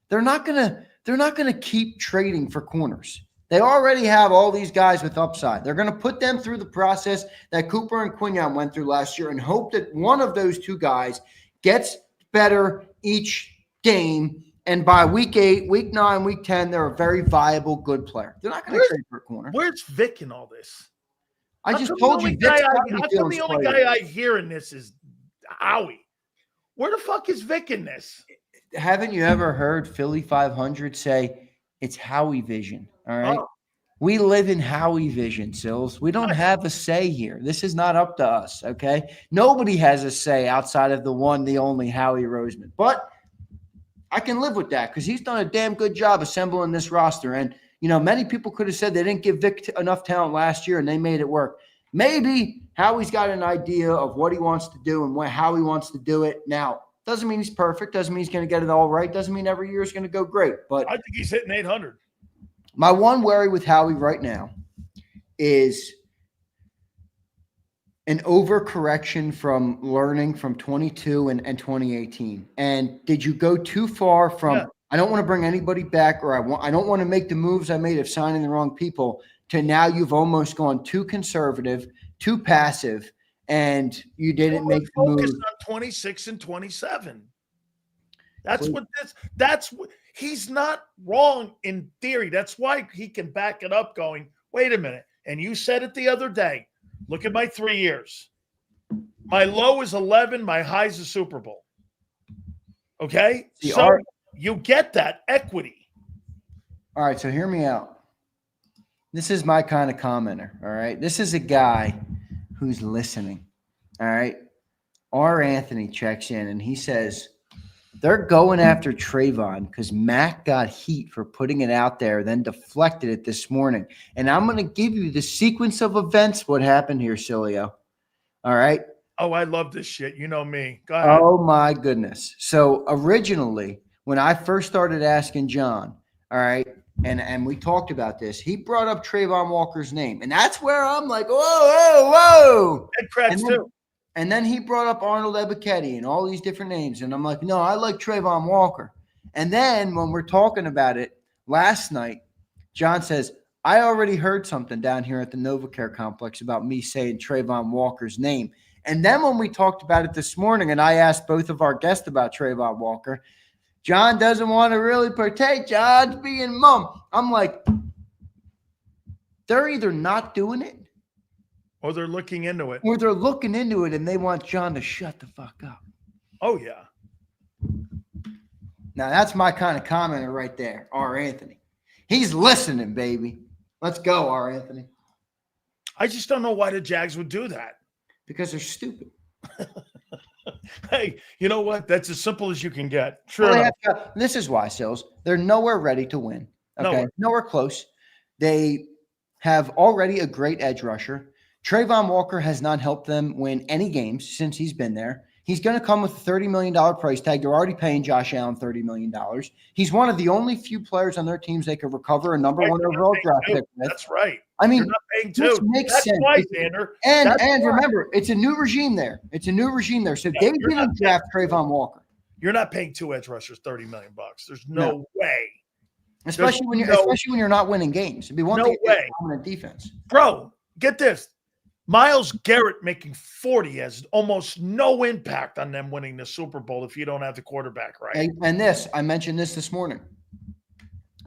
They're not gonna keep trading for corners. They already have all these guys with upside. They're gonna put them through the process that Cooper and Quinyon went through last year and hope that one of those two guys gets better each game. And by week 8, week 9, week 10, they're a very viable, good player. They're not going to trade for a corner. Where's Vic in all this? I just told you. How come the only guy I hear in this is Howie? Where the fuck is Vic in this? Haven't you ever heard Philly 500 say it's Howie vision? All right. Oh. We live in Howie vision, Sills. We don't have a say here. This is not up to us. Okay. Nobody has a say outside of the one, the only Howie Roseman. But I can live with that because he's done a damn good job assembling this roster. And, you know, many people could have said they didn't give Vic enough talent last year and they made it work. Maybe Howie's got an idea of what he wants to do and how he wants to do it. Now, doesn't mean he's perfect. Doesn't mean he's going to get it all right. Doesn't mean every year is going to go great. But I think he's hitting 800. My one worry with Howie right now is an overcorrection from learning from 22 and 2018. And did you go too far from I don't want to bring anybody back, or I don't want to make the moves I made of signing the wrong people, to now you've almost gone too conservative, too passive, and you didn't make the move. Focus on 26 and 27. That's what he's not wrong in theory. That's why he can back it up going, wait a minute. And you said it the other day. Look at my 3 years. My low is 11. My high is a Super Bowl. Okay? So you get that equity. All right, so hear me out. This is my kind of commenter, all right? This is a guy who's listening, all right? R. Anthony checks in, and he says, they're going after Trayvon because Mac got heat for putting it out there, then deflected it this morning. And I'm going to give you the sequence of events, what happened here, Sileo. All right? Oh, I love this shit. You know me. Go ahead. Oh, my goodness. So originally, when I first started asking John, all right, and we talked about this, he brought up Trayvon Walker's name. And that's where I'm like, whoa, whoa, whoa. Head cracks too. And then he brought up Arnold Ebiketie and all these different names. And I'm like, no, I like Trayvon Walker. And then when we're talking about it last night, John says, I already heard something down here at the NovaCare complex about me saying Trayvon Walker's name. And then when we talked about it this morning and I asked both of our guests about Trayvon Walker, John doesn't want to really partake. John's being mum. I'm like, they're either not doing it, or they're looking into it. Or they're looking into it and they want John to shut the fuck up. Oh, yeah. Now, that's my kind of commenter right there, R. Anthony. He's listening, baby. Let's go, R. Anthony. I just don't know why the Jags would do that. Because they're stupid. Hey, you know what? That's as simple as you can get. Sure. This is why, Sills. They're nowhere ready to win. Okay? Nowhere close. They have already a great edge rusher. Trayvon Walker has not helped them win any games since he's been there. He's going to come with a $30 million price tag. They're already paying Josh Allen $30 million. He's one of the only few players on their teams they could recover a number one overall draft pick with. That's right. I mean, you're not paying two. Makes That's sense. Why, Xander. And remember, it's a new regime there. So they didn't draft Trayvon Walker. You're not paying two edge rushers $30 million. There's no way. Especially when you're not winning games. It'd be one thing to dominant defense. Bro, get this. Myles Garrett making 40 has almost no impact on them winning the Super Bowl if you don't have the quarterback right. And I mentioned this morning.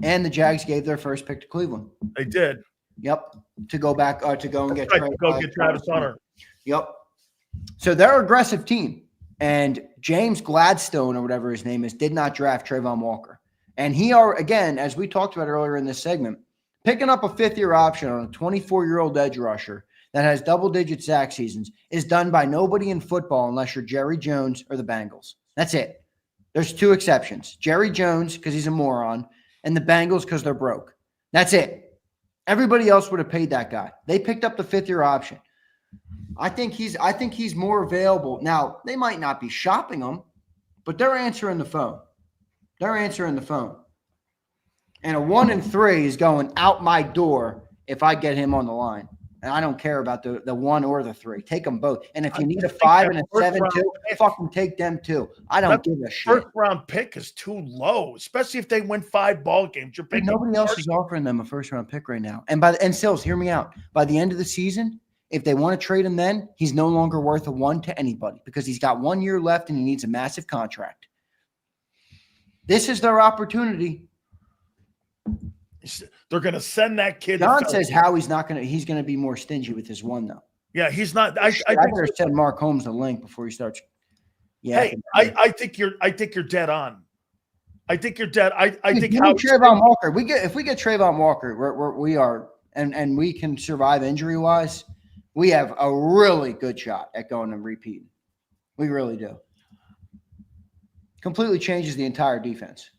And the Jags gave their first pick to Cleveland. They did. Yep. To go back, to go and get Travis Hunter. Yep. So they're an aggressive team. And James Gladstone, or whatever his name is, did not draft Trayvon Walker. And again, as we talked about earlier in this segment, picking up a fifth-year option on a 24-year-old edge rusher that has double-digit sack seasons is done by nobody in football unless you're Jerry Jones or the Bengals. That's it. There's two exceptions. Jerry Jones, because he's a moron, and the Bengals because they're broke. That's it. Everybody else would have paid that guy. They picked up the fifth-year option. I think he's more available. Now, they might not be shopping him, but they're answering the phone. They're answering the phone. And a 1-3 is going out my door if I get him on the line. And I don't care about the 1 or the 3. Take them both. And if you need a 5 and a 7 too, fucking take them too. I don't give a shit. First-round pick is too low, especially if they win 5 ball games. You're picking nobody else is offering them a first-round pick right now. And Sills, hear me out. By the end of the season, if they want to trade him then, he's no longer worth a 1 to anybody because he's got 1 year left and he needs a massive contract. This is their opportunity. They're going to send that kid. John says Howie's not going to – he's going to be more stingy with his 1, though. Yeah, he's not – I better send Mark Holmes a link before he starts – yeah. Hey, I think you're dead on. I think you're dead. I think Trayvon Walker. If we get Trayvon Walker, we are and we can survive injury-wise, we have a really good shot at going and repeating. We really do. Completely changes the entire defense.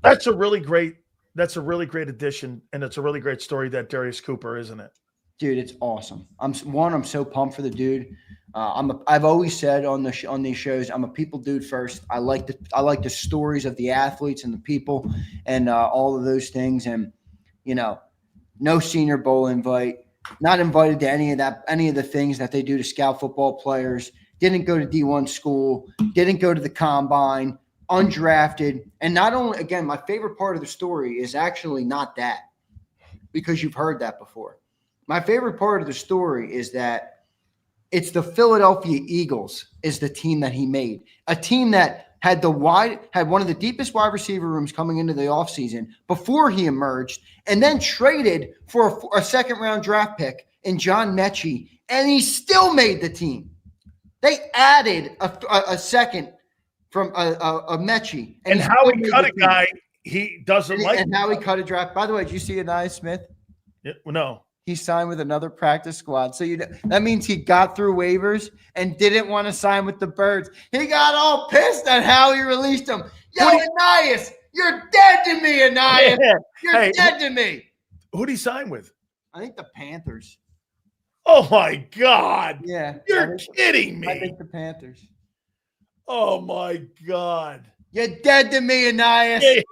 That's a really great addition, and it's a really great story, that Darius Cooper, isn't it? Dude, it's awesome. I'm so pumped for the dude. I've always said on these shows, I'm a people dude first. I like the stories of the athletes and the people and all of those things. And no Senior Bowl invite, not invited to any of the things that they do to scout football players. Didn't go to D1 school. Didn't go to the combine. Undrafted. And not only, again, my favorite part of the story is actually not that, because you've heard that before. My favorite part of the story is that it's the Philadelphia Eagles is the team that he made, a team that had one of the deepest wide receiver rooms coming into the offseason before he emerged, and then traded for a second-round draft pick in John Mechie, and he still made the team. They added a second from a Mechie. And how he cut a guy he doesn't like. And how he cut a draft. By the way, did you see Anais Smith? Yeah, no. He signed with another practice squad. So that means he got through waivers and didn't want to sign with the Birds. He got all pissed at how he released him. Yo, Anais, you're dead to me, Anais. Yeah. You're dead to me. Who'd he sign with? I think the Panthers. Oh, my God. Yeah. You're kidding me. I think the Panthers. Oh, my God. You're dead to me, Anais.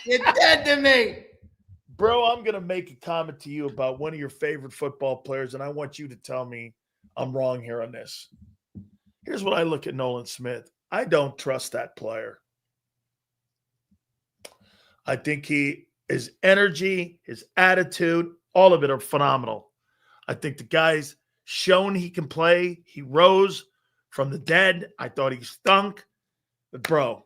You're dead to me. Bro, I'm going to make a comment to you about one of your favorite football players, and I want you to tell me I'm wrong here on this. Here's what I look at Nolan Smith. I don't trust that player. I think his energy, his attitude, all of it are phenomenal. I think the guy's shown he can play. He rose from the dead. I thought he stunk. But, bro,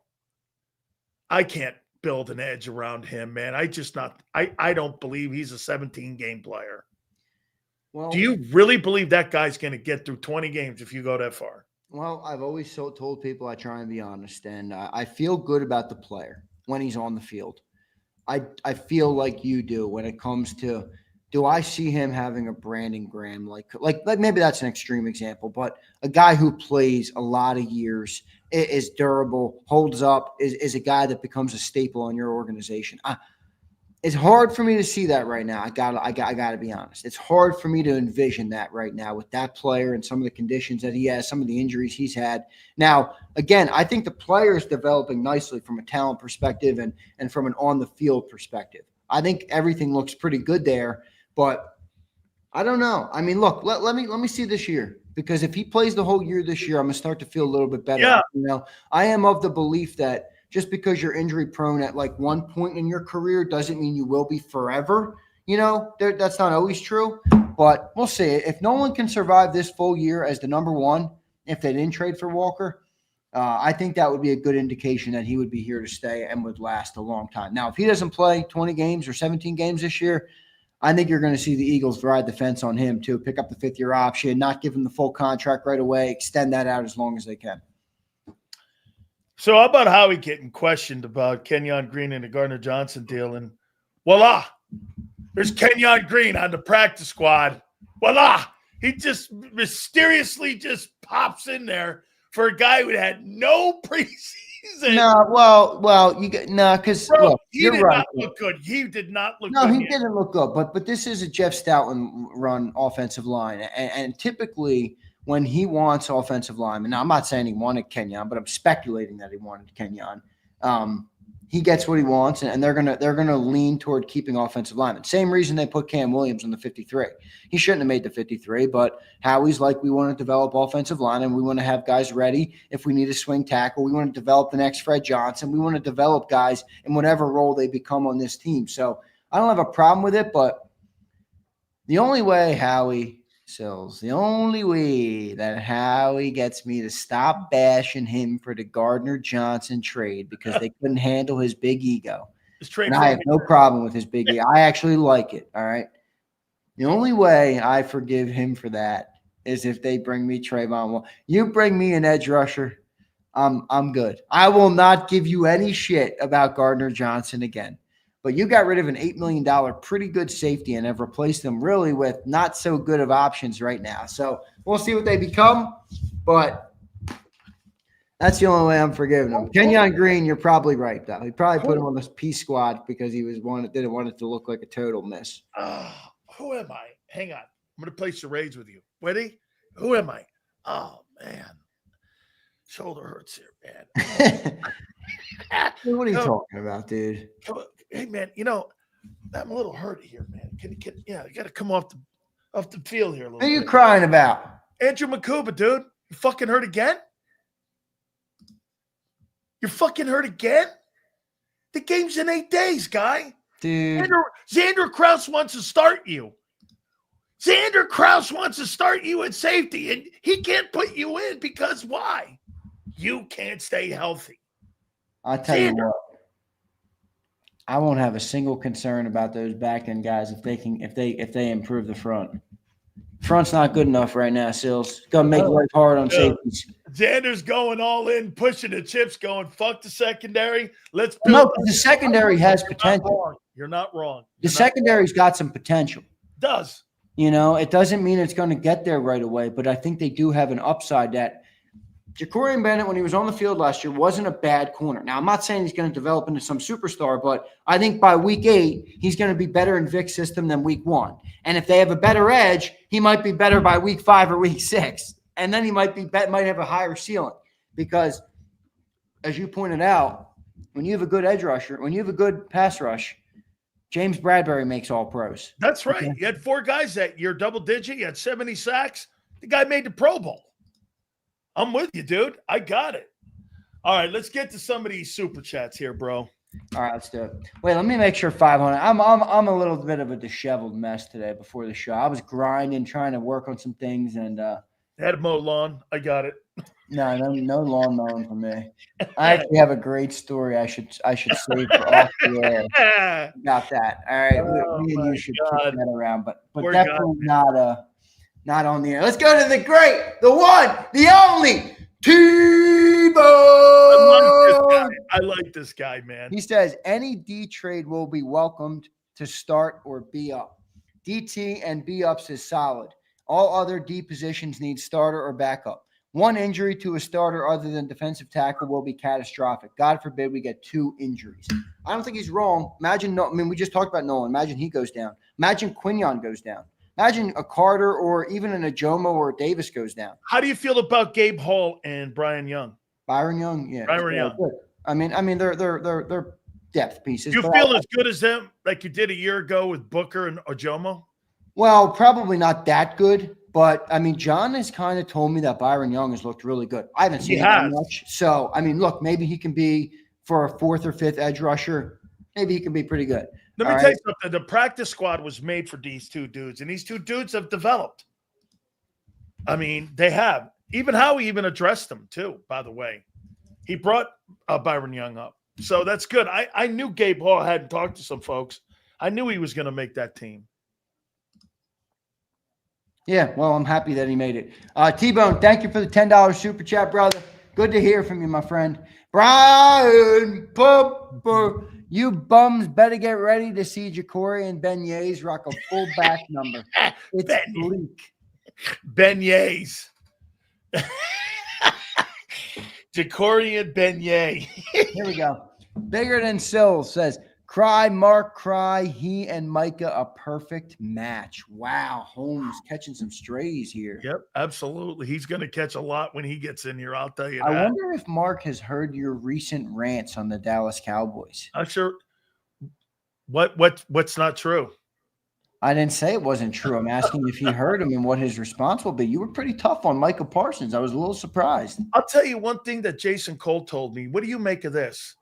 I can't build an edge around him, man. I don't believe he's a 17-game player. Well, do you really believe that guy's going to get through 20 games if you go that far? Well, I've always told people I try and be honest, and I feel good about the player when he's on the field. I feel like you do when it comes to, do I see him having a Brandon Graham, like maybe that's an extreme example, but a guy who plays a lot of years, is durable, holds up, is a guy that becomes a staple on your organization. It's hard for me to see that right now. I gotta be honest. It's hard for me to envision that right now with that player and some of the conditions that he has, some of the injuries he's had. Now, again, I think the player is developing nicely from a talent perspective and from an on-the-field perspective. I think everything looks pretty good there, but I don't know. I mean, look, let me see this year. Because if he plays the whole year this year, I'm going to start to feel a little bit better. Yeah. I am of the belief that just because you're injury prone at like one point in your career doesn't mean you will be forever. That's not always true. But we'll see. If Nolan can survive this full year as the number one, if they didn't trade for Walker, I think that would be a good indication that he would be here to stay and would last a long time. Now, if he doesn't play 20 games or 17 games this year, I think you're going to see the Eagles ride the fence on him too, pick up the fifth-year option, not give him the full contract right away, extend that out as long as they can. So how about Howie getting questioned about Kenyon Green and the Gardner Johnson deal, and voila, there's Kenyon Green on the practice squad. Voila, he just mysteriously just pops in there for a guy who had no preseason. No, well, you get because he did not look good. He did not look good. No, he didn't look good. But this is a Jeff Stoutland run offensive line, and typically when he wants offensive linemen, now I'm not saying he wanted Kenyon, but I'm speculating that he wanted Kenyon. He gets what he wants, and they're gonna lean toward keeping offensive linemen. Same reason they put Cam Williams in the 53. He shouldn't have made the 53, but Howie's like, we want to develop offensive line, and we want to have guys ready if we need a swing tackle. We want to develop the next Fred Johnson. We want to develop guys in whatever role they become on this team. So I don't have a problem with it, but the only way the only way that Howie gets me to stop bashing him for the Gardner Johnson trade because they couldn't handle his big ego. And I have no problem with his big ego. I actually like it, all right? The only way I forgive him for that is if they bring me Trayvon. You bring me an edge rusher, I'm good. I will not give you any shit about Gardner Johnson again. But you got rid of an $8 million pretty good safety and have replaced them really with not so good of options right now. So we'll see what they become, but that's the only way I'm forgiving them. Kenyon Green, you're probably right, though. He probably put him on the P squad because he didn't want it to look like a total miss. Who am I? Hang on. I'm going to play charades with you. Ready? Who am I? Oh, man. Shoulder hurts here, man. What are you talking about, dude? Hey, man, I'm a little hurt here, man. I got to come off the field here a little bit. What are you crying about? Andrew Makuba, dude. You fucking hurt again? You're fucking hurt again? The game's in 8 days, guy. Dude. Xander Krause wants to start you. Xander Krause wants to start you at safety, and he can't put you in because why? You can't stay healthy. I'll tell you what. I won't have a single concern about those back end guys if they improve the front. Front's not good enough right now, Sills. Gonna make life hard on safeties. Xander's going all in, pushing the chips, going fuck the secondary. Let's build the secondary has potential. You're not wrong. The secondary's got some potential. It does. It doesn't mean it's going to get there right away, but I think they do have an upside that Jacorian Bennett, when he was on the field last year, wasn't a bad corner. Now, I'm not saying he's going to develop into some superstar, but I think by week 8, he's going to be better in Vic's system than week 1. And if they have a better edge, he might be better by week 5 or week 6. And then he might have a higher ceiling because, as you pointed out, when you have a good edge rusher, when you have a good pass rush, James Bradbury makes all pros. That's right. Okay. You had 4 guys that year, double digit. You had 70 sacks. The guy made the Pro Bowl. I'm with you, dude. I got it. All right, let's get to some of these super chats here, bro. All right, let's do it. Wait, let me make sure 500. I'm a little bit of a disheveled mess today before the show. I was grinding, trying to work on some things, and had to mow lawn. I got it. No lawn mowing for me. I actually have a great story. I should save for off the air about that. All right, me and you should keep that around, but definitely not on the air. Let's go to the great, the one, the only T-Bone. I like this guy, man. He says any D trade will be welcomed to start or be up. DT and B ups is solid. All other D positions need starter or backup. One injury to a starter other than defensive tackle will be catastrophic. God forbid we get 2 injuries. I don't think he's wrong. We just talked about Nolan. Imagine he goes down. Imagine Quinyon goes down. Imagine a Carter or even an Ajomo or a Davis goes down. How do you feel about Gabe Hall and Byron Young? Byron Young, yeah. Byron Young. Good. I mean, they're depth pieces. You feel as good as them like you did a year ago with Booker and Ajomo? Well, probably not that good, but John has kind of told me that Byron Young has looked really good. I haven't seen him much. So, look, maybe he can be for a 4th or 5th edge rusher. Maybe he can be pretty good. Let me tell you something. The practice squad was made for these two dudes, and these two dudes have developed. I mean, they have. Even Howie even addressed them, too, by the way. He brought Byron Young up. So that's good. I knew Gabe Hall hadn't talked to some folks. I knew he was going to make that team. Yeah, well, I'm happy that he made it. T-Bone, thank you for the $10 super chat, brother. Good to hear from you, my friend. Brian Pumper, you bums better get ready to see Ja'Cory and Beignets rock a full back number. It's bleak. Beignets. Ja'Cory and Beignet. Here we go. Bigger Than Sills says, cry, Mark, cry. He and Micah a perfect match. Wow, Holmes catching some strays here. Yep, absolutely. He's going to catch a lot when he gets in here, I'll tell you that. I wonder if Mark has heard your recent rants on the Dallas Cowboys. I'm sure. What's not true? I didn't say it wasn't true. I'm asking if he heard him and what his response will be. You were pretty tough on Micah Parsons. I was a little surprised. I'll tell you one thing that Jason Cole told me. What do you make of this?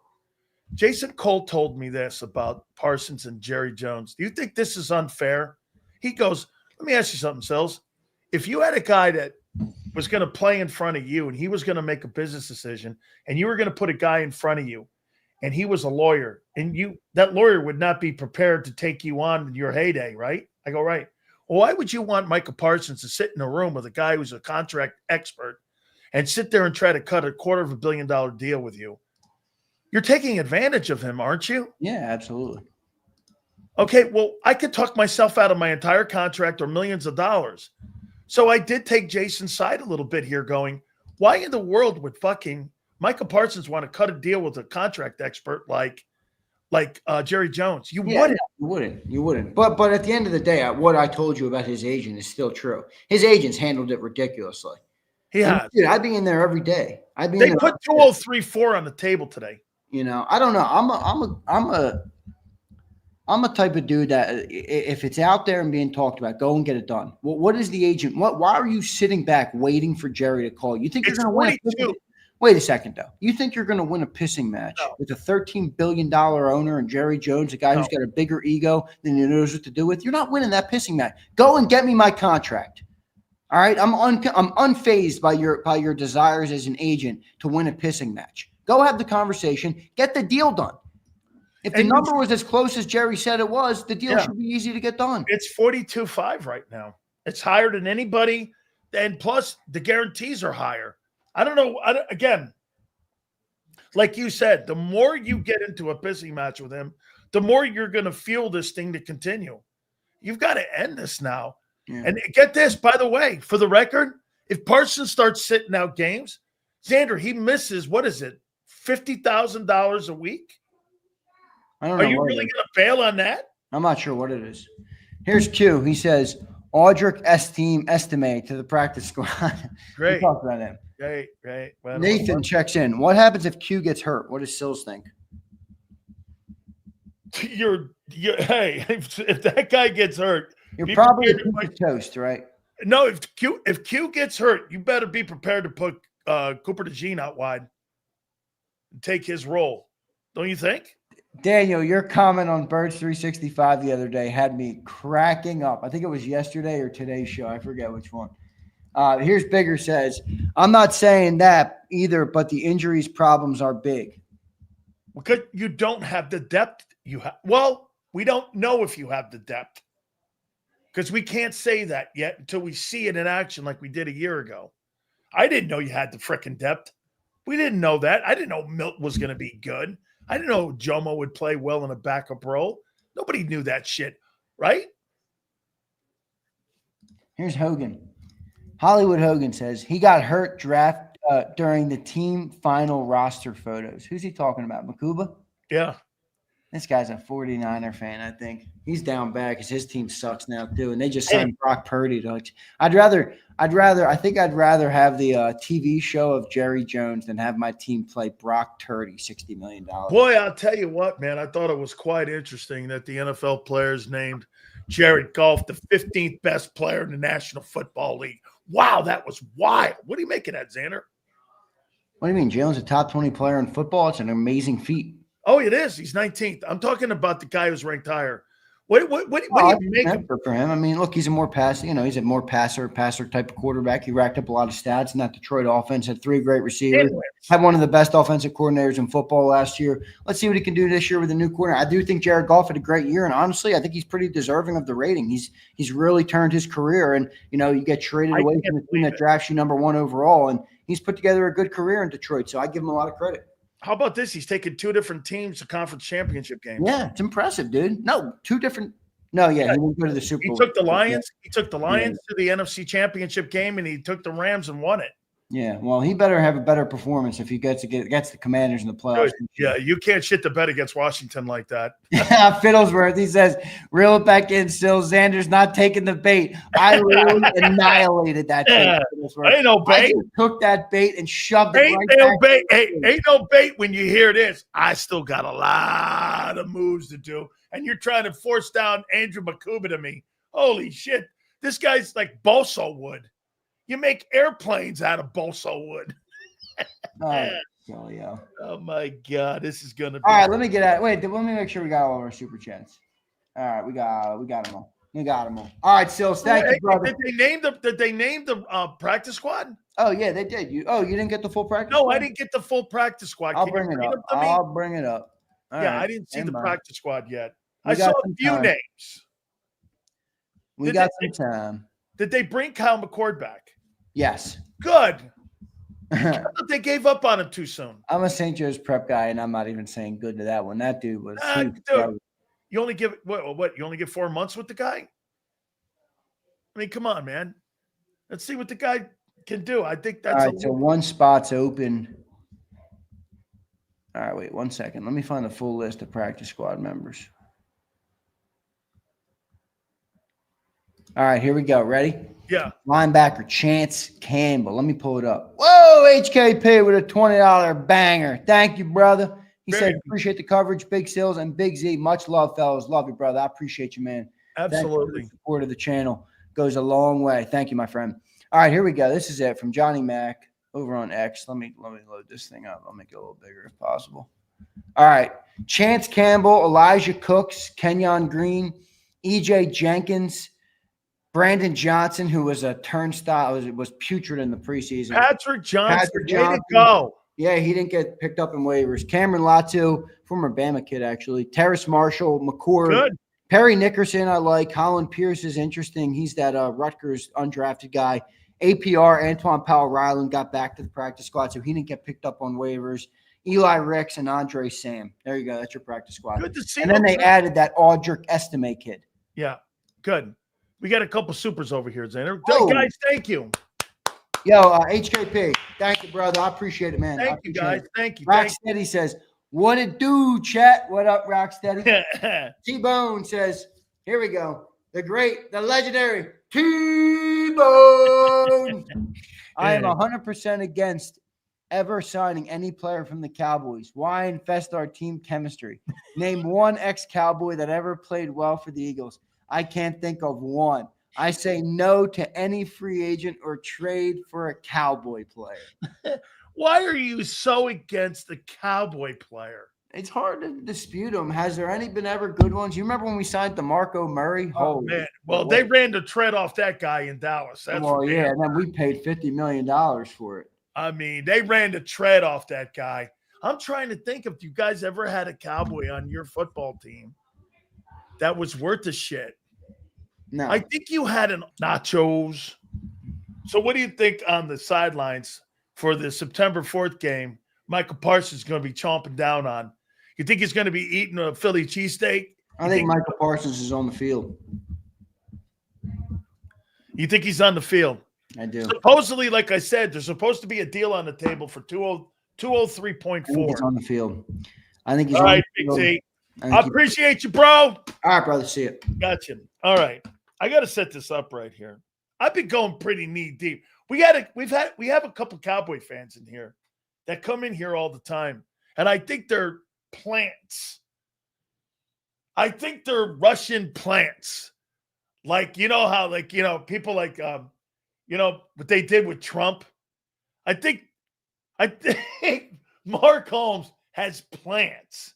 Jason Cole told me this about Parsons and Jerry Jones. Do you think this is unfair? He goes, let me ask you something, Sills. If you had a guy that was going to play in front of you and he was going to make a business decision and you were going to put a guy in front of you and he was a lawyer and that lawyer would not be prepared to take you on in your heyday, right? I go, right. Well, why would you want Micah Parsons to sit in a room with a guy who's a contract expert and sit there and try to cut $250 million deal with you? You're taking advantage of him, aren't you? Yeah, absolutely. Okay, well, I could talk myself out of my entire contract or millions of dollars. So I did take Jason's side a little bit here going, why in the world would fucking Micah Parsons want to cut a deal with a contract expert like Jerry Jones? You wouldn't. But at the end of the day, what I told you about his agent is still true. His agents handled it ridiculously. Yeah. Dude, I'd be in there every day. They put 2034 on the table today. You know, I don't know. I'm a type of dude that if it's out there and being talked about, go and get it done. What is the agent? Why are you sitting back waiting for Jerry to call? You think you're going to win? Wait a second, though. You think you're going to win a pissing match with a $13 billion owner and Jerry Jones, a guy who's got a bigger ego than he knows what to do with? You're not winning that pissing match. Go and get me my contract. All right, I'm unfazed by your desires as an agent to win a pissing match. Go have the conversation, get the deal done. If the number was as close as Jerry said it was, the deal should be easy to get done. It's 42.5 right now. It's higher than anybody, and plus the guarantees are higher. I don't know. Again, like you said, the more you get into a pissing match with him, the more you're going to feel this thing to continue. You've got to end this now. Yeah. And get this, by the way, for the record, if Parsons starts sitting out games, Xander, he misses, what is it, $50,000 a week? I don't know. Are you really going to bail on that? I'm not sure what it is. Here's Q. He says, Audric Estime to the practice squad. Great. We talked about him. Great. Well, Nathan checks in. What happens if Q gets hurt? What does Sills think? Hey, if that guy gets hurt, you're probably toast, right? No, if Q gets hurt, you better be prepared to put Cooper DeJean out wide and take his role. Don't you think? Daniel, your comment on Birds 365 the other day had me cracking up. I think it was yesterday or today's show. I forget which one. Here's Bigger says, I'm not saying that either, but the injuries problems are big. Because you don't have the depth you have. Well, we don't know if you have the depth because we can't say that yet until we see it in action like we did a year ago. I didn't know you had the frickin' depth. We didn't know that. I didn't know Milton was going to be good. I didn't know Jomo would play well in a backup role. Nobody knew that shit, right? Here's Hogan. Hollywood Hogan says he got hurt draft during the team final roster photos. Who's he talking about? Makuba? Yeah. This guy's a 49er fan, I think. He's down bad because his team sucks now too, and they just signed Brock Purdy. I'd rather have the TV show of Jerry Jones than have my team play Brock Purdy $60 million. Boy, I'll tell you what, man. I thought it was quite interesting that the NFL players named Jared Goff the 15th best player in the National Football League. Wow, that was wild. What are you making that, Xander? What do you mean? Jalen's a top 20 player in football. It's an amazing feat. Oh, it is. He's 19th. I'm talking about the guy who's ranked higher. What do you make him? For him? I mean, look, he's a more he's a more passer type of quarterback. He racked up a lot of stats in that Detroit offense, had 3 great receivers, had one of the best offensive coordinators in football last year. Let's see what he can do this year with a new corner. I do think Jared Goff had a great year, and honestly, I think he's pretty deserving of the rating. He's really turned his career, and you get traded away from the team that drafts you number 1 overall, and he's put together a good career in Detroit. So I give him a lot of credit. How about this? He's taken 2 different teams to conference championship games. Yeah, it's impressive, dude. No, 2 different. No, yeah, he went to the Super Bowl. He took the Lions. He took the Lions to the NFC Championship game, and he took the Rams and won it. Yeah, well, he better have a better performance if he gets the Commanders in the playoffs. Yeah, you can't shit the bed against Washington like that. Fiddlesworth, he says, reel it back in still. Xander's not taking the bait. I really annihilated that bait. Ain't no bait. I took that bait and shoved it right back. Hey, ain't no bait when you hear this. I still got a lot of moves to do, and you're trying to force down Andrew Makuba to me. Holy shit. This guy's like balsa wood. You make airplanes out of balsa wood. Oh my God, this is gonna be all right. Let me get at it. Wait, let me make sure we got all of our super chats. All right, we got them all. We got them all. All right, Sills, thank you, brother. Did they name the practice squad? Oh yeah, they did. You didn't get the full practice? No, squad? I didn't get the full practice squad. I'll bring it up. All yeah, right. I didn't see the practice squad yet. I saw a few names. We got some time. Did they bring Kyle McCord back? Yes. Good. I thought they gave up on him too soon. I'm a St. Joe's prep guy, and I'm not even saying good to that one. That dude was. Dude, you only give what? You only get 4 months with the guy? I mean, come on, man. Let's see what the guy can do. I think that's all right. So one spot's open. All right, wait 1 second. Let me find the full list of practice squad members. All right, here we go. Ready? Yeah. Linebacker Chance Campbell. Let me pull it up. Whoa, HKP with a $20 banger. Thank you, brother. He said, appreciate the coverage, Big Sills and Big Z. Much love, fellas. Love you, brother. I appreciate you, man. Absolutely. The support of the channel goes a long way. Thank you, my friend. All right, here we go. This is it from Johnny Mac over on X. Let me load this thing up. I'll make it a little bigger if possible. All right. Chance Campbell, Elijah Cooks, Kenyon Green, EJ Jenkins, Brandon Johnson, who was a turnstile, was putrid in the preseason. Patrick Johnson, way to go. Yeah, he didn't get picked up in waivers. Cameron Latu, former Bama kid, actually. Terrace Marshall, McCord. Good. Perry Nickerson, I like. Colin Pierce is interesting. He's that Rutgers undrafted guy. APR, Antoine Powell-Ryland got back to the practice squad, so he didn't get picked up on waivers. Eli Ricks and Andre Sam. There you go. That's your practice squad. Good to see. And then they added that Audric Estime kid. Yeah, good. We got a couple supers over here, Xander. Guys, thank you. Yo, HKP, thank you, brother. I appreciate it, man. Thank you, guys. Thank you. Rocksteady says, what it do, chat? What up, Rocksteady? T-Bone says, here we go. The great, the legendary T-Bone. I am 100% against ever signing any player from the Cowboys. Why infest our team chemistry? Name one ex-Cowboy that ever played well for the Eagles. I can't think of one. I say no to any free agent or trade for a Cowboy player. Why are you so against the Cowboy player? It's hard to dispute them. Has there been ever good ones? You remember when we signed DeMarco Murray? Oh, man. Well, they ran the tread off that guy in Dallas. That's and then we paid $50 million for it. I mean, they ran the tread off that guy. I'm trying to think if you guys ever had a Cowboy on your football team that was worth a shit. No. I think you had an Nachos. So what do you think on the sidelines for the September 4th game Michael Parsons is going to be chomping down on? You think he's going to be eating a Philly cheesesteak? I think Michael Parsons is on the field. You think he's on the field? I do. Supposedly, like I said, there's supposed to be a deal on the table for 203.4. He's on the field. I think he's all on right, the Big field. T. I appreciate you, bro. All right, brother. See it. Gotcha. All right. I got to set this up right here. I've been going pretty knee deep. We have a couple Cowboy fans in here that come in here all the time, and I think they're plants. I think they're Russian plants. Like, you know how, like, you know, people like, you know, what they did with Trump. I think Mark Holmes has plants.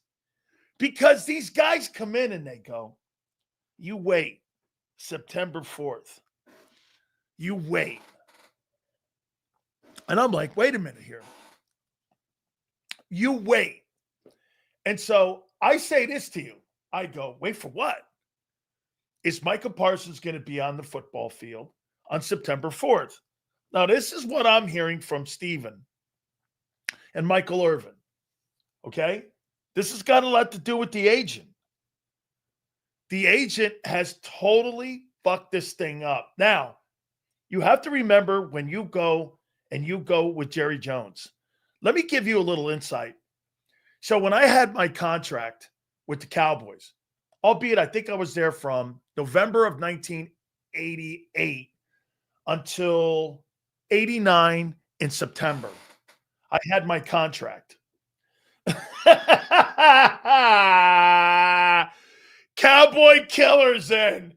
Because these guys come in and they go, you wait, September 4th. You wait. And I'm like, wait a minute here. You wait. And so I say this to you. I go, wait for what? Is Micah Parsons going to be on the football field on September 4th? Now, this is what I'm hearing from Steven and Michael Irvin. Okay? This has got a lot to do with the agent. The agent has totally fucked this thing up. Now, you have to remember when you go with Jerry Jones. Let me give you a little insight. So when I had my contract with the Cowboys, albeit I think I was there from November of 1988 until 89 in September, I had my contract. Cowboy killers in.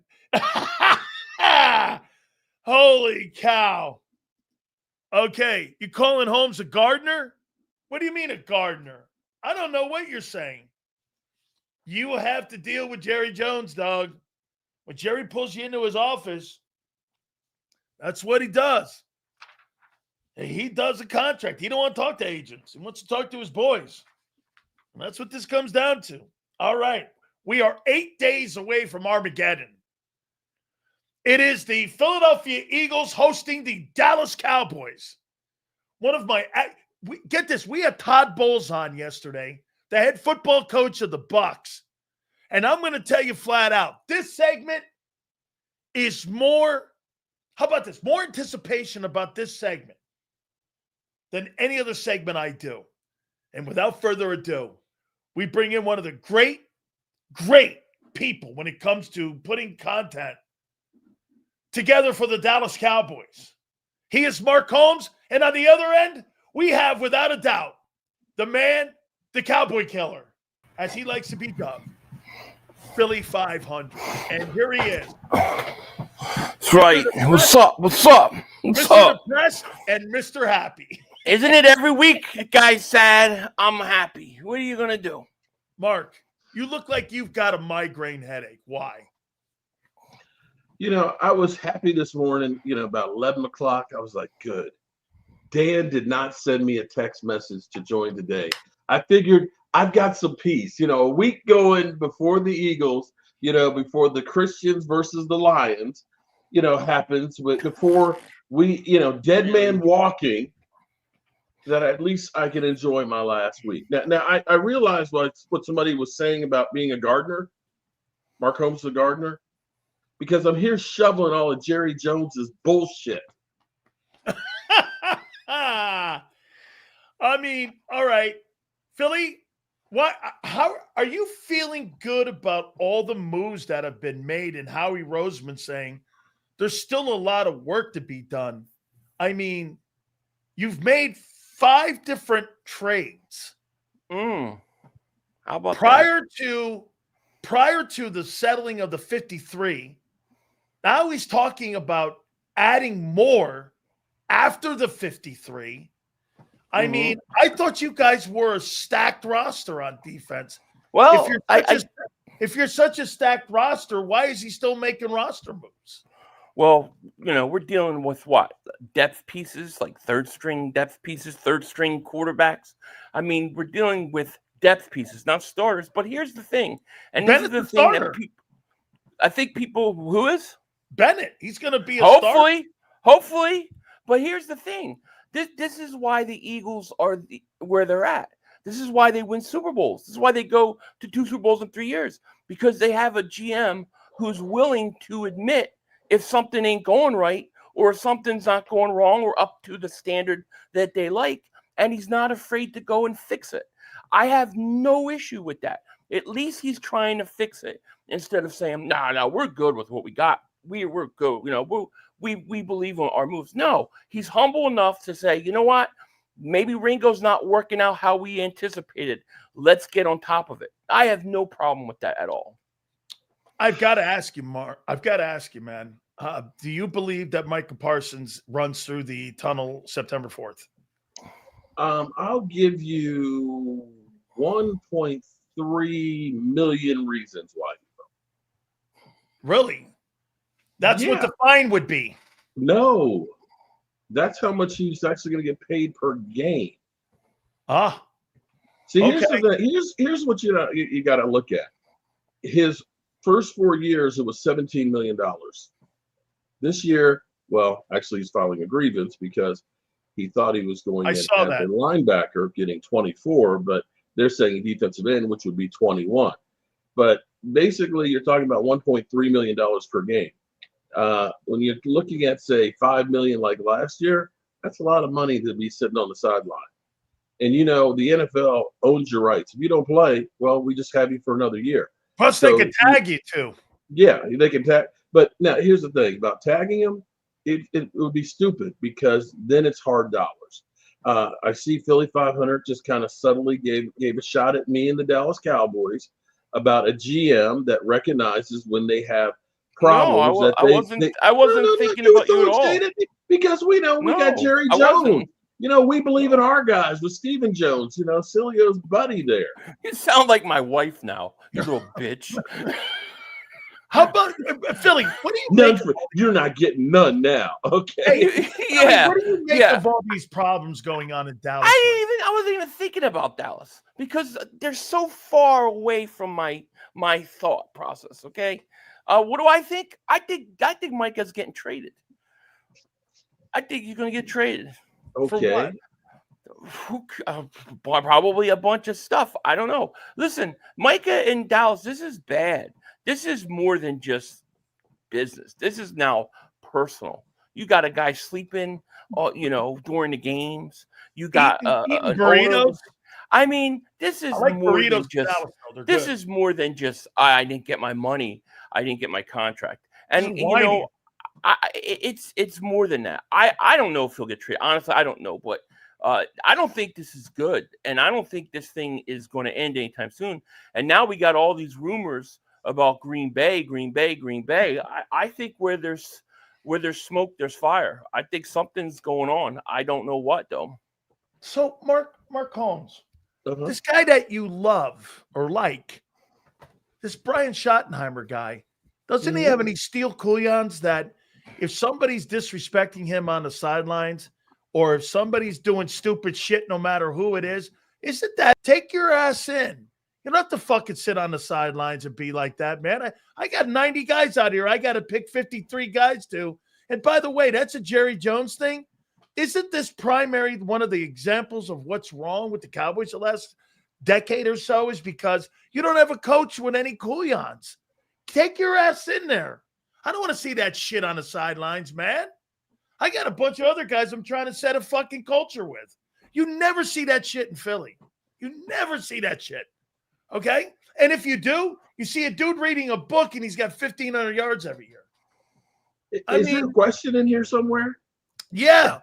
Holy cow. Okay, you calling Holmes a gardener? What do you mean a gardener? I don't know what you're saying. You have to deal with Jerry Jones, dog. When Jerry pulls you into his office, that's what he does. He does a contract. He don't want to talk to agents. He wants to talk to his boys. And that's what this comes down to. All right. We are 8 days away from Armageddon. It is the Philadelphia Eagles hosting the Dallas Cowboys. Get this, we had Todd Bowles on yesterday, the head football coach of the Bucs. And I'm going to tell you flat out, this segment is more anticipation about this segment than any other segment I do. And without further ado, we bring in one of the great people when it comes to putting content together for the Dallas Cowboys. He is Mark Holmes, and on the other end, we have, without a doubt, the man, the Cowboy Killer, as he likes to be dubbed, Philly 500. And here he is. That's right. What's up? Mr. Depressed and Mr. Happy. Isn't it every week? The guy's sad. I'm happy. What are you going to do? Mark, you look like you've got a migraine headache. Why? I was happy this morning, about 11 o'clock. I was like, good. Dan did not send me a text message to join today. I figured I've got some peace. A week going before the Eagles, before the Christians versus the Lions, happens. Before we, dead man walking, that at least I can enjoy my last week. Now I realized what somebody was saying about being a gardener. Mark Holmes, the gardener. Because I'm here shoveling all of Jerry Jones's bullshit. I mean, all right, Philly, how are you feeling good about all the moves that have been made and Howie Roseman saying there's still a lot of work to be done? I mean, you've made 5 different trades. How about prior to the settling of the 53? Now he's talking about adding more after the 53. I mean, I thought you guys were a stacked roster on defense. Well, if you're such a stacked roster, why is he still making roster moves? Well, we're dealing with what? Depth pieces, like third-string depth pieces, third-string quarterbacks. I mean, we're dealing with depth pieces, not starters. But here's the thing. And this is the thing that I think people, who is? Bennett. He's going to be a starter. Hopefully. But here's the thing. This is why the Eagles are where they're at. This is why they win Super Bowls. This is why they go to 2 Super Bowls in 3 years. Because they have a GM who's willing to admit if something ain't going right or if something's not going wrong or up to the standard that they like. And he's not afraid to go and fix it. I have no issue with that. At least he's trying to fix it instead of saying, no, we're good with what we got. We're good. We believe in our moves. No, he's humble enough to say, you know what? Maybe Ringo's not working out how we anticipated. Let's get on top of it. I have no problem with that at all. I've got to ask you, Mark. I've got to ask you, man. Do you believe that Micah Parsons runs through the tunnel September 4th? I'll give you 1.5 3 million reasons why. Really? That's what Yeah. the fine would be. No, that's how much he's actually going to get paid per game. Ah, See, here's okay. the thing. Here's what you got to look at. His first 4 years, it was $17 million. This year, well, actually, he's filing a grievance because he thought he was going I in saw as that. a linebacker, getting 24, but they're saying defensive end, which would be 21. But basically, you're talking about $1.3 million per game. When you're looking at, say, $5 million like last year, that's a lot of money to be sitting on the sideline. And the NFL owns your rights. If you don't play, well, we just have you for another year. Plus, So they could tag you too. Yeah, they can tag. But now here's the thing about tagging him. It would be stupid because then it's hard dollars. I see Philly 500 just kind of subtly gave a shot at me and the Dallas Cowboys about a GM that recognizes when they have problems. No, I wasn't thinking about you at all. Because we know we got Jerry I Jones. wasn't. We believe in our guys with Stephen Jones. Sileo's buddy there. You sound like my wife now, you little bitch. How about Philly? What do you None make? you're not getting none now, okay? Yeah. What do you make of all these problems going on in Dallas? I wasn't even thinking about Dallas because they're so far away from my thought process. Okay, what do I think? I think Micah's getting traded. I think he's going to get traded. Okay. For what? Probably a bunch of stuff. I don't know. Listen, Micah in Dallas, this is bad. This is more than just business. This is now personal. You got a guy sleeping, during the games. You got eating burritos. I mean, this is I like more burritos than in just. Dallas, though. They're This good. is more than just I didn't get my money. I didn't get my contract, and it's more than that. I don't know if he'll get traded. Honestly, I don't know, but I don't think this is good, and I don't think this thing is going to end anytime soon. And now we got all these rumors about Green Bay. I think where there's smoke, there's fire. I think something's going on. I don't know what though. So Mark Holmes, Uh-huh. this guy that you love or like, this Brian Schottenheimer guy, doesn't he have any steel couillons that if somebody's disrespecting him on the sidelines or if somebody's doing stupid shit, no matter who it is, isn't that take your ass in? You don't have to fucking sit on the sidelines and be like that, man. I got 90 guys out here. I got to pick 53 guys to. And by the way, that's a Jerry Jones thing. Isn't this primary one of the examples of what's wrong with the Cowboys the last decade or so is because you don't have a coach with any couillons. Take your ass in there. I don't want to see that shit on the sidelines, man. I got a bunch of other guys I'm trying to set a fucking culture with. You never see that shit in Philly. You never see that shit. Okay? And if you do, you see a dude reading a book and he's got 1,500 yards every year. Is there a question in here somewhere? Yeah.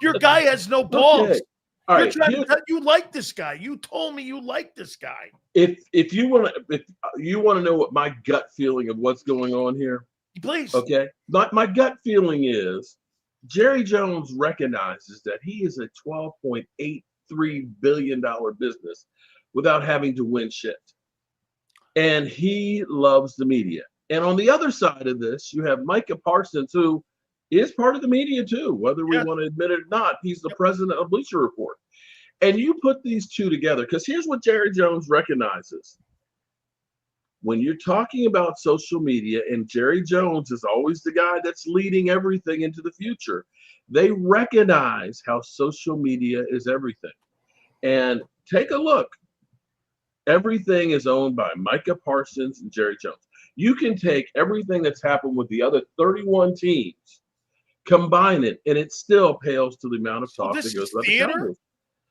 Your guy has no balls. Okay. All right. You like this guy. You told me you like this guy. If you want to know what my gut feeling of what's going on here, please. Okay. My gut feeling is Jerry Jones recognizes that he is a $12.83 billion business without having to win shit. And he loves the media. And on the other side of this, you have Micah Parsons, who is part of the media too, whether we want to admit it or not. He's the president of Bleacher Report. And you put these two together, because here's what Jerry Jones recognizes. When you're talking about social media, and Jerry Jones is always the guy that's leading everything into the future, they recognize how social media is everything. And take a look. Everything is owned by Micah Parsons and Jerry Jones. You can take everything that's happened with the other 31 teams, combine it, and it still pales to the amount of talk that goes about the Cowboys.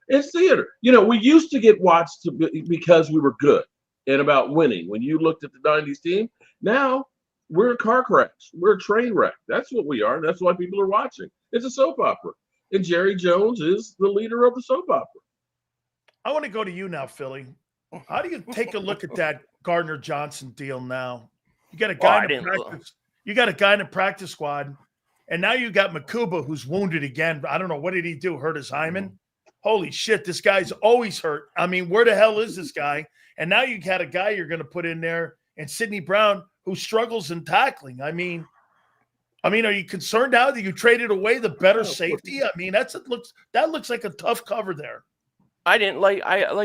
It's theater. We used to get watched because we were good and about winning. When you looked at the 90s team, now we're a car crash. We're a train wreck. That's what we are. And that's why people are watching. It's a soap opera. And Jerry Jones is the leader of the soap opera. I want to go to you now, Philly. How do you take a look at that Gardner Johnson deal now? You got a guy in the practice. You got a guy in the practice squad, and now you got Makuba, who's wounded again. I don't know, what did he do? Hurt his hymen? Holy shit, this guy's always hurt. I mean, where the hell is this guy? And now you got a guy you're going to put in there, and Sidney Brown, who struggles in tackling. I mean, are you concerned now that you traded away the better safety? I mean, that looks like a tough cover there. I didn't like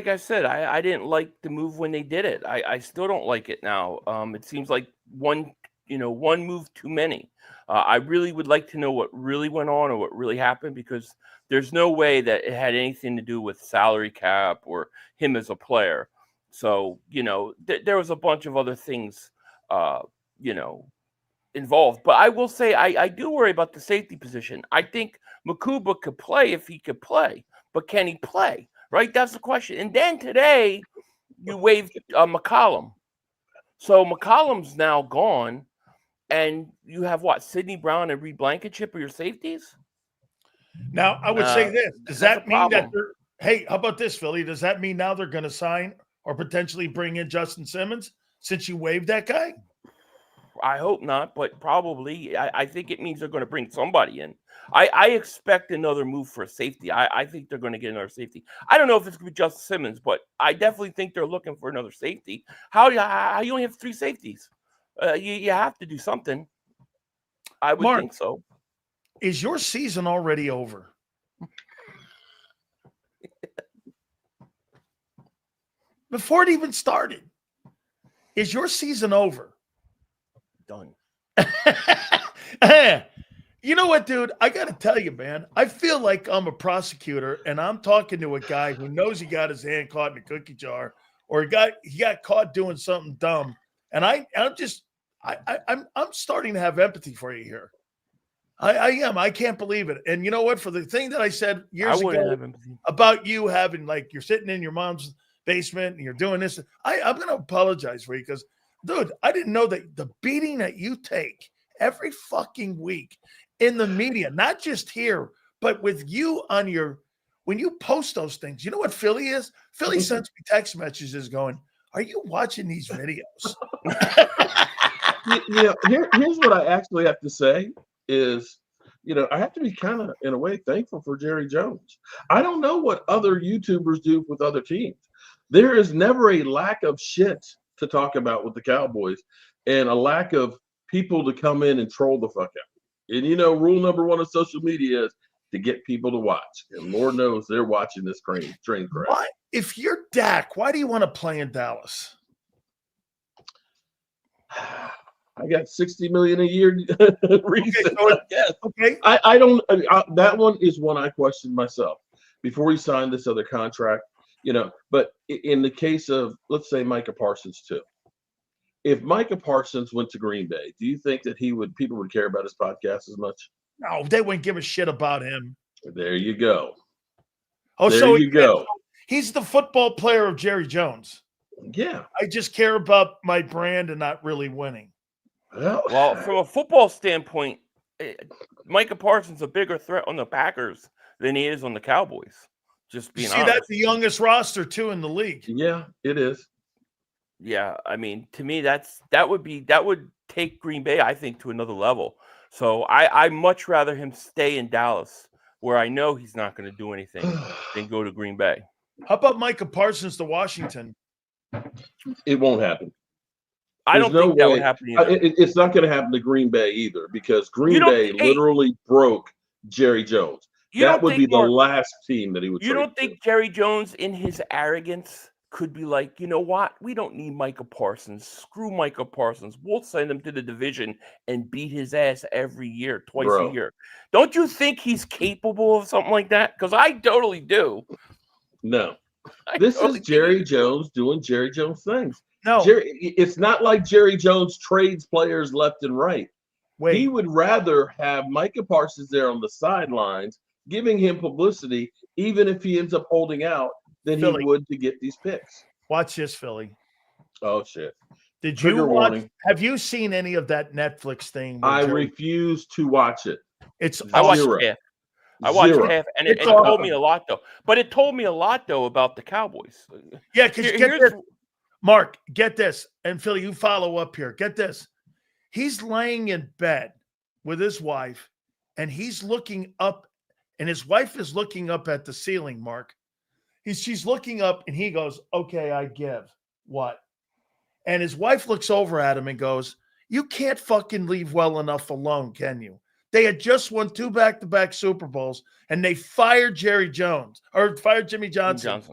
I said, I didn't like the move when they did it. I still don't like it now. It seems like one move too many. I really would like to know what really went on or what really happened, because there's no way that it had anything to do with salary cap or him as a player. So, there was a bunch of other things, involved. But I will say I do worry about the safety position. I think Makuba could play if he could play, but can he play? Right? That's the question. And then today you waived McCollum. So McCollum's now gone, and you have what? Sidney Brown and Reed Blankenship are your safeties? Now, I would say this. Does that mean problem. that hey, how about this, Philly? Does that mean now they're going to sign or potentially bring in Justin Simmons since you waived that guy? I hope not, but probably. I think it means they're going to bring somebody in. I expect another move for a safety. I think they're going to get another safety. I don't know if it's going to be Justin Simmons, but I definitely think they're looking for another safety. How you only have 3 safeties? You have to do something. I would think so. Is your season already over? Before it even started, is your season over? Done. You know what, dude? I got to tell you, man, I feel like I'm a prosecutor and I'm talking to a guy who knows he got his hand caught in a cookie jar, or he got caught doing something dumb. And I'm starting to have empathy for you here. I am. I can't believe it. And you know what? For the thing that I said years ago about you having, like, you're sitting in your mom's basement and you're doing this, I'm going to apologize for you, because, dude, I didn't know that the beating that you take every fucking week in the media, not just here, but with you on when you post those things. You know what Philly is? Philly sends me text messages going, "Are you watching these videos?" Here's what I actually have to say is, I have to be kind of, in a way, thankful for Jerry Jones. I don't know what other YouTubers do with other teams. There is never a lack of shit to talk about with the Cowboys and a lack of people to come in and troll the fuck out. And, rule number 1 of social media is to get people to watch. And Lord knows they're watching this train crash. Why, if you're Dak, why do you want to play in Dallas? I got $60 million a year reason. Okay. I don't. That one is one I questioned myself before he signed this other contract. But in the case of, let's say, Micah Parsons too. If Micah Parsons went to Green Bay, do you think that people would care about his podcast as much? No, they wouldn't give a shit about him. There you go. Oh, there so you go. He's the football player of Jerry Jones. Yeah. I just care about my brand and not really winning. Well, from a football standpoint, Micah Parsons is a bigger threat on the Packers than he is on the Cowboys. Just being honest. That's the youngest roster too in the league. Yeah, it is. Yeah, I mean, to me, that would take Green Bay, I think, to another level. So I much rather him stay in Dallas, where I know he's not going to do anything, than go to Green Bay. How about Micah Parsons to Washington? It won't happen. I don't think that would happen either. It's not going to happen to Green Bay either, because Green Bay literally broke Jerry Jones. That would be the last team that he would. You don't think Jerry Jones, in his arrogance, could be like, you know what? We don't need Micah Parsons. Screw Micah Parsons. We'll send him to the division and beat his ass every year, twice a year. Don't you think he's capable of something like that? Because I totally do. No. This is Jerry Jones doing Jerry Jones things. No. It's not like Jerry Jones trades players left and right. Wait. He would rather have Micah Parsons there on the sidelines, giving him publicity, even if he ends up holding out, than he would to get these picks. Watch this, Philly. Oh, shit. Did you watch? Have you seen any of that Netflix thing? I refuse to watch it. I watched half. I watched half, and it told me a lot, though. But it told me a lot, though, about the Cowboys. Yeah, because get this, Mark, get this. And Philly, you follow up here. Get this. He's laying in bed with his wife, and he's looking up, and his wife is looking up at the ceiling, Mark. She's looking up, and he goes, "Okay, I give." What? And his wife looks over at him and goes, you can't fucking leave well enough alone, can you? They had just won 2 back-to-back Super Bowls, and they fired Jerry Jones or fired Jimmy Johnson.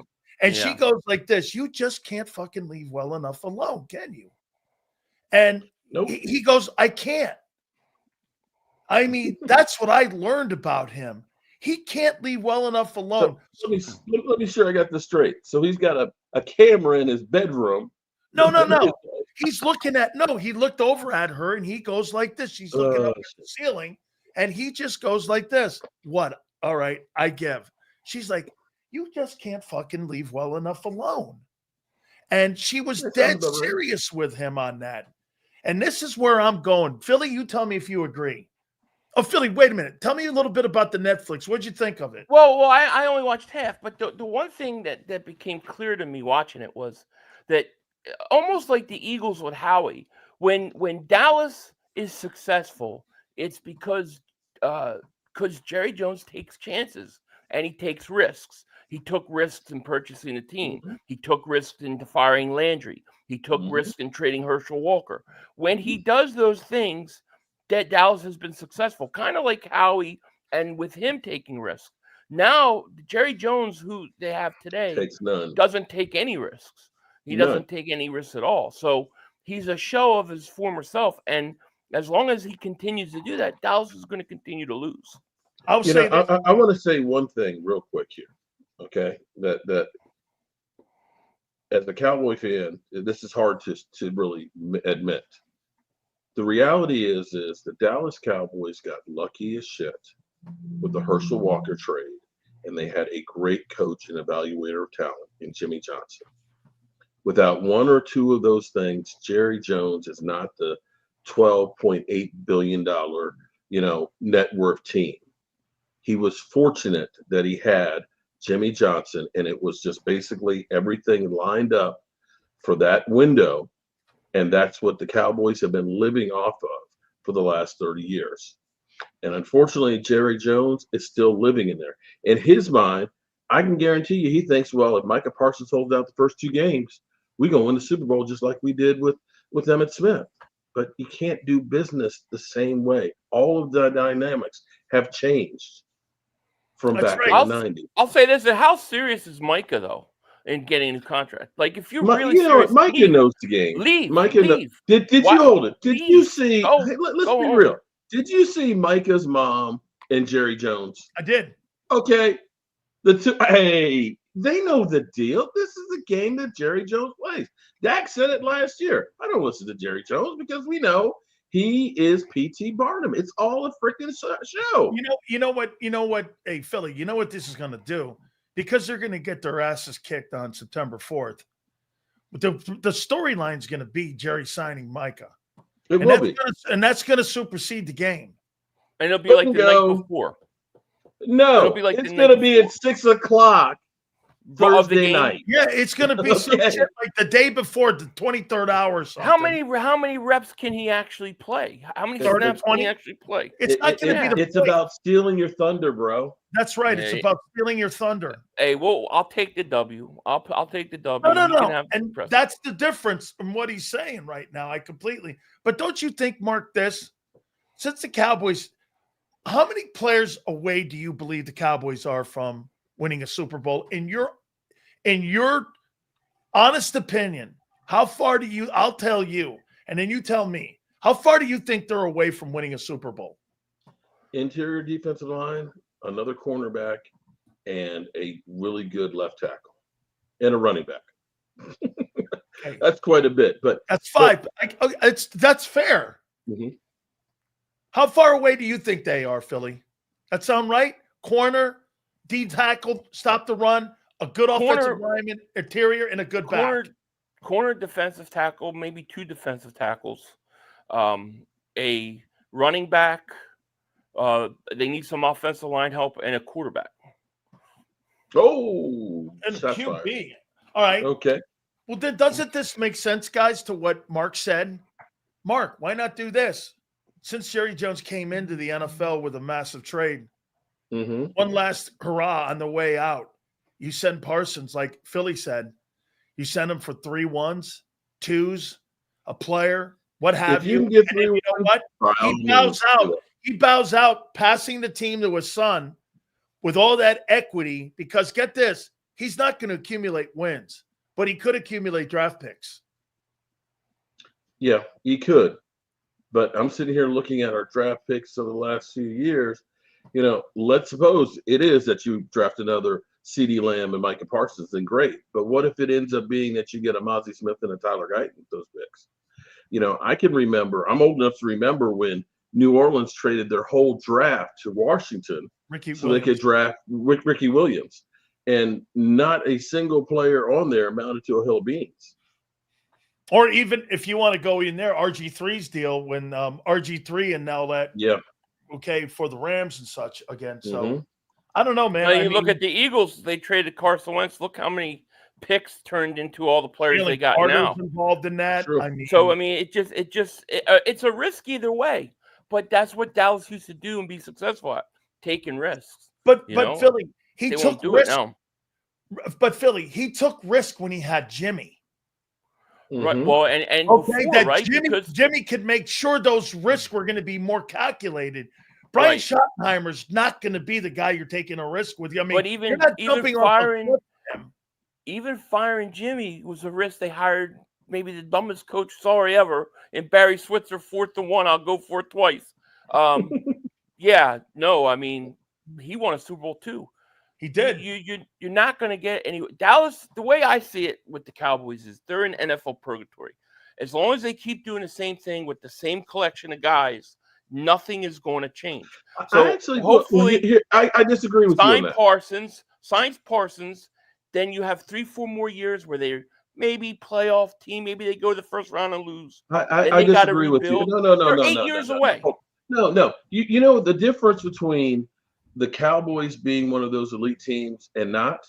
And she goes like this, you just can't fucking leave well enough alone, can you? And Nope. he goes, I can't. I mean, that's what I learned about him. He can't leave well enough alone. So let me sure I got this straight. So he's got a camera in his bedroom. No. He's looking at, he looked over at her and he goes like this. She's looking up at the ceiling and he just goes like this. What? All right, I give. She's like, you just can't fucking leave well enough alone. And she was dead serious with him on that. And this is where I'm going. Philly, you tell me if you agree. Oh, Philly, wait a minute. Tell me a little bit about the Netflix. What'd you think of it? Well, I only watched half, but the one thing that became clear to me watching it was that almost like the Eagles with Howie, when Dallas is successful, it's because Jerry Jones takes chances and he takes risks. He took risks in purchasing the team. Mm-hmm. He took risks in firing Landry. He took risks in trading Herschel Walker. When he does those things, that Dallas has been successful, kind of like Howie, and with him taking risks. Now, Jerry Jones, who they have today, Takes none. doesn't take any risks. He doesn't take any risks at all. So he's a show of his former self. And as long as he continues to do that, Dallas is going to continue to lose. I want to say one thing real quick here. Okay. That as a Cowboy fan, this is hard to really admit. The reality is the Dallas Cowboys got lucky as shit with the Herschel Walker trade, and they had a great coach and evaluator of talent in Jimmy Johnson. Without one or two of those things, Jerry Jones is not the $12.8 billion, net worth team. He was fortunate that he had Jimmy Johnson, and it was just basically everything lined up for that window. And that's what the Cowboys have been living off of for the last 30 years. And unfortunately, Jerry Jones is still living in there. In his mind, I can guarantee you, he thinks, well, if Micah Parsons holds out the first 2 games, we're going to win the Super Bowl just like we did with Emmitt Smith. But you can't do business the same way. All of the dynamics have changed from back in the 90s. I'll say this. How serious is Micah, though, in getting a contract? Like, if you're really serious, Micah leave. knows the game. Leave. Did you hold it? Did you see? Go, hey, let's be real. Did you see Micah's mom and Jerry Jones? I did. Okay. Hey, they know the deal. This is the game that Jerry Jones plays. Dak said it last year. I don't listen to Jerry Jones because we know he is P.T. Barnum. It's all a freaking show. You know what? Hey, Philly, you know what this is going to do? Because they're going to get their asses kicked on September 4th. The storyline is going to be Jerry signing Micah. And that's going to supersede the game. And it'll be like the night before. No, it's going to be at 6 o'clock Thursday night. Yeah, it's going to be some shit like the day before, the 23rd hour or something. How many reps can he actually play? How many snaps can he actually play? It's not going to be It's about stealing your thunder, bro. That's right. It's about stealing your thunder. Hey, well, I'll take the W. I'll take the W. No. And that's the difference from what he's saying right now. But don't you think, Mark, since the Cowboys, how many players away do you believe the Cowboys are from winning a Super Bowl? In your honest opinion, how far do you, I'll tell you, and then you tell me, how far do you think they're away from winning a Super Bowl? Interior defensive line, another cornerback, and a really good left tackle, and a running back. Okay. That's quite a bit, but that's 5. That's fair. Mm-hmm. How far away do you think they are, Philly? That sound right? Corner, D tackle, stop the run, a good offensive lineman, interior, and a good back. Corner, defensive tackle, maybe 2 defensive tackles, a running back. They need some offensive line help and a quarterback. Oh, and a QB. Fired. All right. Okay. Well, then doesn't this make sense, guys, to what Mark said? Mark, why not do this? Since Jerry Jones came into the NFL with a massive trade, one last hurrah on the way out. You send Parsons, like Philly said, You send him for 3 1s, 2s, a player, what have If you you. can get And then 3 you know what? He bows out. He bows out, passing the team to his son with all that equity, because get this, he's not going to accumulate wins, but he could accumulate draft picks. Yeah, he could. But I'm sitting here looking at our draft picks of the last few years. You know, let's suppose it is that you draft another CeeDee Lamb and Micah Parsons, then great. But what if it ends up being that you get a Mozzie Smith and a Tyler Guyton with those picks? You know, I can remember, I'm old enough to remember when New Orleans traded their whole draft to Washington they could draft Ricky Williams. And not a single player on there amounted to a hill of beans. Or even if you want to go in there, RG3's deal when RG3 and now that, okay, for the Rams and such again. So I don't know, man. Now you look at the Eagles, they traded Carson Wentz. Look how many picks turned into all the players they got now. Involved in that. True. It's a risk either way. But that's what Dallas used to do and be successful at, taking risks. But Philly, he took risk. But Philly, he took risk when he had Jimmy. Right. Well, and okay, before, that right? Jimmy could make sure those risks were going to be more calculated. Brian Schottenheimer's not going to be the guy you're taking a risk with. I mean, but even firing Jimmy was a risk. They hired maybe the dumbest coach sorry ever in Barry Switzer, 4th and 1. I'll go for it twice. I mean, he won a Super Bowl too. He did. You're not going to get any. Dallas, the way I see it with the Cowboys is they're in NFL purgatory. As long as they keep doing the same thing with the same collection of guys, nothing is going to change. So hopefully, I disagree with you on that. Signs Parsons, then you have 3-4 more years where they maybe playoff team, maybe they go to the first round and lose. I disagree with you. No. They're 8 years away. No. You know the difference between the Cowboys being one of those elite teams and not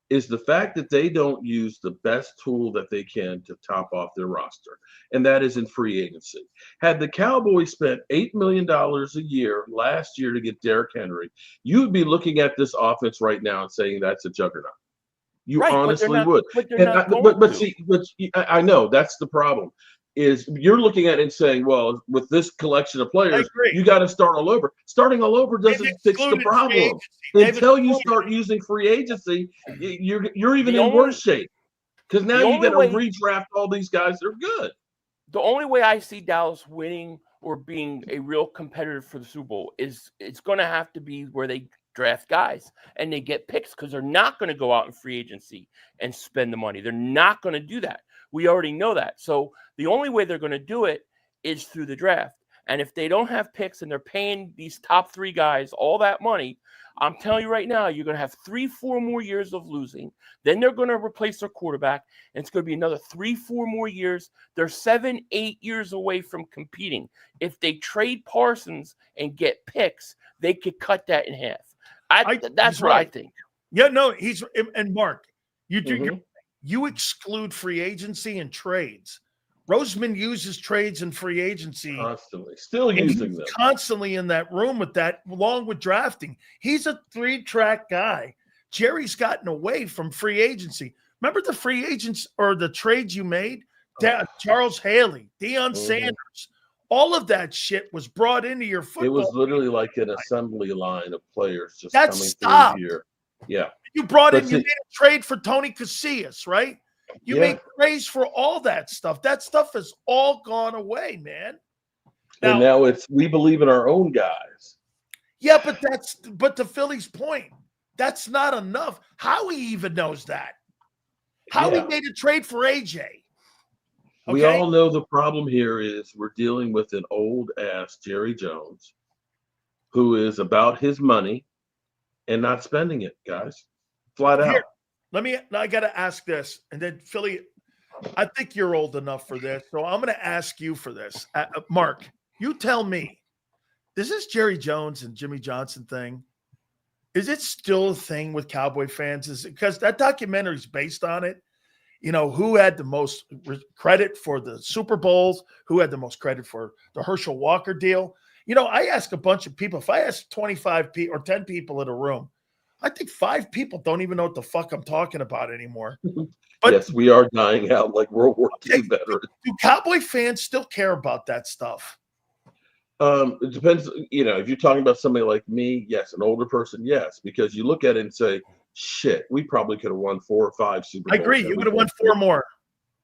is the fact that they don't use the best tool that they can to top off their roster, and that is in free agency. Had the Cowboys spent $8 million a year last year to get Derrick Henry, you would be looking at this offense right now and saying that's a juggernaut. You honestly would. But I know that's the problem. Is you're looking at it and saying, well, with this collection of players, you got to start all over. Starting all over doesn't fix the problem. Until you start using free agency, you're even in worse shape. Because now you got to redraft all these guys that are good. The only way I see Dallas winning or being a real competitor for the Super Bowl is it's going to have to be where they draft guys and they get picks, because they're not going to go out in free agency and spend the money. They're not going to do that. We already know that. So the only way they're going to do it is through the draft. And if they don't have picks and they're paying these top 3 guys all that money, I'm telling you right now, you're going to have 3-4 more years of losing. Then they're going to replace their quarterback, and it's going to be another 3-4 more years. They're 7-8 years away from competing. If they trade Parsons and get picks, they could cut that in half. That's what I think. Yeah, no, and Mark, you exclude free agency and trades. Roseman uses trades and free agency constantly, still using them. Constantly in that room with that, along with drafting. He's a 3-track guy. Jerry's gotten away from free agency. Remember the free agents or the trades you made? Charles Haley, Deion Sanders, all of that shit was brought into your football. It was literally like an assembly line of players just coming through here. Yeah. You brought in, you made a trade for Tony Casillas, right? You made trades for all that stuff. That stuff has all gone away, man. Now we believe in our own guys. Yeah, but to Philly's point, that's not enough. Howie even knows that. Howie made a trade for AJ. Okay? We all know the problem here is we're dealing with an old ass Jerry Jones who is about his money and not spending it, guys. Flat out. I got to ask this, and then Philly, I think you're old enough for this, so I'm going to ask you for this. Mark, you tell me, is this Jerry Jones and Jimmy Johnson thing, is it still a thing with Cowboy fans? Because that documentary is based on it. You know, who had the most credit for the Super Bowls, who had the most credit for the Herschel Walker deal. You know, I ask a bunch of people, if I ask 25 people or 10 people in a room, I think 5 people don't even know what the fuck I'm talking about anymore. But yes, we are dying out like World War II veterans. Do Cowboy fans still care about that stuff? It depends. If you're talking about somebody like me, yes. An older person, yes. Because you look at it and say, shit, we probably could have won 4 or 5 Super Bowls. I agree. You would have won 4 more.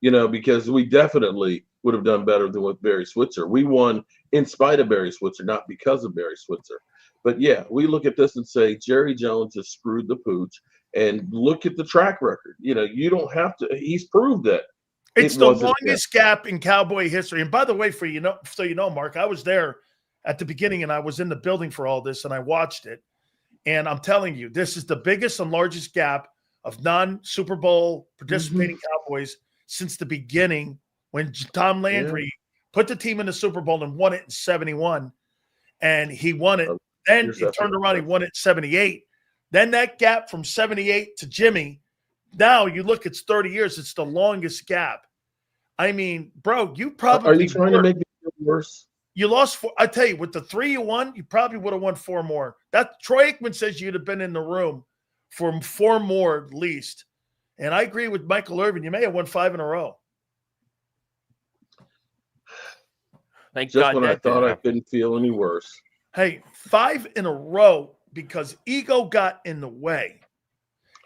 Because we definitely would have done better than with Barry Switzer. We won in spite of Barry Switzer, not because of Barry Switzer. But yeah, we look at this and say, Jerry Jones has screwed the pooch. And look at the track record. You don't have to. He's proved that. It's the longest gap in Cowboy history. And by the way, so you know, Mark, I was there at the beginning and I was in the building for all this and I watched it. And I'm telling you, this is the biggest and largest gap of non-Super Bowl participating Cowboys since the beginning when Tom Landry put the team in the Super Bowl and won it in 71. And he won it. Then he turned around, he won it in 78. Then that gap from 78 to Jimmy, now you look, it's 30 years. It's the longest gap. I mean, bro, you probably— Are you trying to make it worse? You lost 4. I tell you, with the 3 you won, you probably would have won 4 more. That Troy Aikman says you'd have been in the room for 4 more at least. And I agree with Michael Irvin. You may have won 5 in a row. Thank Just God when I thought I couldn't feel any worse. Hey, 5 in a row because ego got in the way.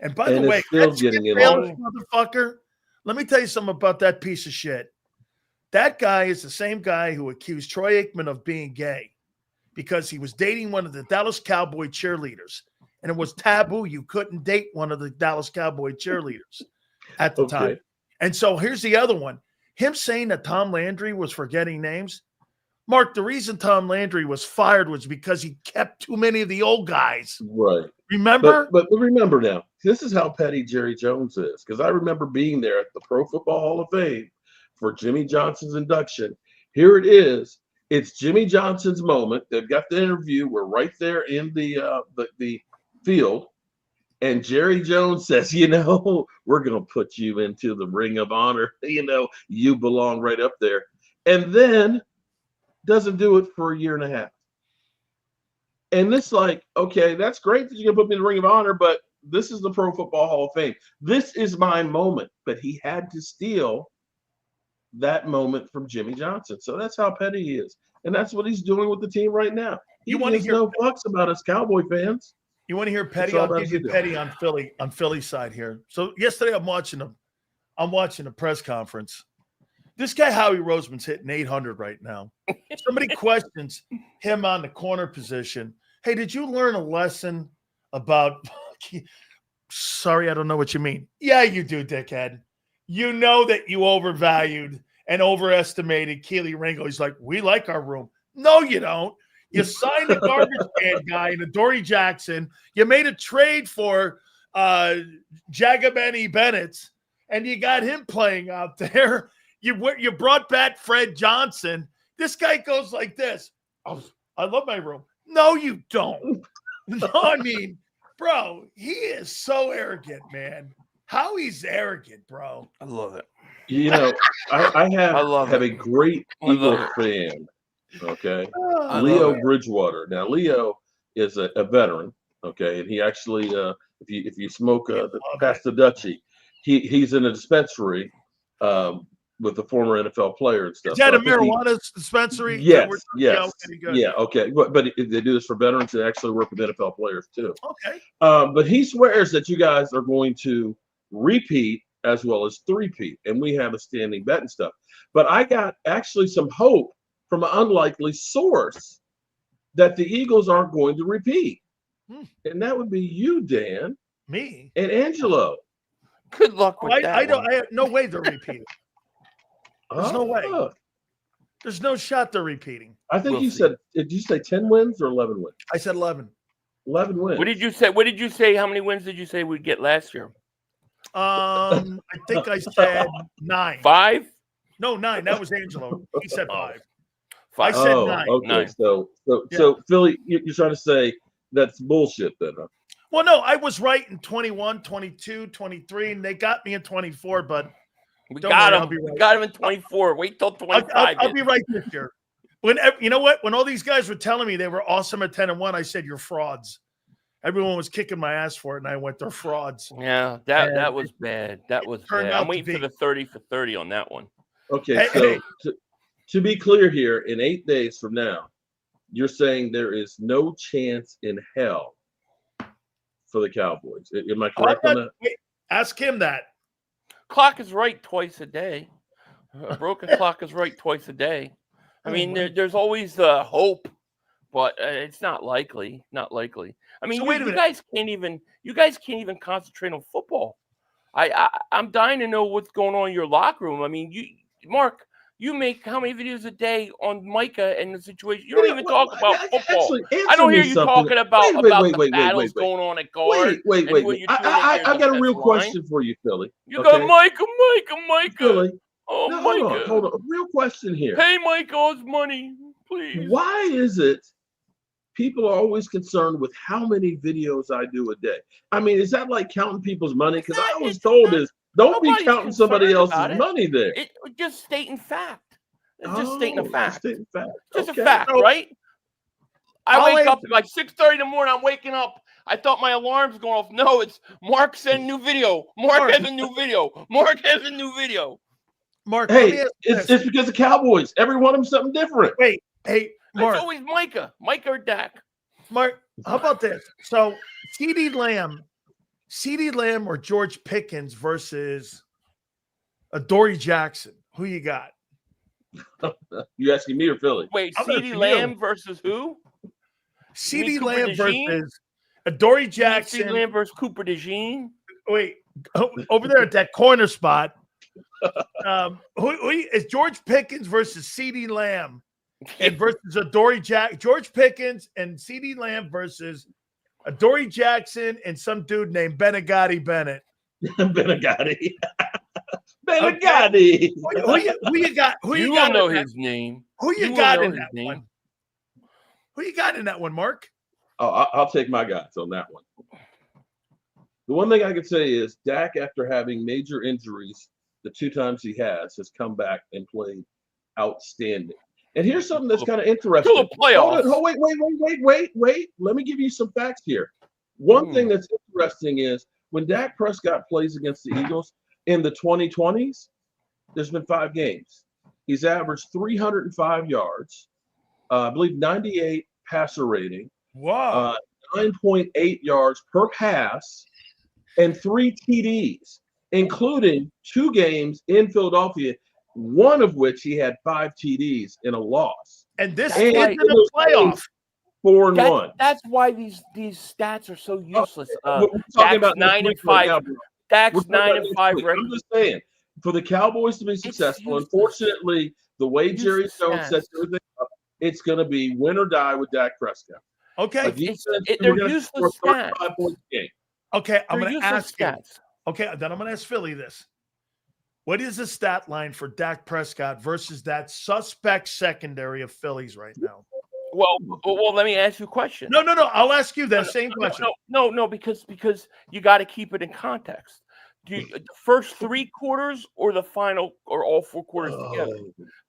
And by the way, still getting it on. Motherfucker, let me tell you something about that piece of shit. That guy is the same guy who accused Troy Aikman of being gay because he was dating one of the Dallas Cowboy cheerleaders. And it was taboo. You couldn't date one of the Dallas Cowboy cheerleaders at the time. And so here's the other one. Him saying that Tom Landry was forgetting names. Mark, the reason Tom Landry was fired was because he kept too many of the old guys. Right. Remember? But remember now, this is how petty Jerry Jones is. Because I remember being there at the Pro Football Hall of Fame for Jimmy Johnson's induction. Here it is. It's Jimmy Johnson's moment. They've got the interview. We're right there in the field. And Jerry Jones says, we're going to put you into the Ring of Honor. You belong right up there. And then doesn't do it for a year and a half. And it's like, okay, that's great that you're going to put me in the Ring of Honor, but this is the Pro Football Hall of Fame. This is my moment. But he had to steal that moment from Jimmy Johnson. So that's how petty he is. And that's what he's doing with the team right now. He gives no fucks about us Cowboy fans. You want to hear petty? I'll give you petty on Philly's side here. So yesterday I'm watching a press conference. This guy, Howie Roseman's hitting 800 right now. Somebody questions him on the corner position. Hey, did you learn a lesson about – sorry, I don't know what you mean. Yeah, you do, dickhead. You know that you overvalued and overestimated Keely Ringo. He's like, we like our room. No, you don't. You signed a garbage can guy in Adoree Jackson. You made a trade for JAKIB Bennett, and you got him playing out there. You brought back Fred Johnson. This guy goes like this. Oh, I love my room. No, you don't. No, I mean, bro, he is so arrogant, man. How he's arrogant, bro. I love it. I have a great Eagles fan. Okay. Leo Bridgewater. Now, Leo is a veteran. Okay. And he actually, if you smoke past the Dutchie, he's in a dispensary with a former NFL player and stuff. Is that a marijuana dispensary? Yes. Yeah. Okay. But they do this for veterans that actually work with NFL players too. Okay. But he swears that you guys are going to repeat as well as three-peat, and we have a standing bet and stuff. But I got actually some hope from an unlikely source that the Eagles aren't going to repeat. And that would be you, Dan. Me. And Angelo. Good luck with that. I have no way they're repeating. There's no way. There's no shot they're repeating. I think did you say 10 wins or 11 wins? I said 11. 11 wins. What did you say? How many wins did you say we'd get last year? I think I said 9. 5? No, 9. That was Angelo. He said 5. 5. I said 9. Okay. 9. So Philly, you're trying to say that's bullshit then, huh? Well, no, I was right in 21, 22, 23, and they got me in 24, but we got him. We got him in 24. Wait till 25. I'll be right this year. You know what? When all these guys were telling me they were awesome at 10-1, I said, you're frauds. everyone was kicking my ass for it, and I went, they're frauds. Yeah, that was bad. That was turned bad. out I'm to waiting for be. the 30 for 30 on that one. Okay, so to be clear here, in 8 days from now, you're saying there is no chance in hell for the Cowboys. Am I correct on that? Wait, ask him that. Clock is right twice a day. A broken clock is right twice a day. I mean, there's always the hope, but it's not likely. Not likely. I mean, So wait a you minute. guys can't even concentrate on football. I'm dying to know what's going on in your locker room. I mean, Mark, you make how many videos a day on Micah and the situation? You don't even talk about football. Actually, I don't hear you talking about the battles going on at guard. Wait. I got a real question for you, Philly. You got Micah. Philly. Oh, No, Micah. hold on. A real question here. Pay Micah's money, please. Why is it people are always concerned with how many videos I do a day? I mean, is that like counting people's money? Because I was told don't be counting somebody else's money there. Just stating fact. It's just stating a fact. Stating fact. Just a fact, right? I wake up at like 6:30 in the morning. I'm waking up. I thought my alarm's going off. No, it's Mark sent a new video. Mark has a new video. Mark has a new video. Mark, hey, it's because of Cowboys. Every one of them something different. Wait, hey, Mark. It's always Micah or Dak. Mark, how about this? So, CeeDee Lamb or George Pickens versus Adoree Jackson. Who you got? You asking me or Philly? Wait, CeeDee Lamb versus who? CeeDee Lamb versus Adoree Jackson. CeeDee Lamb versus Cooper DeJean. Wait, over there at that corner spot. Who is George Pickens versus CeeDee Lamb and versus Adoree Jackson? George Pickens and CeeDee Lamb versus Adoree Jackson and some dude named Benegatti Bennett. Benegatti. Benegatti. Who you got? Who you got? You don't know his name. Who you got in that one? Who you got in that one, Mark? Oh, I'll take my guys on that one. The one thing I could say is Dak, after having major injuries, the 2 times he has come back and played outstanding. And here's something that's kind of interesting. To the playoffs. Wait. Let me give you some facts here. One thing that's interesting is when Dak Prescott plays against the Eagles in the 2020s, there's been 5 games. He's averaged 305 yards, I believe 98 passer rating. Wow. 9.8 yards per pass, and 3 TDs, including 2 games in Philadelphia, one of which he had 5 TDs in a loss. And this is in the playoff. 4-1. That's why these stats are so useless. We're talking about 9 and 5. Dak's 9 and 5 record. I'm just saying, for the Cowboys to be successful, unfortunately, the way Jerry Jones sets everything up, it's going to be win or die with Dak Prescott. Okay. They're useless stats. Okay, I'm going to ask you. Stats. Okay, then I'm going to ask Philly this. What is the stat line for Dak Prescott versus that suspect secondary of Phillies right now? Well, let me ask you a question. No. I'll ask you that same question. No, because you got to keep it in context. The first 3 quarters or the final or all 4 quarters together?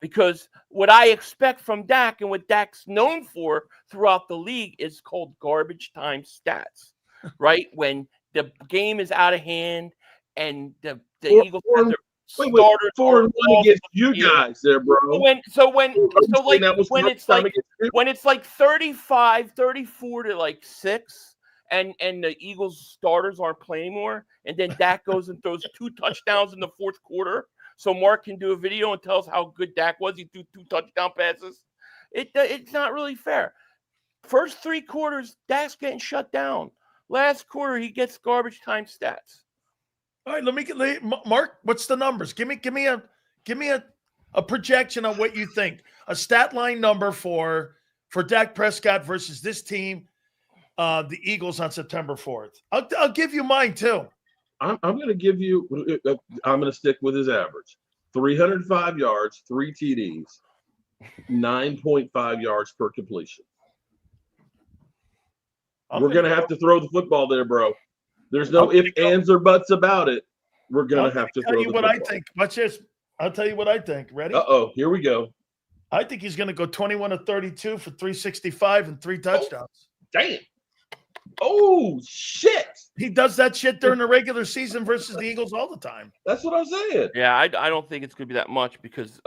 Because what I expect from Dak and what Dak's known for throughout the league is called garbage time stats, right? When the game is out of hand and the Eagles have their starters 4-1 against you guys there, bro. When it's like 34 to like 6. And the Eagles starters aren't playing anymore, and then Dak goes and throws 2 touchdowns in the 4th quarter, so Mark can do a video and tell us how good Dak was. He threw 2 touchdown passes. It's not really fair. First 3 quarters, Dak's getting shut down. Last quarter, he gets garbage time stats. All right, let me get Mark. What's the numbers? Give me a projection on what you think. A stat line number for Dak Prescott versus this team. The Eagles on September 4th. I'll give you mine too. I'm going to give you. I'm going to stick with his average: 305 yards, 3 TDs, 9.5 yards per completion. We're going to have to throw the football there, bro. There's no ifs, ands, or buts about it. We're going to have to throw the football. I think. I'll tell you what I think. Ready? Here we go. I think he's going to go 21 of 32 for 365 and 3 touchdowns. Damn. Oh, shit. He does that shit during the regular season versus the Eagles all the time. That's what I'm saying. Yeah, I don't think it's going to be that much because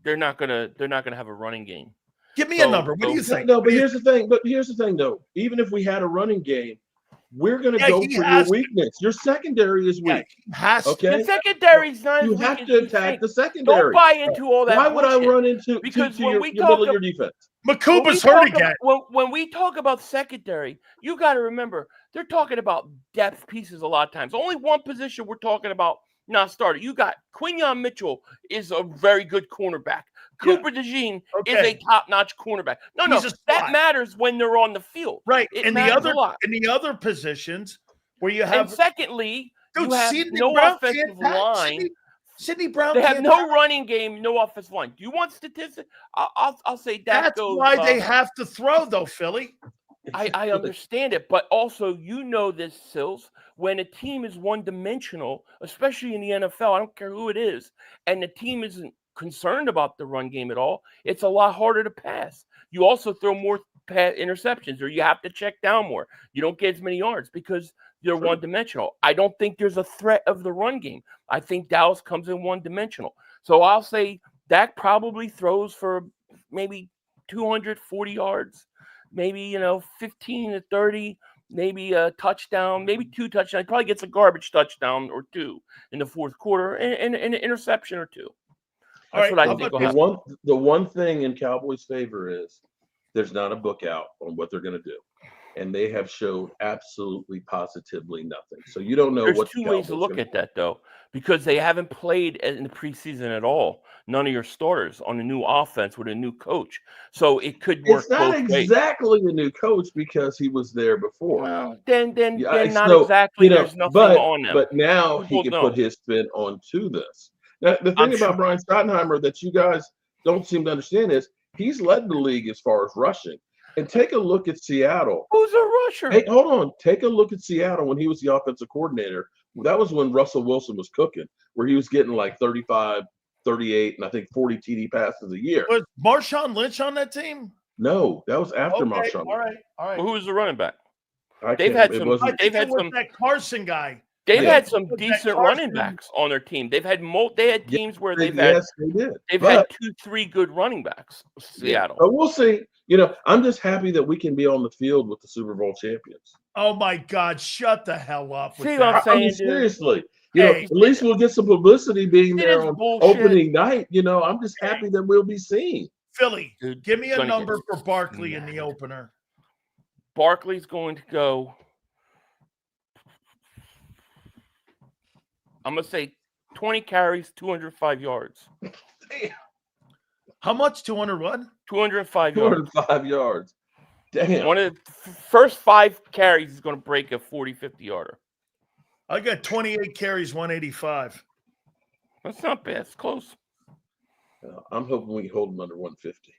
they're not gonna have a running game. Give me a number. What do you think? No, but here's the thing. Though. Even if we had a running game, we're going to go for your weakness. Your secondary is weak. Okay. The secondary's not. You have to attack the secondary. Don't buy into all that. Why would I run into because your middle of your defense? Makuba's hurt again. When we talk about secondary, you got to remember they're talking about depth pieces a lot of times. Only one position we're talking about not started. You got Quinyon Mitchell is a very good cornerback. Cooper DeJean is a top-notch cornerback. No, that matters when they're on the field. Right. And the other positions where you have. And secondly, dude, you have Sidney no Brown offensive line. Sidney Brown. They have no running game, no offensive line. Do you want statistics? I'll say that's why they have to throw, though, Philly. I understand it, but also this, Sills. When a team is one-dimensional, especially in the NFL, I don't care who it is, and the team isn't concerned about the run game at all, it's a lot harder to pass. You also throw more interceptions, or you have to check down more. You don't get as many yards because you're one-dimensional. I don't think there's a threat of the run game. I think Dallas comes in one-dimensional. So I'll say Dak probably throws for maybe 240 yards, maybe 15 to 30, maybe a touchdown, maybe 2 touchdowns. He probably gets a garbage touchdown or 2 in the fourth quarter, and an interception or 2. That's what I think will happen. The one thing in Cowboys' favor is there's not a book out on what they're going to do. And they have showed absolutely positively nothing. So you don't know There's what. There's 2 ways to look at that, though, because they haven't played in the preseason at all. None of your starters on a new offense with a new coach. So it could work both ways. It's not exactly a new coach because he was there before. Well, then not exactly. There's nothing on them. But now he can put his spin onto this. Now, the thing about Brian Schottenheimer that you guys don't seem to understand is he's led the league as far as rushing. And take a look at Seattle. Who's a rusher? Hey, hold on. Take a look at Seattle when he was the offensive coordinator. That was when Russell Wilson was cooking, where he was getting like 35, 38, and I think 40 TD passes a year. Was Marshawn Lynch on that team? No, that was after Marshawn. All right. Well, who was the running back? They've had some. That Carson guy. They've had some decent running backs on their team. They've had teams where they've had 2-3 good running backs. Seattle. But we'll see. I'm just happy that we can be on the field with the Super Bowl champions. Oh my God! Shut the hell up. See what I'm saying? Seriously. At least we'll get some publicity being there on opening night. I'm just happy that we'll be seen. Philly, give me a number for Barkley in the opener. Barkley's going to go. I'm going to say 20 carries, 205 yards. Damn. How much? 200 what? 205 yards. 205 yards. Damn. One of the first 5 carries is going to break a 40, 50-yarder. I got 28 carries, 185. That's not bad. It's close. I'm hoping we hold them under 150.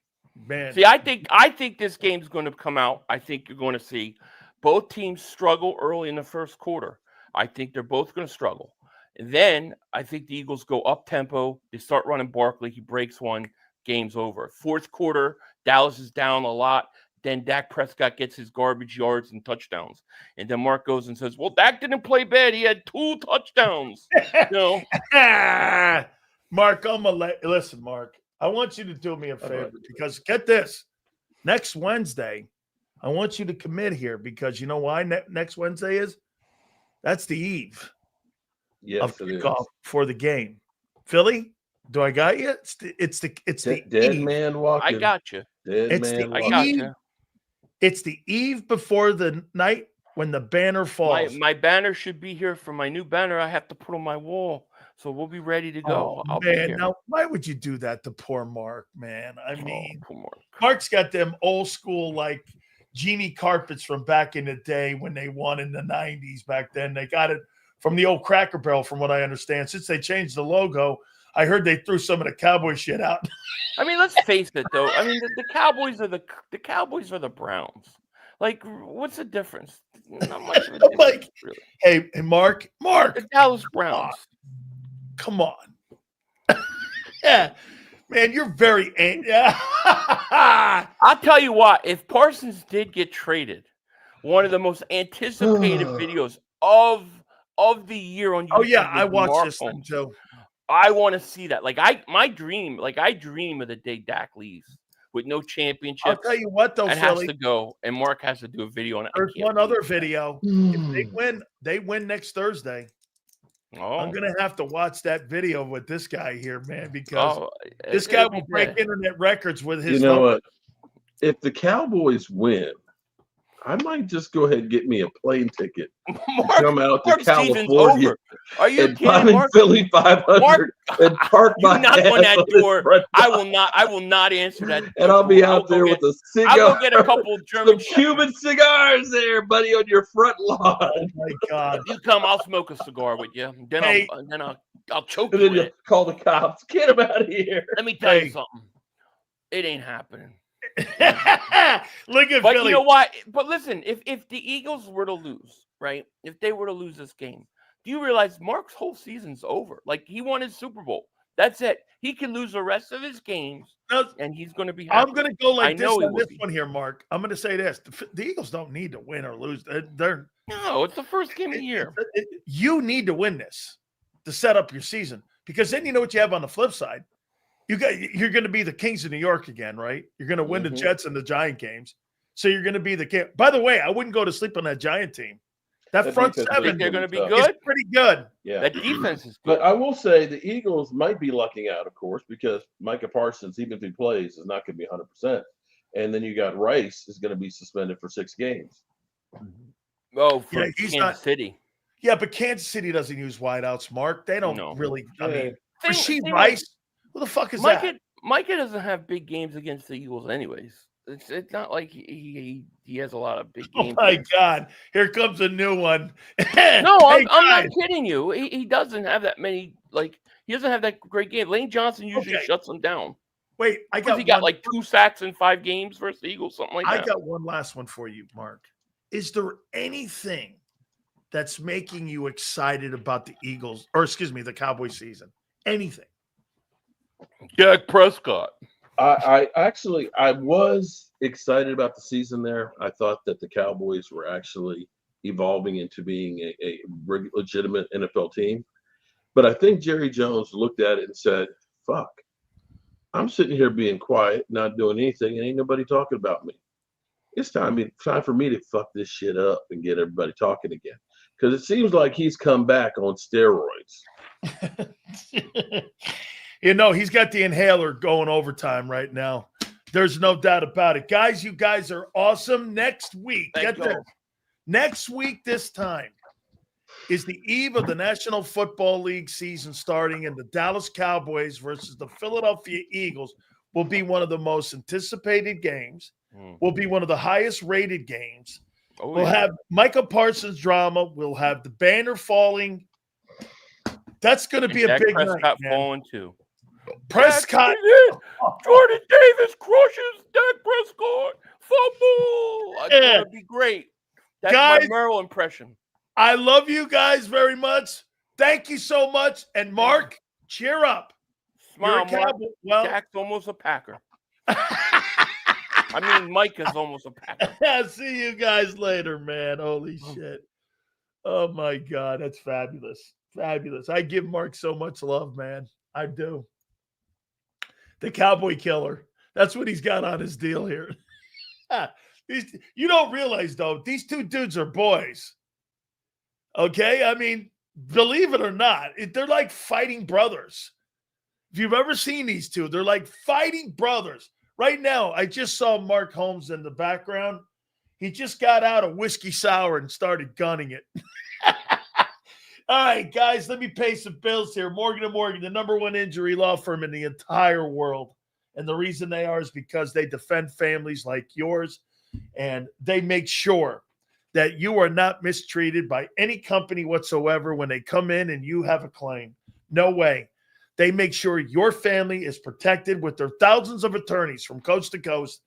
Man. See, I think this game's going to come out. I think you're going to see both teams struggle early in the first quarter. I think they're both going to struggle. And then I think the Eagles go up tempo. They start running Barkley. He breaks one. Game's over. Fourth quarter, Dallas is down a lot. Then Dak Prescott gets his garbage yards and touchdowns. And then Mark goes and says, well, Dak didn't play bad. He had 2 touchdowns. Mark, listen, Mark. I want you to do me a favor because get this. Next Wednesday, I want you to commit here because you know why next Wednesday is? That's the eve. Yes, of kickoff for the game. Philly, do I got you? It's the dead eve. Man walking. I got you. Dead man walking. I got you. It's the eve before the night when the banner falls. My banner should be here for my new banner. I have to put on my wall, so we'll be ready to go. Oh, man, now why would you do that to poor Mark, man? I mean, poor Mark. Mark's got them old school like genie carpets from back in the day when they won in the 90s. Back then, they got it from the old Cracker Barrel, from what I understand. Since they changed the logo, I heard they threw some of the Cowboy shit out. I mean, let's face it, though. I mean, the Cowboys are the Cowboys are the Browns. Like, what's the difference? Not much of a difference, really. Hey, Mark, the Dallas Browns. Come on. Yeah, man, you're very angry. I'll tell you what. If Parsons did get traded, one of the most anticipated videos of the year on YouTube. Oh yeah, I would be watched Mark this one Holmes. too. I want to see that. Like I dream of the day Dak leaves with no championships. I'll tell you what though, That has Philly. to go, and Mark has to do a video on it. There's one other video. If they win next Thursday. Oh, I'm gonna have to watch that video with this guy here, man, because this it'll guy be will break bad. internet records with his. You know what? If the Cowboys win, I might just go ahead and get me a plane ticket. Come out to Mark's season's California over. Are you and kidding, find Mark? Philly 500 and park my knock ass on that on his door. front I door. will not answer that. And I'll be door. out there with a cigar. I'll go get a couple German some Cuban cigars there, buddy, on your front lawn. Oh my God! You come, I'll smoke a cigar with you. Then Hey. I'll choke And you then with you it. call the cops. Get him out of here. Let me tell you Hey. something. It ain't happening. Look at But Philly. you know what? But listen, if the Eagles were to lose, right? If they were to lose this game, do you realize Mark's whole season's over? Like, he won his Super Bowl. That's it. He can lose the rest of his games, No, and he's going to be happy. I'm going to go I like this know he on will this be. one here, Mark. I'm going to say this: the Eagles don't need to win or lose. They're No, it's the first game of the year. you need to win this to set up your season, because then you know what you have on the flip side. You're going to be the Kings of New York again, right? You're going to win the Jets and the Giant games, so you're going to be the king. By the way, I wouldn't go to sleep on that Giant team. That front defense seven, They're going to be tough. good. is pretty good. Yeah. That defense is good. But I will say the Eagles might be lucking out, of course, because Micah Parsons, even if he plays, is not going to be 100%. And then you got Rice is going to be suspended for 6 games. Oh, for Yeah, he's Kansas not- City. Yeah, but Kansas City doesn't use wideouts, Mark. They don't No. really. I mean, Thing- Rasheed thing Rice, who the fuck is that? Micah doesn't have big games against the Eagles, anyways. It's not like he has a lot of big Oh games. my against- God! Here comes a new one. No, Hey, I'm not guys. kidding you. He doesn't have that many. Like, he doesn't have that great game. Lane Johnson usually Okay. shuts him down. Wait, I Because got he got one, like 2 sacks in 5 games versus the Eagles, something like I that. got one last one for you, Mark. Is there anything that's making you excited about the Eagles, or excuse me, the Cowboys season? Anything? Dak Prescott. I was excited about the season there. I thought that the Cowboys were actually evolving into being a legitimate NFL team. But I think Jerry Jones looked at it and said, fuck, I'm sitting here being quiet, not doing anything, and ain't nobody talking about me. It's time for me to fuck this shit up and get everybody talking again. Because it seems like he's come back on steroids. You know, he's got the inhaler going overtime right now. There's no doubt about it. Guys, you guys are awesome. Next week, Thank get this. you. Next week, this time, is the eve of the National Football League season starting, and the Dallas Cowboys versus the Philadelphia Eagles will be one of the most anticipated games, will be one of the highest rated games. Oh, We'll yeah. have Micah Parsons drama. We'll have the banner falling. That's going to be a Dak big Prescott night, man. falling too. Prescott. Jordan Davis crushes Dak Prescott. Fumble. It's Yeah. gonna be great. That's Guys, my Merle impression. I love you guys very much. Thank you so much. And Mark, cheer up. You're Smile, a Mark. Cowboy. Well, Dak's almost a Packer. I mean, Mike is almost a Packer. I'll see you guys later, man. Holy shit. Oh my God. That's fabulous. Fabulous. I give Mark so much love, man. I do. The Cowboy Killer. That's what he's got on his deal here. You don't realize, though, these two dudes are boys. Okay? I mean, believe it or not, they're like fighting brothers. If you've ever seen these two, they're like fighting brothers. Right now, I just saw Mark Holmes in the background. He just got out a whiskey sour and started gunning it. All right, guys, let me pay some bills here. Morgan & Morgan, the #1 injury law firm in the entire world. And the reason they are is because they defend families like yours, and they make sure that you are not mistreated by any company whatsoever when they come in and you have a claim. No way. They make sure your family is protected with their thousands of attorneys from coast to coast,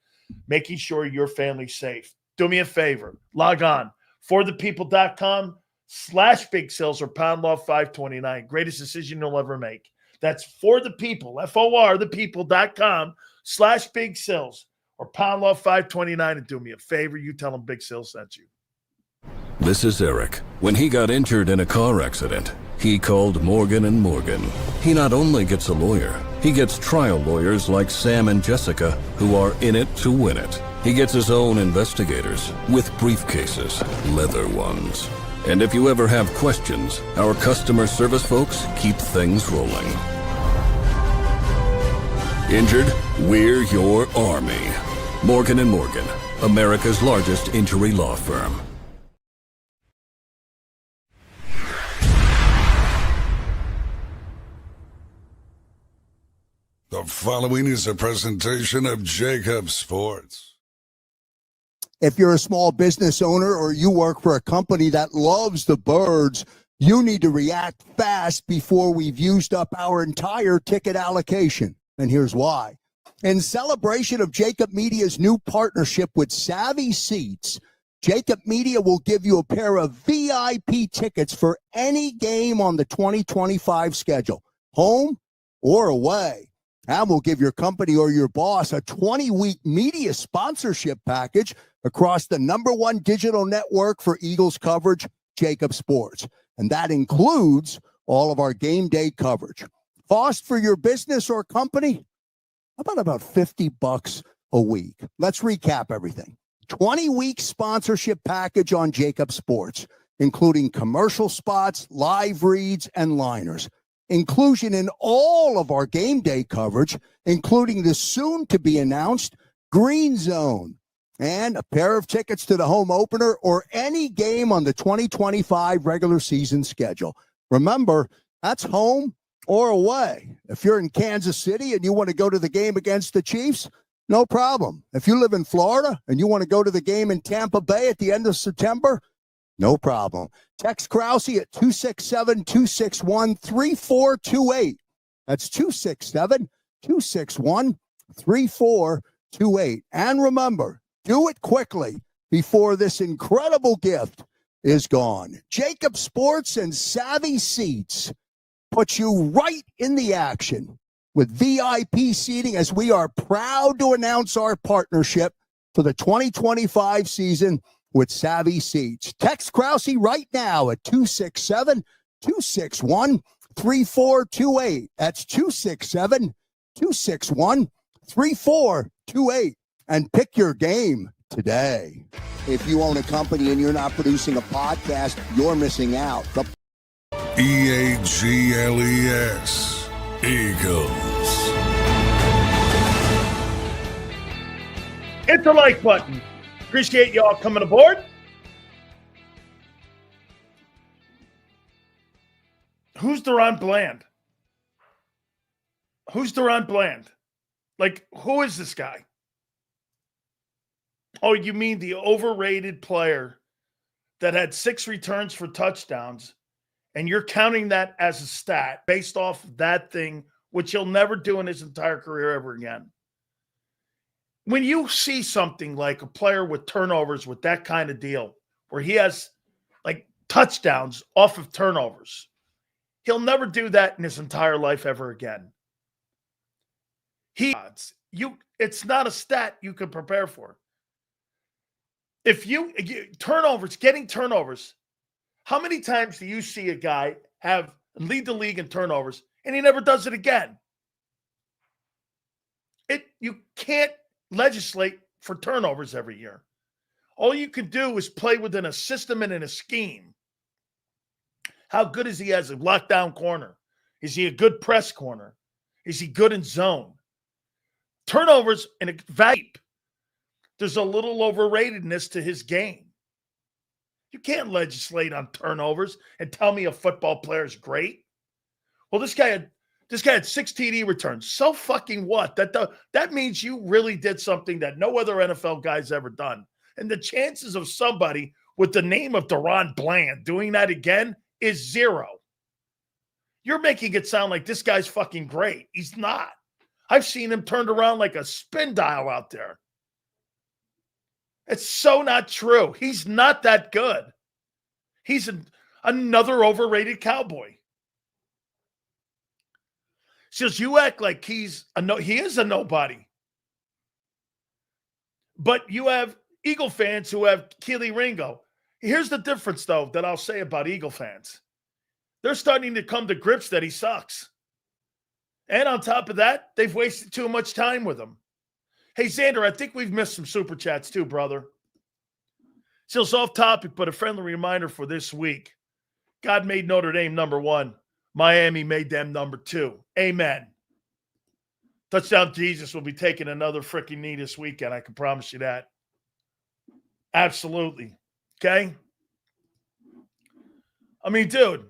making sure your family's safe. Do me a favor. Log on. forthepeople.com/big sales or pound law 529. Greatest decision you'll ever make. That's for the people, FORthepeople.com/big sales or pound law 529. And do me a favor. You tell them Big Sales sent you. This is Eric. When he got injured in a car accident, he called Morgan & Morgan. He not only gets a lawyer, he gets trial lawyers like Sam and Jessica who are in it to win it. He gets his own investigators with briefcases, leather ones. And if you ever have questions, our customer service folks keep things rolling. Injured? We're your army. Morgan & Morgan, America's largest injury law firm. The following is a presentation of JAKIB Sports. If you're a small business owner or you work for a company that loves the birds, you need to react fast before we've used up our entire ticket allocation. And here's why. In celebration of JAKIB Media's new partnership with Savvy Seats, JAKIB Media will give you a pair of VIP tickets for any game on the 2025 schedule, home or away. And we'll give your company or your boss a 20-week media sponsorship package across the #1 digital network for Eagles coverage, JAKIB Sports. And that includes all of our game day coverage. Cost for your business or company? About $50 a week. Let's recap everything. 20-week sponsorship package on JAKIB Sports, including commercial spots, live reads, and liners. Inclusion in all of our game day coverage, including the soon-to-be-announced Green Zone, and a pair of tickets to the home opener or any game on the 2025 regular season schedule. Remember, that's home or away. If you're in Kansas City and you want to go to the game against the Chiefs, no problem. If you live in Florida and you want to go to the game in Tampa Bay at the end of September, no problem. Text Krause at 267-261-3428. That's 267-261-3428. And remember, do it quickly before this incredible gift is gone. JAKIB Sports and Savvy Seats put you right in the action with VIP seating as we are proud to announce our partnership for the 2025 season with Savvy Seats. Text Krause right now at 267-261-3428. That's 267-261-3428. And pick your game today. If you own a company and you're not producing a podcast, you're missing out. The EAGLES, Eagles. Hit the like button. Appreciate y'all coming aboard. Who's Deron Bland? Who's Deron Bland? Like, who is this guy? Oh, you mean the overrated player that had 6 returns for touchdowns, and you're counting that as a stat based off that thing, which he'll never do in his entire career ever again. When you see something like a player with turnovers with that kind of deal, where he has like touchdowns off of turnovers, he'll never do that in his entire life ever again. It's not a stat you can prepare for. If getting turnovers, how many times do you see a guy lead the league in turnovers and he never does it again? You can't legislate for turnovers every year. All you can do is play within a system and in a scheme. How good is he as a lockdown corner? Is he a good press corner? Is he good in zone? Turnovers in a vape. There's a little overratedness to his game. You can't legislate on turnovers and tell me a football player is great. Well, this guy had 6 TD returns. So fucking what? That means you really did something that no other NFL guy's ever done. And the chances of somebody with the name of Deron Bland doing that again is 0. You're making it sound like this guy's fucking great. He's not. I've seen him turned around like a spin dial out there. It's so not true. He's not that good. He's another overrated Cowboy. Says you act like he is a nobody. But you have Eagle fans who have Keely Ringo. Here's the difference, though, that I'll say about Eagle fans. They're starting to come to grips that he sucks. And on top of that, they've wasted too much time with him. Hey, Xander, I think we've missed some super chats too, brother. Still off topic, but a friendly reminder for this week. God made Notre Dame number 1. Miami made them number 2. Amen. Touchdown Jesus will be taking another freaking knee this weekend. I can promise you that. Absolutely. Okay? I mean, dude,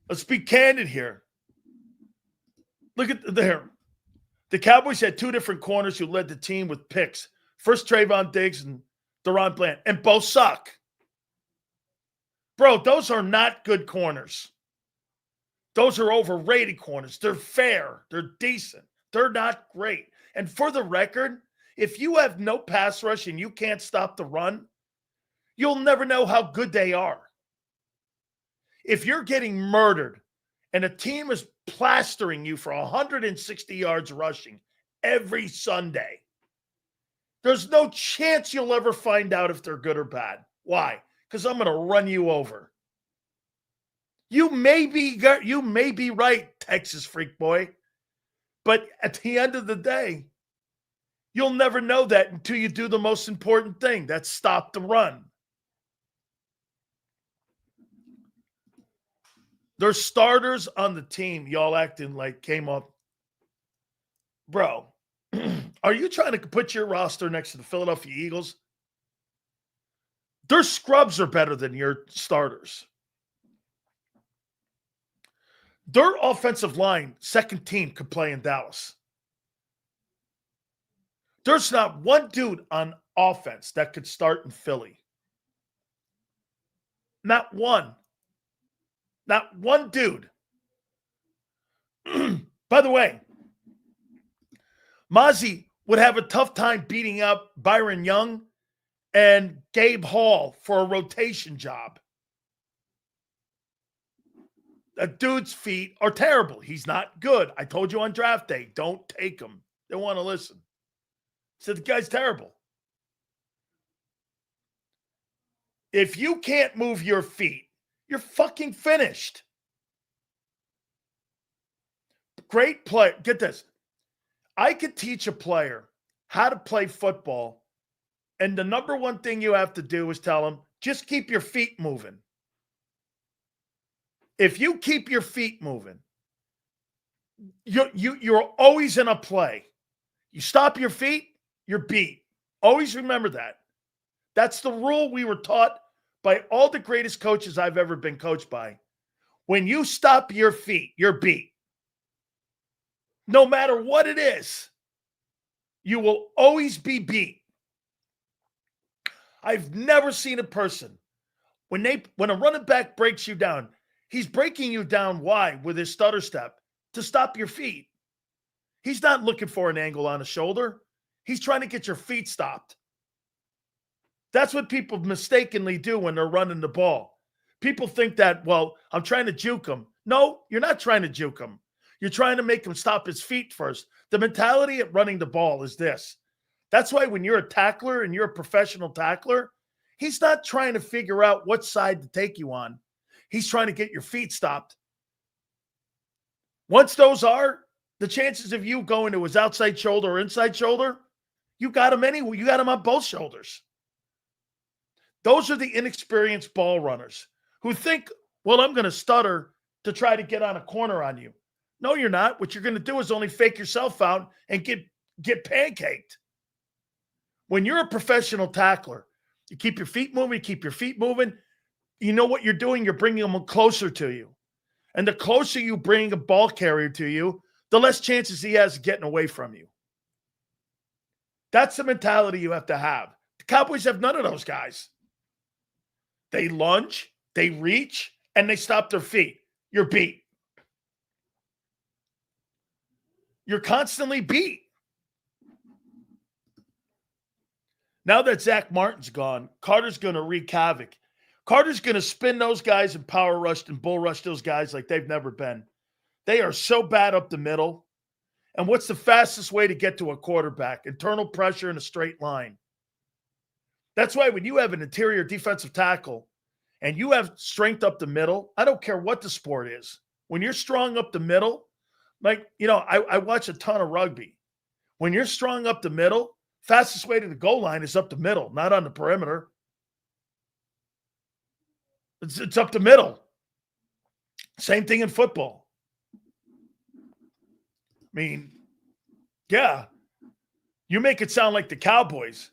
let's be candid here. Look at there. The Cowboys had 2 different corners who led the team with picks. First, Trayvon Diggs and Deron Bland, and both suck. Bro, those are not good corners. Those are overrated corners. They're fair. They're decent. They're not great. And for the record, if you have no pass rush and you can't stop the run, you'll never know how good they are. If you're getting murdered and a team is plastering you for 160 yards rushing every Sunday, there's no chance you'll ever find out if they're good or bad. Why? Because I'm going to run you over. You may be right, Texas freak boy. But at the end of the day, you'll never know that until you do the most important thing. That's stop the run. There's starters on the team, y'all acting like came up. Bro, are you trying to put your roster next to the Philadelphia Eagles? Their scrubs are better than your starters. Their offensive line, second team, could play in Dallas. There's not one dude on offense that could start in Philly. Not one. Not one dude. By the way, Mozzie would have a tough time beating up Byron Young and Gabe Hall for a rotation job. That dude's feet are terrible. He's not good. I told you on draft day, don't take him. They want to listen. Said the guy's terrible. If you can't move your feet, you're fucking finished. Great play. Get this. I could teach a player how to play football, and the number one thing you have to do is tell them, just keep your feet moving. If you keep your feet moving, you're always in a play. You stop your feet, you're beat. Always remember that. That's the rule we were taught by all the greatest coaches I've ever been coached by. When you stop your feet, you're beat. No matter what it is, you will always be beat. I've never seen a person, when a running back breaks you down, he's breaking you down, why? With his stutter step, to stop your feet. He's not looking for an angle on a shoulder. He's trying to get your feet stopped. That's what people mistakenly do when they're running the ball. People think that, well, I'm trying to juke him. No, you're not trying to juke him. You're trying to make him stop his feet first. The mentality at running the ball is this. That's why when you're a tackler and you're a professional tackler, he's not trying to figure out what side to take you on. He's trying to get your feet stopped. Once those are, the chances of you going to his outside shoulder or inside shoulder, you got him anyway. You got him on both shoulders. Those are the inexperienced ball runners who think, well, I'm going to stutter to try to get on a corner on you. No, you're not. What you're going to do is only fake yourself out and get pancaked. When you're a professional tackler, you keep your feet moving, you know what you're doing? You're bringing them closer to you. And the closer you bring a ball carrier to you, the less chances he has of getting away from you. That's the mentality you have to have. The Cowboys have none of those guys. They lunge, they reach, and they stop their feet. You're beat. You're constantly beat. Now that Zach Martin's gone, Carter's going to wreak havoc. Carter's going to spin those guys and power rush and bull rush those guys like they've never been. They are so bad up the middle. And what's the fastest way to get to a quarterback? Internal pressure in a straight line. That's why when you have an interior defensive tackle and you have strength up the middle, I don't care what the sport is. When you're strong up the middle, like, I watch a ton of rugby. When you're strong up the middle, fastest way to the goal line is up the middle, not on the perimeter. It's up the middle. Same thing in football. I mean, yeah, you make it sound like the Cowboys,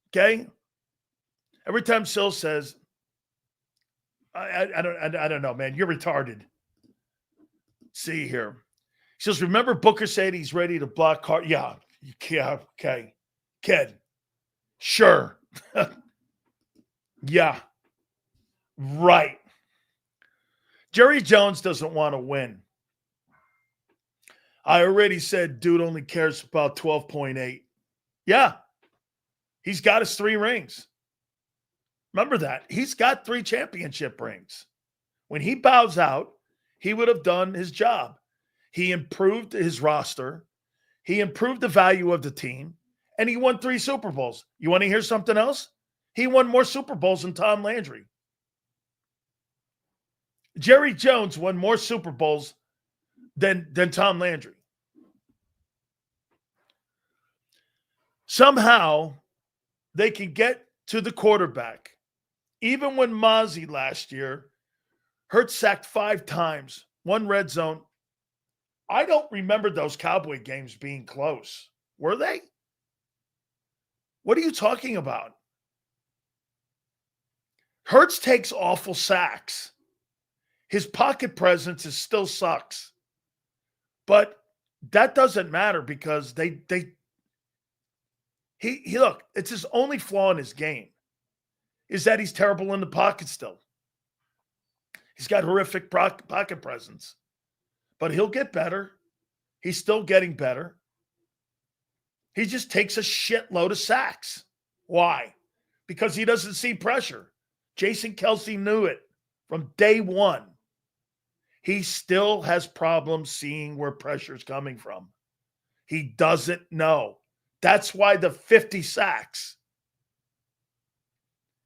okay? Every time Sil says, I don't know, man, you're retarded. See here. He says, remember Booker said he's ready to block Carter? Yeah, okay. Kid, sure. Yeah, right. Jerry Jones doesn't want to win. I already said dude only cares about 12.8. Yeah, he's got his 3 rings. Remember that. He's got 3 championship rings. When he bows out, he would have done his job. He improved his roster. He improved the value of the team. And he won 3 Super Bowls. You want to hear something else? He won more Super Bowls than Tom Landry. Jerry Jones won more Super Bowls than Tom Landry. Somehow, they can get to the quarterback. Even when Mozzie last year, Hurts sacked 5 times, 1 red zone. I don't remember those Cowboy games being close. Were they? What are you talking about? Hurts takes awful sacks. His pocket presence still sucks. But that doesn't matter because he look, it's his only flaw in his game is that he's terrible in the pocket still. He's got horrific pocket presence. But he'll get better. He's still getting better. He just takes a shitload of sacks. Why? Because he doesn't see pressure. Jason Kelce knew it from day one. He still has problems seeing where pressure is coming from. He doesn't know. That's why the 50 sacks.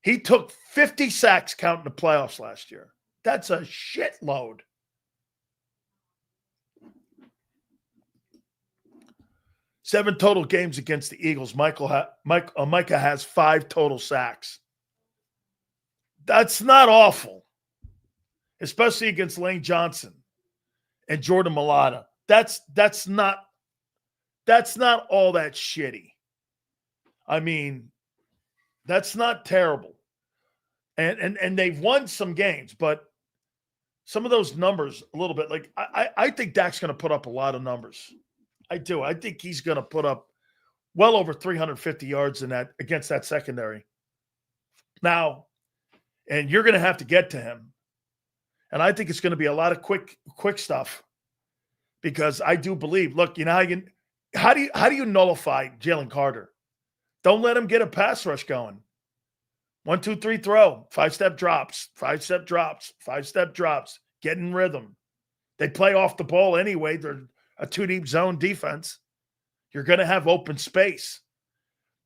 He took 50 sacks counting the playoffs last year. That's a shitload. Seven total games against the Eagles. Micah has 5 total sacks. That's not awful, especially against Lane Johnson and Jordan Mailata. That's not all that shitty. I mean, that's not terrible. And they've won some games, but some of those numbers a little bit like I think Dak's going to put up a lot of numbers. I do. I think he's going to put up well over 350 yards in that against that secondary. Now, and you're going to have to get to him. And I think it's going to be a lot of quick stuff because I do believe, look, you know how do you nullify Jalen Carter? Don't let him get a pass rush going. 1, 2, 3 throw, 5-step drops, 5-step drops, 5-step drops, get in rhythm. They play off the ball anyway. They're a 2-deep zone defense. You're going to have open space.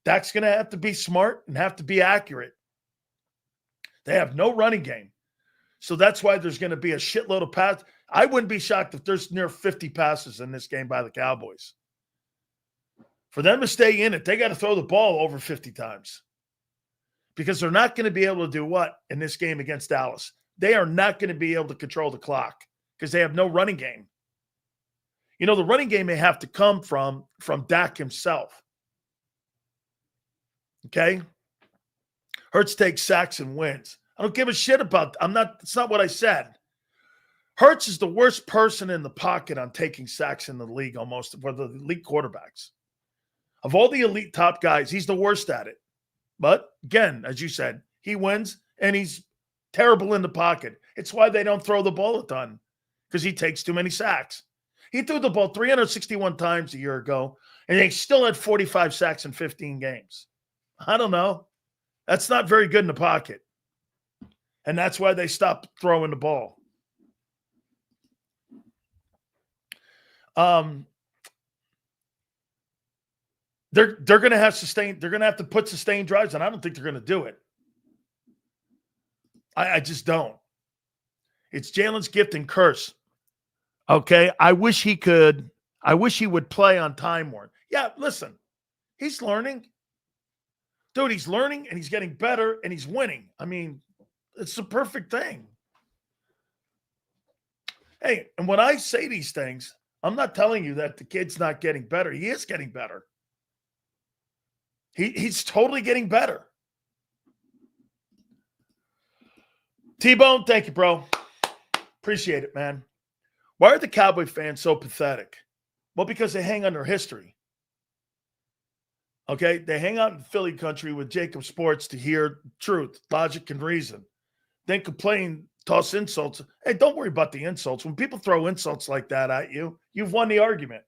Dak's going to have to be smart and have to be accurate. They have no running game. So that's why there's going to be a shitload of pass. I wouldn't be shocked if there's near 50 passes in this game by the Cowboys. For them to stay in it, they got to throw the ball over 50 times. Because they're not going to be able to do what in this game against Dallas? They are not going to be able to control the clock because they have no running game. You know, the running game may have to come from Dak himself. Okay? Hurts takes sacks and wins. I don't give a shit about that's not what I said. Hurts is the worst person in the pocket on taking sacks in the league almost, for the elite quarterbacks. Of all the elite top guys, he's the worst at it. But again, as you said, he wins and he's terrible in the pocket. It's why they don't throw the ball a ton because he takes too many sacks. He threw the ball 361 times a year ago, and they still had 45 sacks in 15 games. I don't know. That's not very good in the pocket. And that's why they stopped throwing the ball. They're going to have sustained. They're going to have to put sustained drives, and I don't think they're going to do it. I just don't. It's Jalen's gift and curse. Okay, I wish he could. I wish he would play on Time Warner. Yeah, listen, he's learning. Dude, he's learning, and he's getting better, and he's winning. I mean, it's the perfect thing. Hey, and when I say these things, I'm not telling you that the kid's not getting better. He is getting better. He's totally getting better. T-Bone, thank you, bro. Appreciate it, man. Why are the Cowboy fans so pathetic? Well, because they hang on their history. Okay? They hang out in Philly country with JAKIB Sports to hear truth, logic, and reason. Then complain, toss insults. Hey, don't worry about the insults. When people throw insults like that at you, you've won the argument.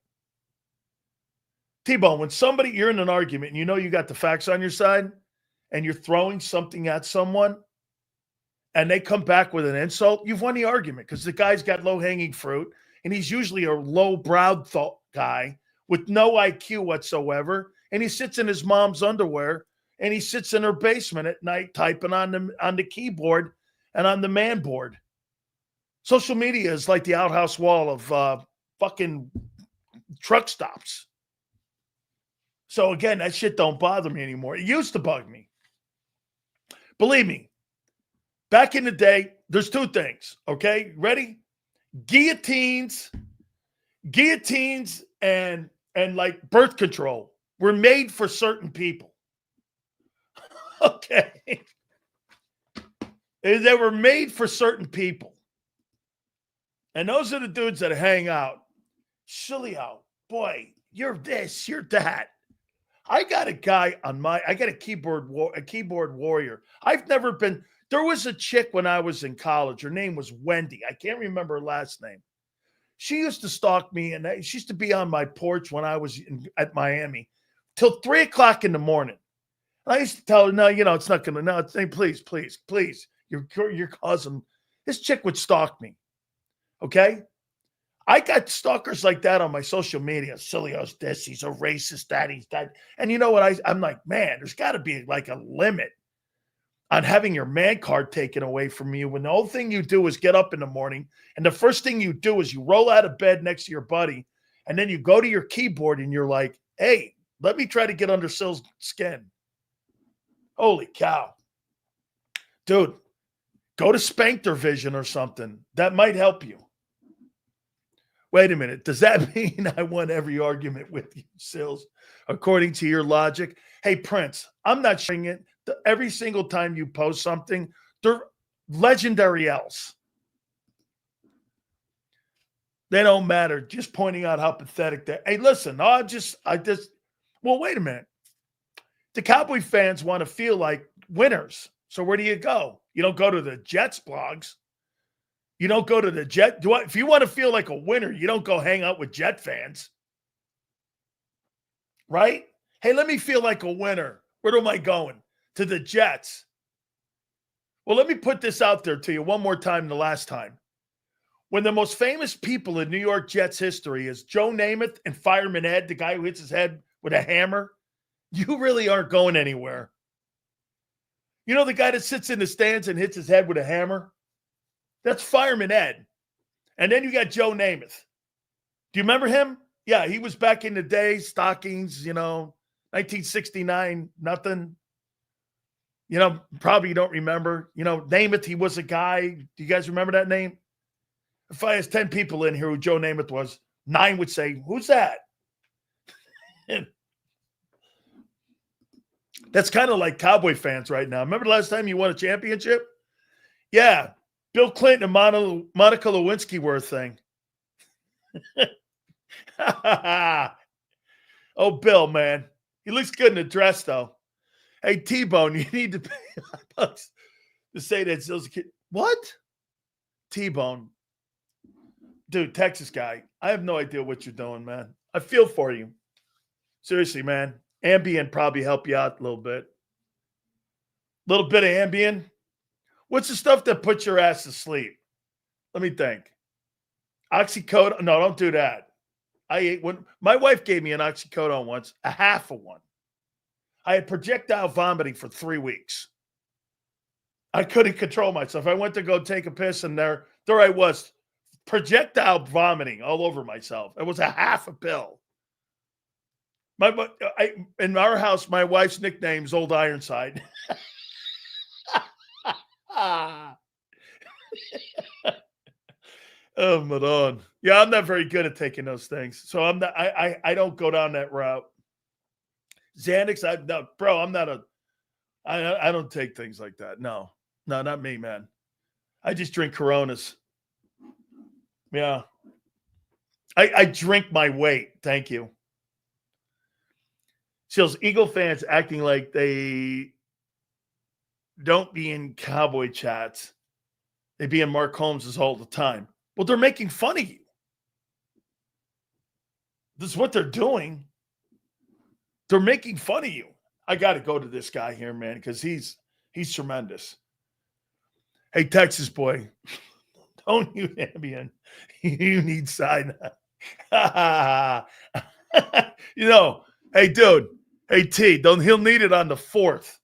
T-Bone, when you're in an argument and you know you got the facts on your side and you're throwing something at someone and they come back with an insult, you've won the argument because the guy's got low-hanging fruit and he's usually a low-browed guy with no IQ whatsoever, and he sits in his mom's underwear and he sits in her basement at night typing on the keyboard and on the man board. Social media is like the outhouse wall of fucking truck stops. So again, that shit don't bother me anymore. It used to bug me. Believe me, back in the day, there's two things, okay? Ready? Guillotines and like birth control were made for certain people. Okay. They were made for certain people. And those are the dudes that hang out. Sileo, boy, you're this, you're that. I got a guy I got a keyboard warrior. There was a chick when I was in college. Her name was Wendy. I can't remember her last name. She used to stalk me, and she used to be on my porch when I was at Miami till 3 o'clock in the morning. And I used to tell her, no, it's not going to, no, please. You're causing, this chick would stalk me. Okay? I got stalkers like that on my social media. Sileo's this, he's a racist, that, he's that. And you know what? I'm like, man, there's got to be like a limit on having your man card taken away from you when the whole thing you do is get up in the morning and the first thing you do is you roll out of bed next to your buddy and then you go to your keyboard and you're like, hey, let me try to get under Sil's skin. Holy cow. Dude, go to Sphincter Vision or something. That might help you. Wait a minute. Does that mean I won every argument with you, Sills, according to your logic? Hey, Prince, I'm not sharing it. Every single time you post something, they're legendary else. They don't matter. Just pointing out how pathetic they. Hey, listen, well, wait a minute. The Cowboy fans want to feel like winners. So where do you go? You don't go to the Jets blogs. You don't go to the Jet. If you want to feel like a winner, you don't go hang out with Jet fans. Right? Hey, let me feel like a winner. Where am I going? To the Jets. Well, let me put this out there to you one more time the last time. When the most famous people in New York Jets history is Joe Namath and Fireman Ed, the guy who hits his head with a hammer, you really aren't going anywhere. You know the guy that sits in the stands and hits his head with a hammer? That's Fireman Ed. And then you got Joe Namath. Do you remember him? Yeah, he was back in the day, stockings, 1969, nothing. Probably you don't remember. Namath, he was a guy. Do you guys remember that name? If I asked 10 people in here who Joe Namath was, 9 would say, who's that? That's kind of like Cowboy fans right now. Remember the last time you won a championship? Yeah. Bill Clinton and Monica Lewinsky were a thing. Oh, Bill, man. He looks good in the dress, though. Hey, T-Bone, you need to pay $5 to say that Zill's a kid. What? T-Bone. Dude, Texas guy. I have no idea what you're doing, man. I feel for you. Seriously, man. Ambien probably help you out a little bit. A little bit of Ambien. What's the stuff that puts your ass to sleep? Let me think. Oxycodone. No, don't do that. I ate when my wife gave me an oxycodone once, a half of one. I had projectile vomiting for 3 weeks. I couldn't control myself. I went to go take a piss, and there I was, projectile vomiting all over myself. It was a half a pill. In our house, my wife's nickname is Old Ironside. Oh, Madon. Yeah, I'm not very good at taking those things. So I'm not. I don't go down that route. Xanax, I don't take things like that. No, not me, man. I just drink Coronas. Yeah. I drink my weight. Thank you. Seals, Eagle fans acting like they don't be in Cowboy chats. They be in Mark Holmes's all the time. Well, they're making fun of you. This is what they're doing. They're making fun of you. I got to go to this guy here, man, because he's tremendous. Hey, Texas boy, don't you Ambien. You need sign. Hey, dude. Hey, T, he'll need it on the 4th.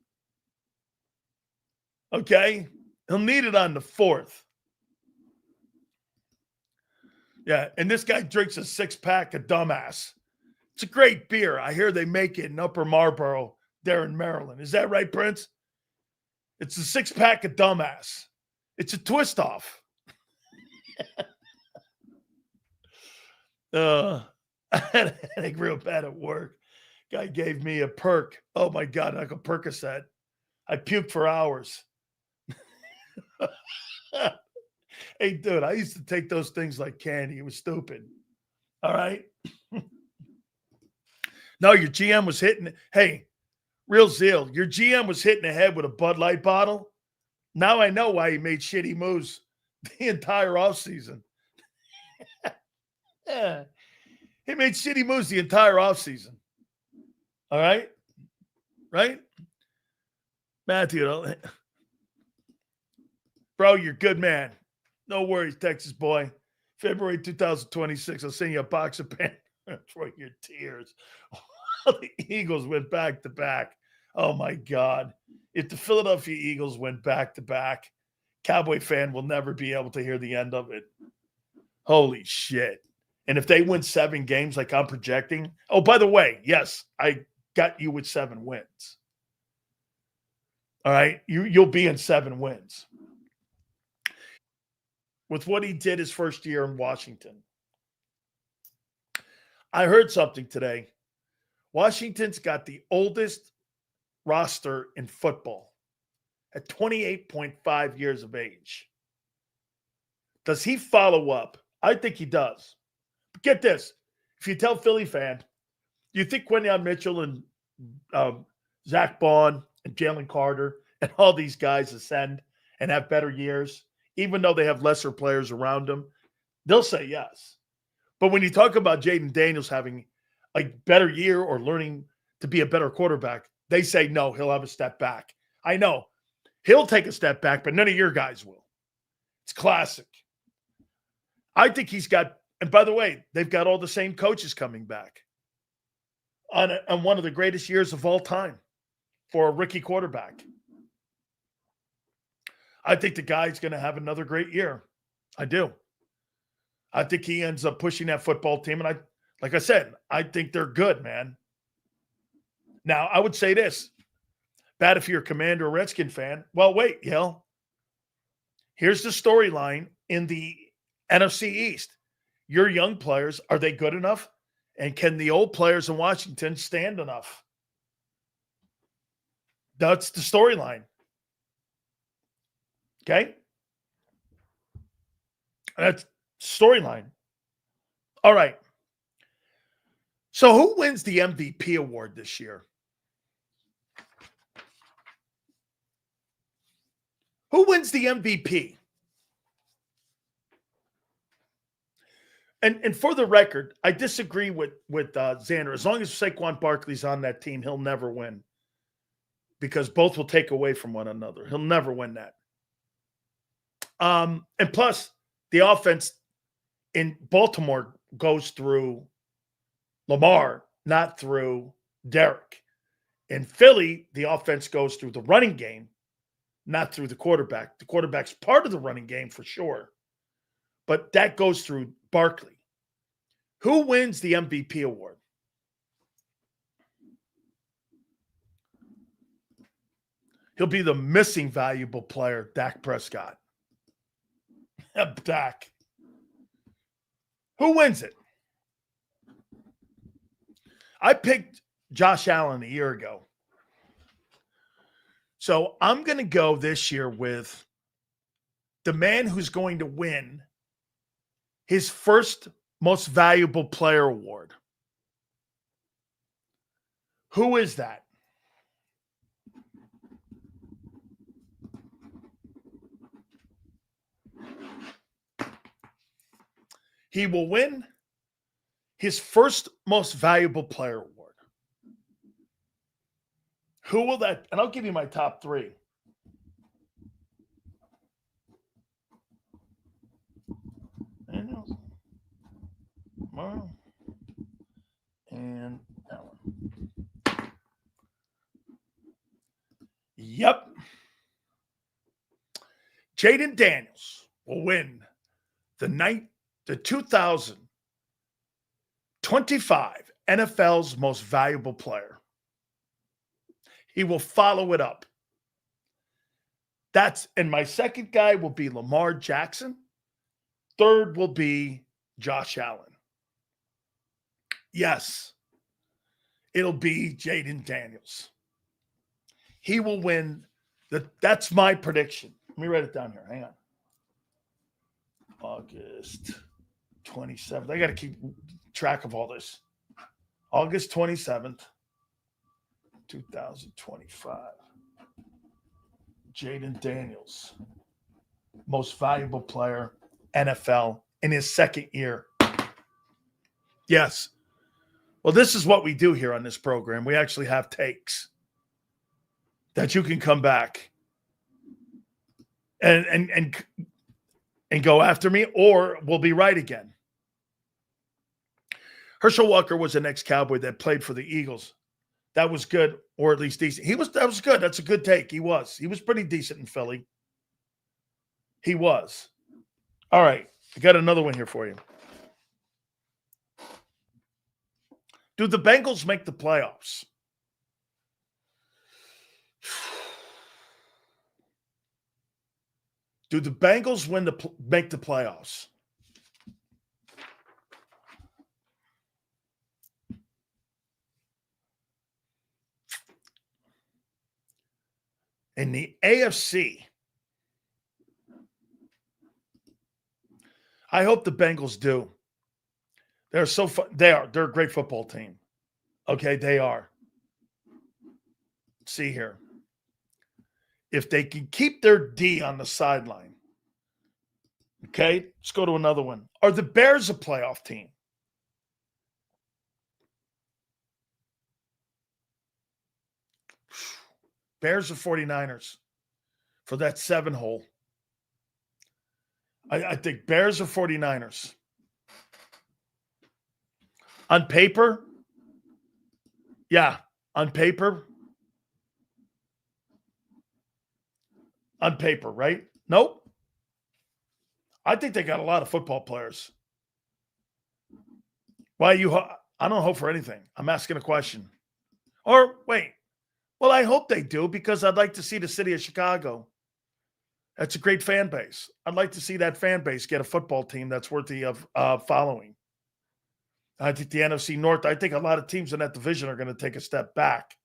Okay? He'll need it on the 4th. Yeah, and this guy drinks a 6-pack of Dumbass. It's a great beer. I hear they make it in Upper Marlboro there in Maryland. Is that right, Prince? It's a 6-pack of Dumbass. It's a twist-off. I had a headache real bad at work. Guy gave me a perk. Oh, my God, like a Percocet. I puked for hours. Hey, dude, I used to take those things like candy. It was stupid. All right? No, your GM was hitting. Hey, real zeal. Your GM was hitting the head with a Bud Light bottle. Now I know why he made shitty moves the entire offseason. Yeah. He made shitty moves the entire offseason. All right? Right? Matthew, bro, you're a good man. No worries, Texas boy. February 2026, I'll send you a box of pants for your tears. The Eagles went back-to-back. Oh, my God. If the Philadelphia Eagles went back-to-back, Cowboy fan will never be able to hear the end of it. Holy shit. And if they win 7 games like I'm projecting, oh, by the way, yes, I got you with 7 wins. All right? You'll be in 7 wins. With what he did his first year in Washington. I heard something today. Washington's got the oldest roster in football at 28.5 years of age. Does he follow up? I think he does. But get this. If you tell Philly fan, you think Quinyon Mitchell and Zach Bond and Jalen Carter and all these guys ascend and have better years, even though they have lesser players around them, they'll say yes. But when you talk about Jaden Daniels having a better year or learning to be a better quarterback, they say no, he'll have a step back. I know. He'll take a step back, but none of your guys will. It's classic. I think he's got, and by the way, they've got all the same coaches coming back on one of the greatest years of all time for a rookie quarterback. I think the guy's going to have another great year. I do. I think he ends up pushing that football team. And like I said, I think they're good, man. Now, I would say this. Bad if you're a Commander or Redskin fan. Well, wait, Yale. Here's the storyline in the NFC East. Your young players, are they good enough? And can the old players in Washington stand enough? That's the storyline. Okay? That's storyline. All right. So who wins the MVP award this year? Who wins the MVP? And for the record, I disagree with Xander. As long as Saquon Barkley's on that team, he'll never win. Because both will take away from one another. He'll never win that. And plus, the offense in Baltimore goes through Lamar, not through Derek. In Philly, the offense goes through the running game, not through the quarterback. The quarterback's part of the running game for sure, but that goes through Barkley. Who wins the MVP award? He'll be the missing valuable player, Dak Prescott. Dak. Who wins it? I picked Josh Allen a year ago. So I'm going to go this year with the man who's going to win his first most valuable player award. Who is that? He will win his first most valuable player award. Who will that? And I'll give you my top three. And that one. Yep. Jaden Daniels will win the 2025 NFL's most valuable player. He will follow it up. And my second guy will be Lamar Jackson. Third will be Josh Allen. Yes, it'll be Jaden Daniels. He will win. That's my prediction. Let me write it down here. Hang on. August 27th. I got to keep track of all this. August 27th, 2025. Jaden Daniels, most valuable player, NFL, in his second year. Yes. Well, this is what we do here on this program. We actually have takes that you can come back and go after me, or we'll be right again. Herschel Walker was an ex-Cowboy that played for the Eagles. That was good, or at least decent. That was good. That's a good take. He was pretty decent in Philly. He was. All right. I got another one here for you. Do the Bengals make the playoffs? Do the Bengals make the playoffs? In the AFC, I hope the Bengals do. They're so fun. They're a great football team. Okay, they are. Let's see here. If they can keep their D on the sideline. Okay, let's go to another one. Are the Bears a playoff team? Bears or 49ers for that 7 hole. I think Bears or 49ers. On paper, yeah, on paper, right? Nope. I think they got a lot of football players. Why I don't hope for anything. I'm asking a question. Or wait. Well, I hope they do, because I'd like to see the city of Chicago. That's a great fan base. I'd like to see that fan base get a football team that's worthy of following. I think the NFC North, I think a lot of teams in that division are going to take a step back.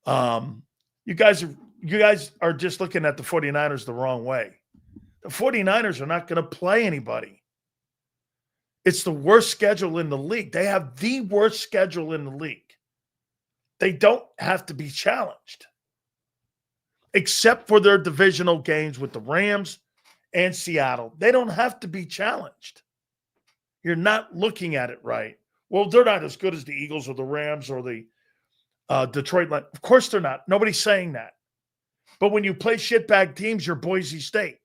You guys are just looking at the 49ers the wrong way. The 49ers are not going to play anybody. It's the worst schedule in the league. They have the worst schedule in the league. They don't have to be challenged, except for their divisional games with the Rams and Seattle. They don't have to be challenged. You're not looking at it right. Well, they're not as good as the Eagles or the Rams or the Detroit Lions. Of course they're not. Nobody's saying that. But when you play shitbag teams, you're Boise State.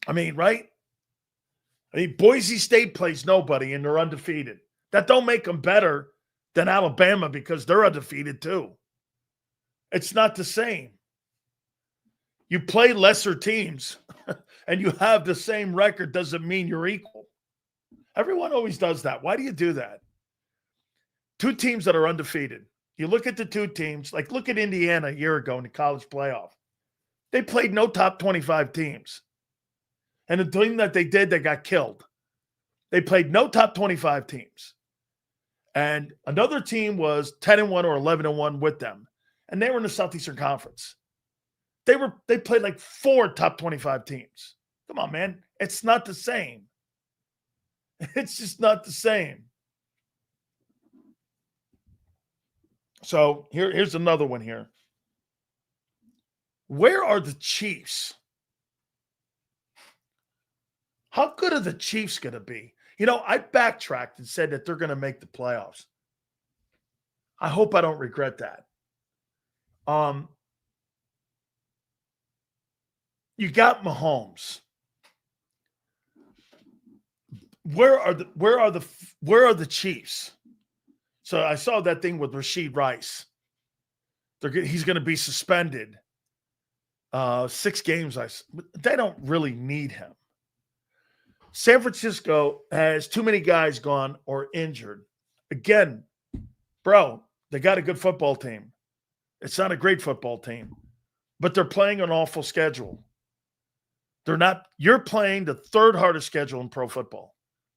I mean, right? I mean, Boise State plays nobody, and they're undefeated. That don't make them better than Alabama because they're undefeated too. It's not the same. You play lesser teams and you have the same record doesn't mean you're equal. Everyone always does that. Why do you do that? Two teams that are undefeated. You look at the two teams, like look at Indiana a year ago in the college playoff. They played no top 25 teams. And the team that they did, they got killed. They played no top 25 teams. And another team was 10-1 or 11-1 with them. And they were in the Southeastern Conference. They played like 4 top 25 teams. Come on, man. It's not the same. It's just not the same. So here's another one here. Where are the Chiefs? How good are the Chiefs going to be? You know, I backtracked and said that they're going to make the playoffs. I hope I don't regret that. You got Mahomes. Where are the Chiefs? So I saw that thing with Rashid Rice. He's going to be suspended. 6 games. They don't really need him. San Francisco has too many guys gone or injured. Again, bro, they got a good football team. It's not a great football team, but they're playing an awful schedule. You're playing the 3rd hardest schedule in pro football.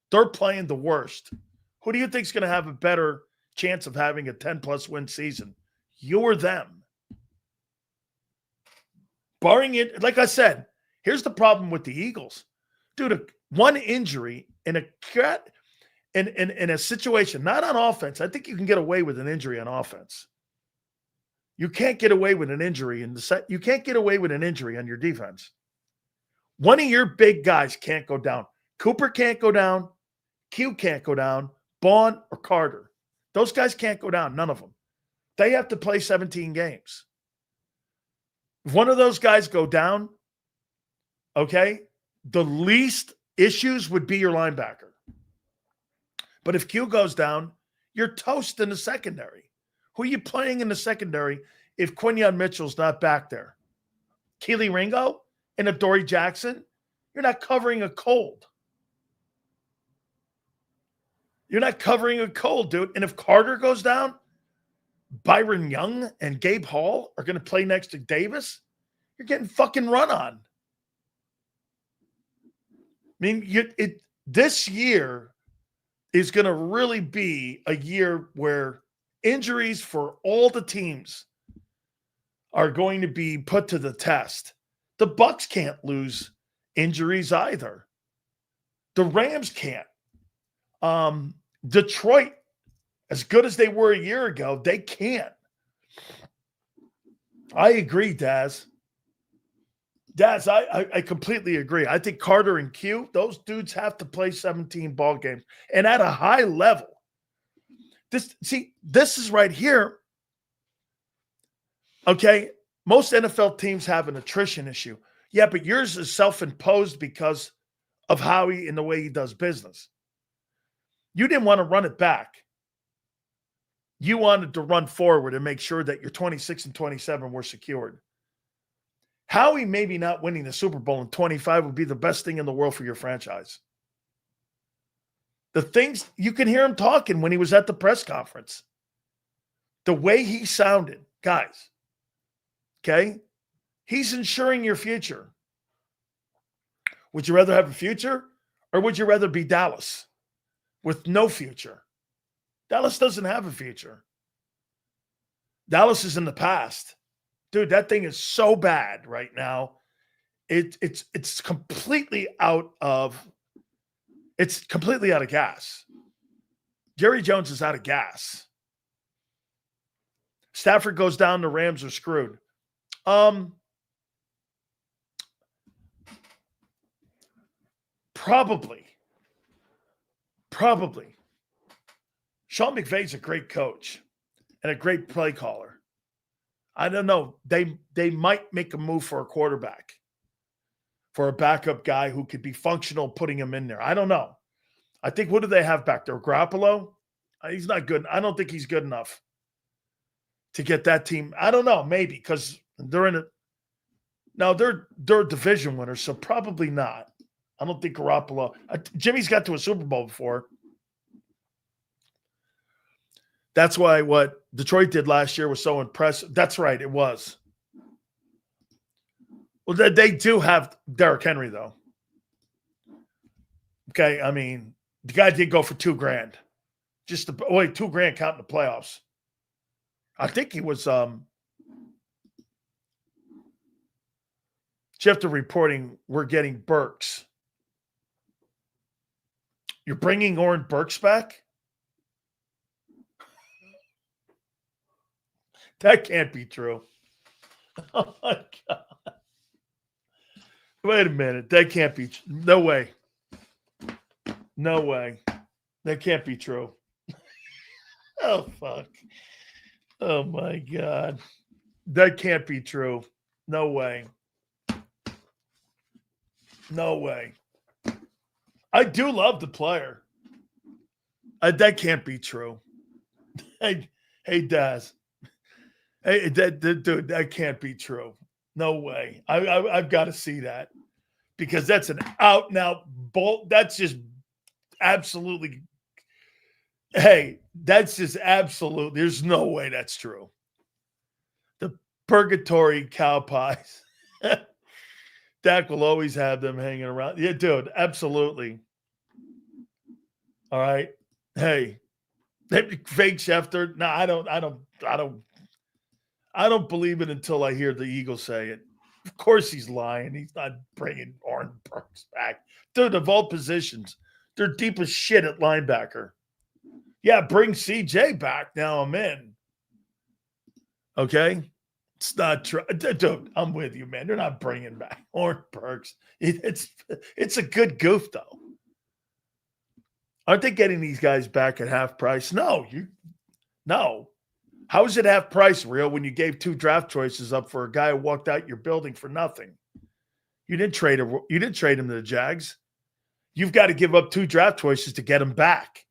They're playing the worst. Who do you think is going to have a better chance of having a 10-plus win season? You or them. Barring it, like I said, here's the problem with the Eagles. Dude, one injury in a situation, not on offense. I think you can get away with an injury on offense. You can't get away with an injury you can't get away with an injury on your defense. One of your big guys can't go down. Cooper can't go down. Q can't go down. Bond or Carter. Those guys can't go down. None of them. They have to play 17 games. If one of those guys go down, okay, the least issues would be your linebacker. But if Q goes down, you're toast in the secondary. Who are you playing in the secondary if Quinyon Mitchell's not back there? Keely Ringo and Adoree Jackson? You're not covering a cold. You're not covering a cold, dude. And if Carter goes down, Byron Young and Gabe Hall are going to play next to Davis. You're getting fucking run on. I mean, this year is going to really be a year where injuries for all the teams are going to be put to the test. The Bucs can't lose injuries either. The Rams can't. Detroit, as good as they were a year ago, they can't. I agree, Daz. Daz, I completely agree. I think Carter and Q, those dudes have to play 17 ball games and at a high level. This is right here. Okay, most NFL teams have an attrition issue. Yeah, but yours is self-imposed because of Howie and the way he does business. You didn't want to run it back. You wanted to run forward and make sure that your 26 and 27 were secured. Howie maybe not winning the Super Bowl in 25 would be the best thing in the world for your franchise. The things, you can hear him talking when he was at the press conference. The way he sounded, guys, okay? He's ensuring your future. Would you rather have a future or would you rather be Dallas with no future? Dallas doesn't have a future. Dallas is in the past. Dude, that thing is so bad right now. It's completely out of gas. Jerry Jones is out of gas. Stafford goes down, the Rams are screwed. Probably. Sean McVay's a great coach and a great play caller. I don't know. They might make a move for a quarterback. for a backup guy who could be functional, putting him in there. I don't know. I think, what do they have back there? Garoppolo? He's not good. I don't think he's good enough to get that team. I don't know. Maybe because they're in a – now they're division winners, so probably not. I don't think Garoppolo – Jimmy's got to a Super Bowl before. That's why what Detroit did last year was so impressive. That's right. It was. Well, they do have Derrick Henry, though. Okay, I mean, the guy did go for $2,000. Just $2,000 counting the playoffs. I think he was Schefter reporting we're getting Burks. You're bringing Oren Burks back? That can't be true. Oh, my God. Wait a minute. That can't be – no way. No way. That can't be true. Oh, fuck. Oh, my God. That can't be true. No way. No way. I do love the player. That can't be true. Hey, Daz. Hey, dude, that can't be true. No way. I've got to see that because that's an out-and-out bolt. That's just absolutely. Hey, that's just absolute. There's no way that's true. The purgatory cow pies. Dak will always have them hanging around. Yeah, dude, absolutely. All right. Hey, fake Schefter. No, I don't believe it until I hear the Eagles say it. Of course he's lying. He's not bringing Oren Burks back. Dude, of all positions, they're deep as shit at linebacker. Yeah, bring CJ back. Now I'm in. Okay? It's not true. Dude, I'm with you, man. They're not bringing back Oren Burks. It's a good goof, though. Aren't they getting these guys back at half price? No. How is it half price, real, when you gave 2 draft choices up for a guy who walked out your building for nothing? You didn't trade him. You didn't trade him to the Jags. You've got to give up 2 draft choices to get him back.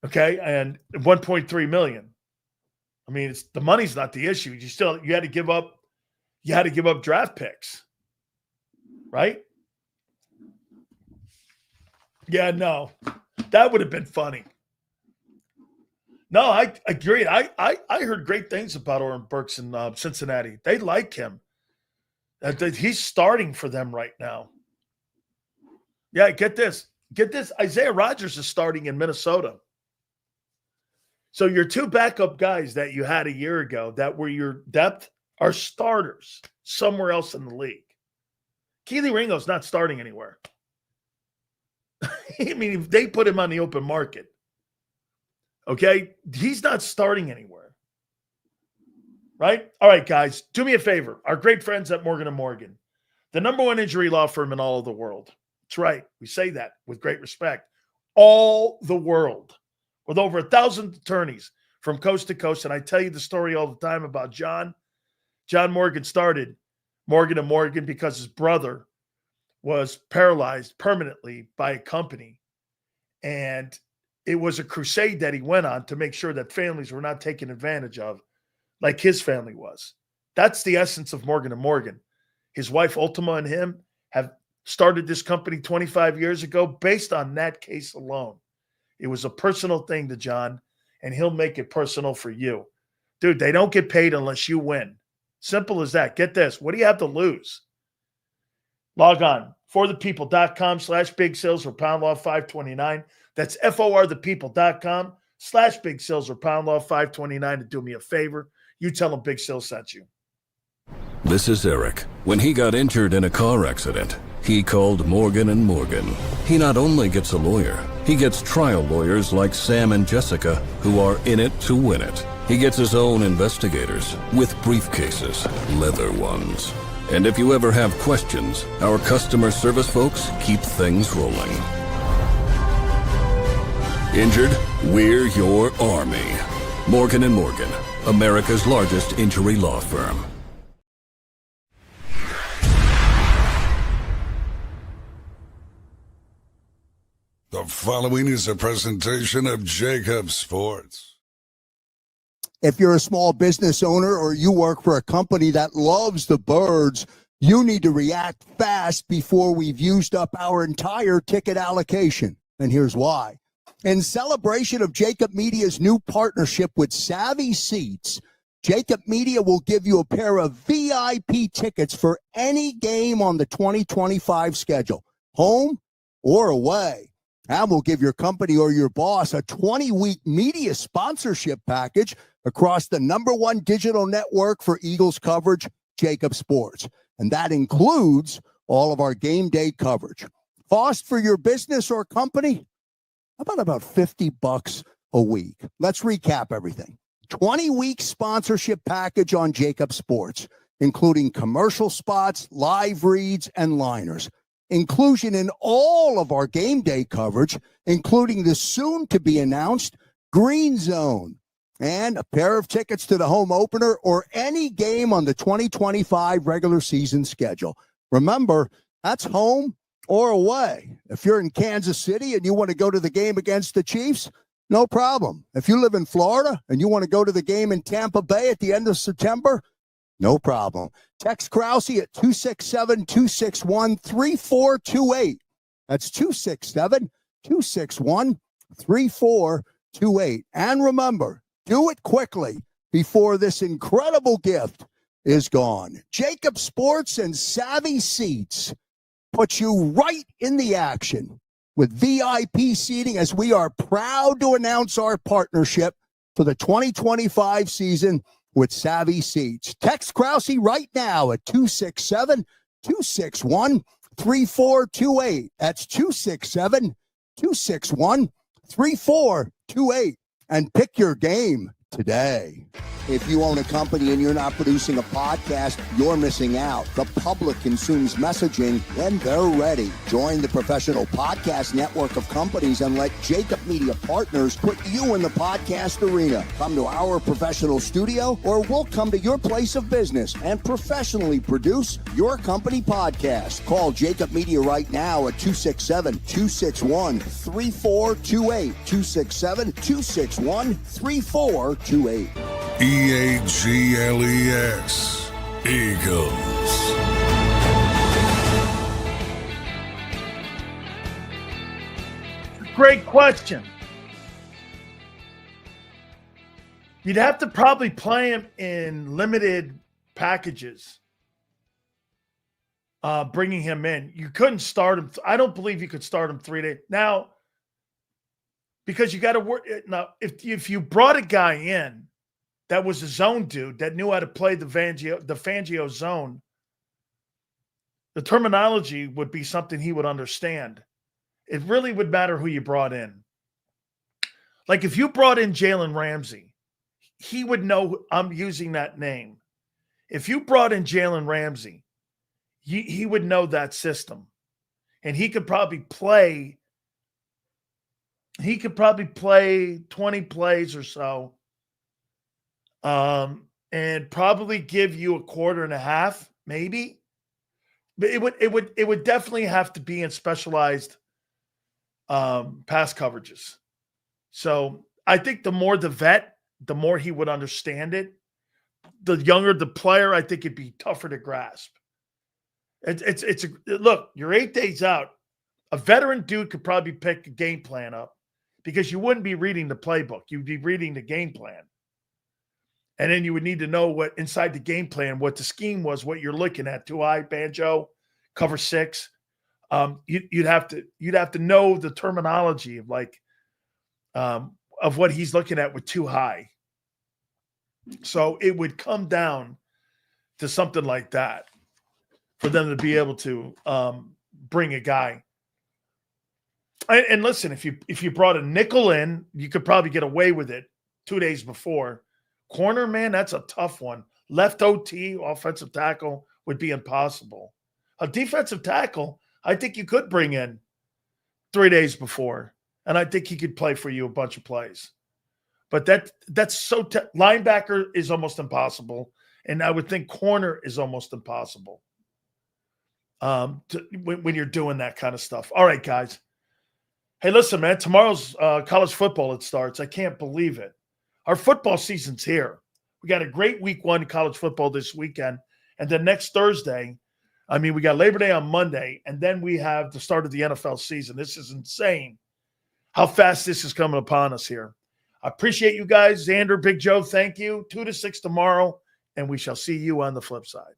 Okay, and $1.3 million. I mean, the money's not the issue. You had to give up. You had to give up draft picks, right? Yeah, no, that would have been funny. No, I agree. I heard great things about Oren Burks in Cincinnati. They like him. He's starting for them right now. Yeah, get this. Isaiah Rodgers is starting in Minnesota. So your 2 backup guys that you had a year ago that were your depth are starters somewhere else in the league. Keely Ringo's not starting anywhere. I mean, they put him on the open market. Okay? He's not starting anywhere. Right? All right, guys, do me a favor. Our great friends at Morgan & Morgan, the #1 injury law firm in all of the world. That's right. We say that with great respect. All the world. With over 1,000 attorneys from coast to coast. And I tell you the story all the time about John. John Morgan started Morgan & Morgan because his brother was paralyzed permanently by a company. And it was a crusade that he went on to make sure that families were not taken advantage of like his family was. That's the essence of Morgan & Morgan. His wife, Ultima, and him have started this company 25 years ago based on that case alone. It was a personal thing to John, and he'll make it personal for you. Dude, they don't get paid unless you win. Simple as that. Get this. What do you have to lose? Log on. forthepeople.com/big sales or pound law 529. That's forthepeople.com/big sales or pound law 529 to do me a favor. You tell them Big Sales sent you. This is Eric. When he got injured in a car accident, he called Morgan & Morgan. He not only gets a lawyer, he gets trial lawyers like Sam and Jessica who are in it to win it. He gets his own investigators with briefcases, leather ones. And if you ever have questions, our customer service folks keep things rolling. Injured? We're your army. Morgan & Morgan, America's largest injury law firm. The following is a presentation of JAKIB Sports. If you're a small business owner or you work for a company that loves the birds, you need to react fast before we've used up our entire ticket allocation. And here's why. In celebration of JAKIB Media's new partnership with Savvy Seats, JAKIB Media will give you a pair of VIP tickets for any game on the 2025 schedule, home or away. And we'll give your company or your boss a 20-week media sponsorship package across the #1 digital network for Eagles coverage, JAKIB Sports. And that includes all of our game day coverage. Cost for your business or company? About $50 a week. Let's recap everything. 20-week sponsorship package on JAKIB Sports, including commercial spots, live reads, and liners. Inclusion in all of our game day coverage, including the soon-to-be-announced Green Zone, and a pair of tickets to the home opener or any game on the 2025 regular season schedule. Remember, that's home or away. If you're in Kansas City and you want to go to the game against the Chiefs, no problem. If you live in Florida and you want to go to the game in Tampa Bay at the end of September, no problem. Text Krause at 267-261-3428. That's 267-261-3428. And remember, do it quickly before this incredible gift is gone. JAKIB Sports and Savvy Seats put you right in the action with VIP seating as we are proud to announce our partnership for the 2025 season with Savvy Seats. Text Krause right now at 267-261-3428. That's 267-261-3428. And pick your game today. If you own a company and you're not producing a podcast, you're missing out. The public consumes messaging when they're ready. Join the professional podcast network of companies and let JAKIB Media Partners put you in the podcast arena. Come to our professional studio or we'll come to your place of business and professionally produce your company podcast. Call JAKIB Media right now at 267-261-3428. 267-261-3428. EAGLES, Eagles. Great question. You'd have to probably play him in limited packages, bringing him in. You couldn't start him. I don't believe you could start him 3 days. Now, because you got to work. Now, if you brought a guy in that was a zone dude that knew how to play the Fangio zone, the terminology would be something he would understand. It really would matter who you brought in. Like if you brought in Jalen Ramsey, he would know I'm using that name. If you brought in Jalen Ramsey, he would know that system. And he could probably play 20 plays or so. And probably give you a quarter and a half, maybe. But it would definitely have to be in specialized pass coverages. So I think the more the vet, the more he would understand it. The younger the player, I think it'd be tougher to grasp. Look, you're 8 days out. A veteran dude could probably pick a game plan up because you wouldn't be reading the playbook. You'd be reading the game plan. And then you would need to know what inside the game plan, what the scheme was, what you're looking at. 2-eye, banjo, cover 6. You'd have to know the terminology of of what he's looking at with 2-high. So it would come down to something like that for them to be able to bring a guy. And listen, if you brought a nickel in, you could probably get away with it 2 days before. Corner, man, that's a tough one. Left OT, offensive tackle, would be impossible. A defensive tackle, I think you could bring in 3 days before, and I think he could play for you a bunch of plays. But that's so linebacker is almost impossible, and I would think corner is almost impossible when you're doing that kind of stuff. All right, guys. Hey, listen, man, tomorrow's college football, it starts. I can't believe it. Our football season's here. We got a great week 1 college football this weekend. And then next Thursday, we got Labor Day on Monday, and then we have the start of the NFL season. This is insane how fast this is coming upon us here. I appreciate you guys. Xander, Big Joe, thank you. 2 to 6 tomorrow, and we shall see you on the flip side.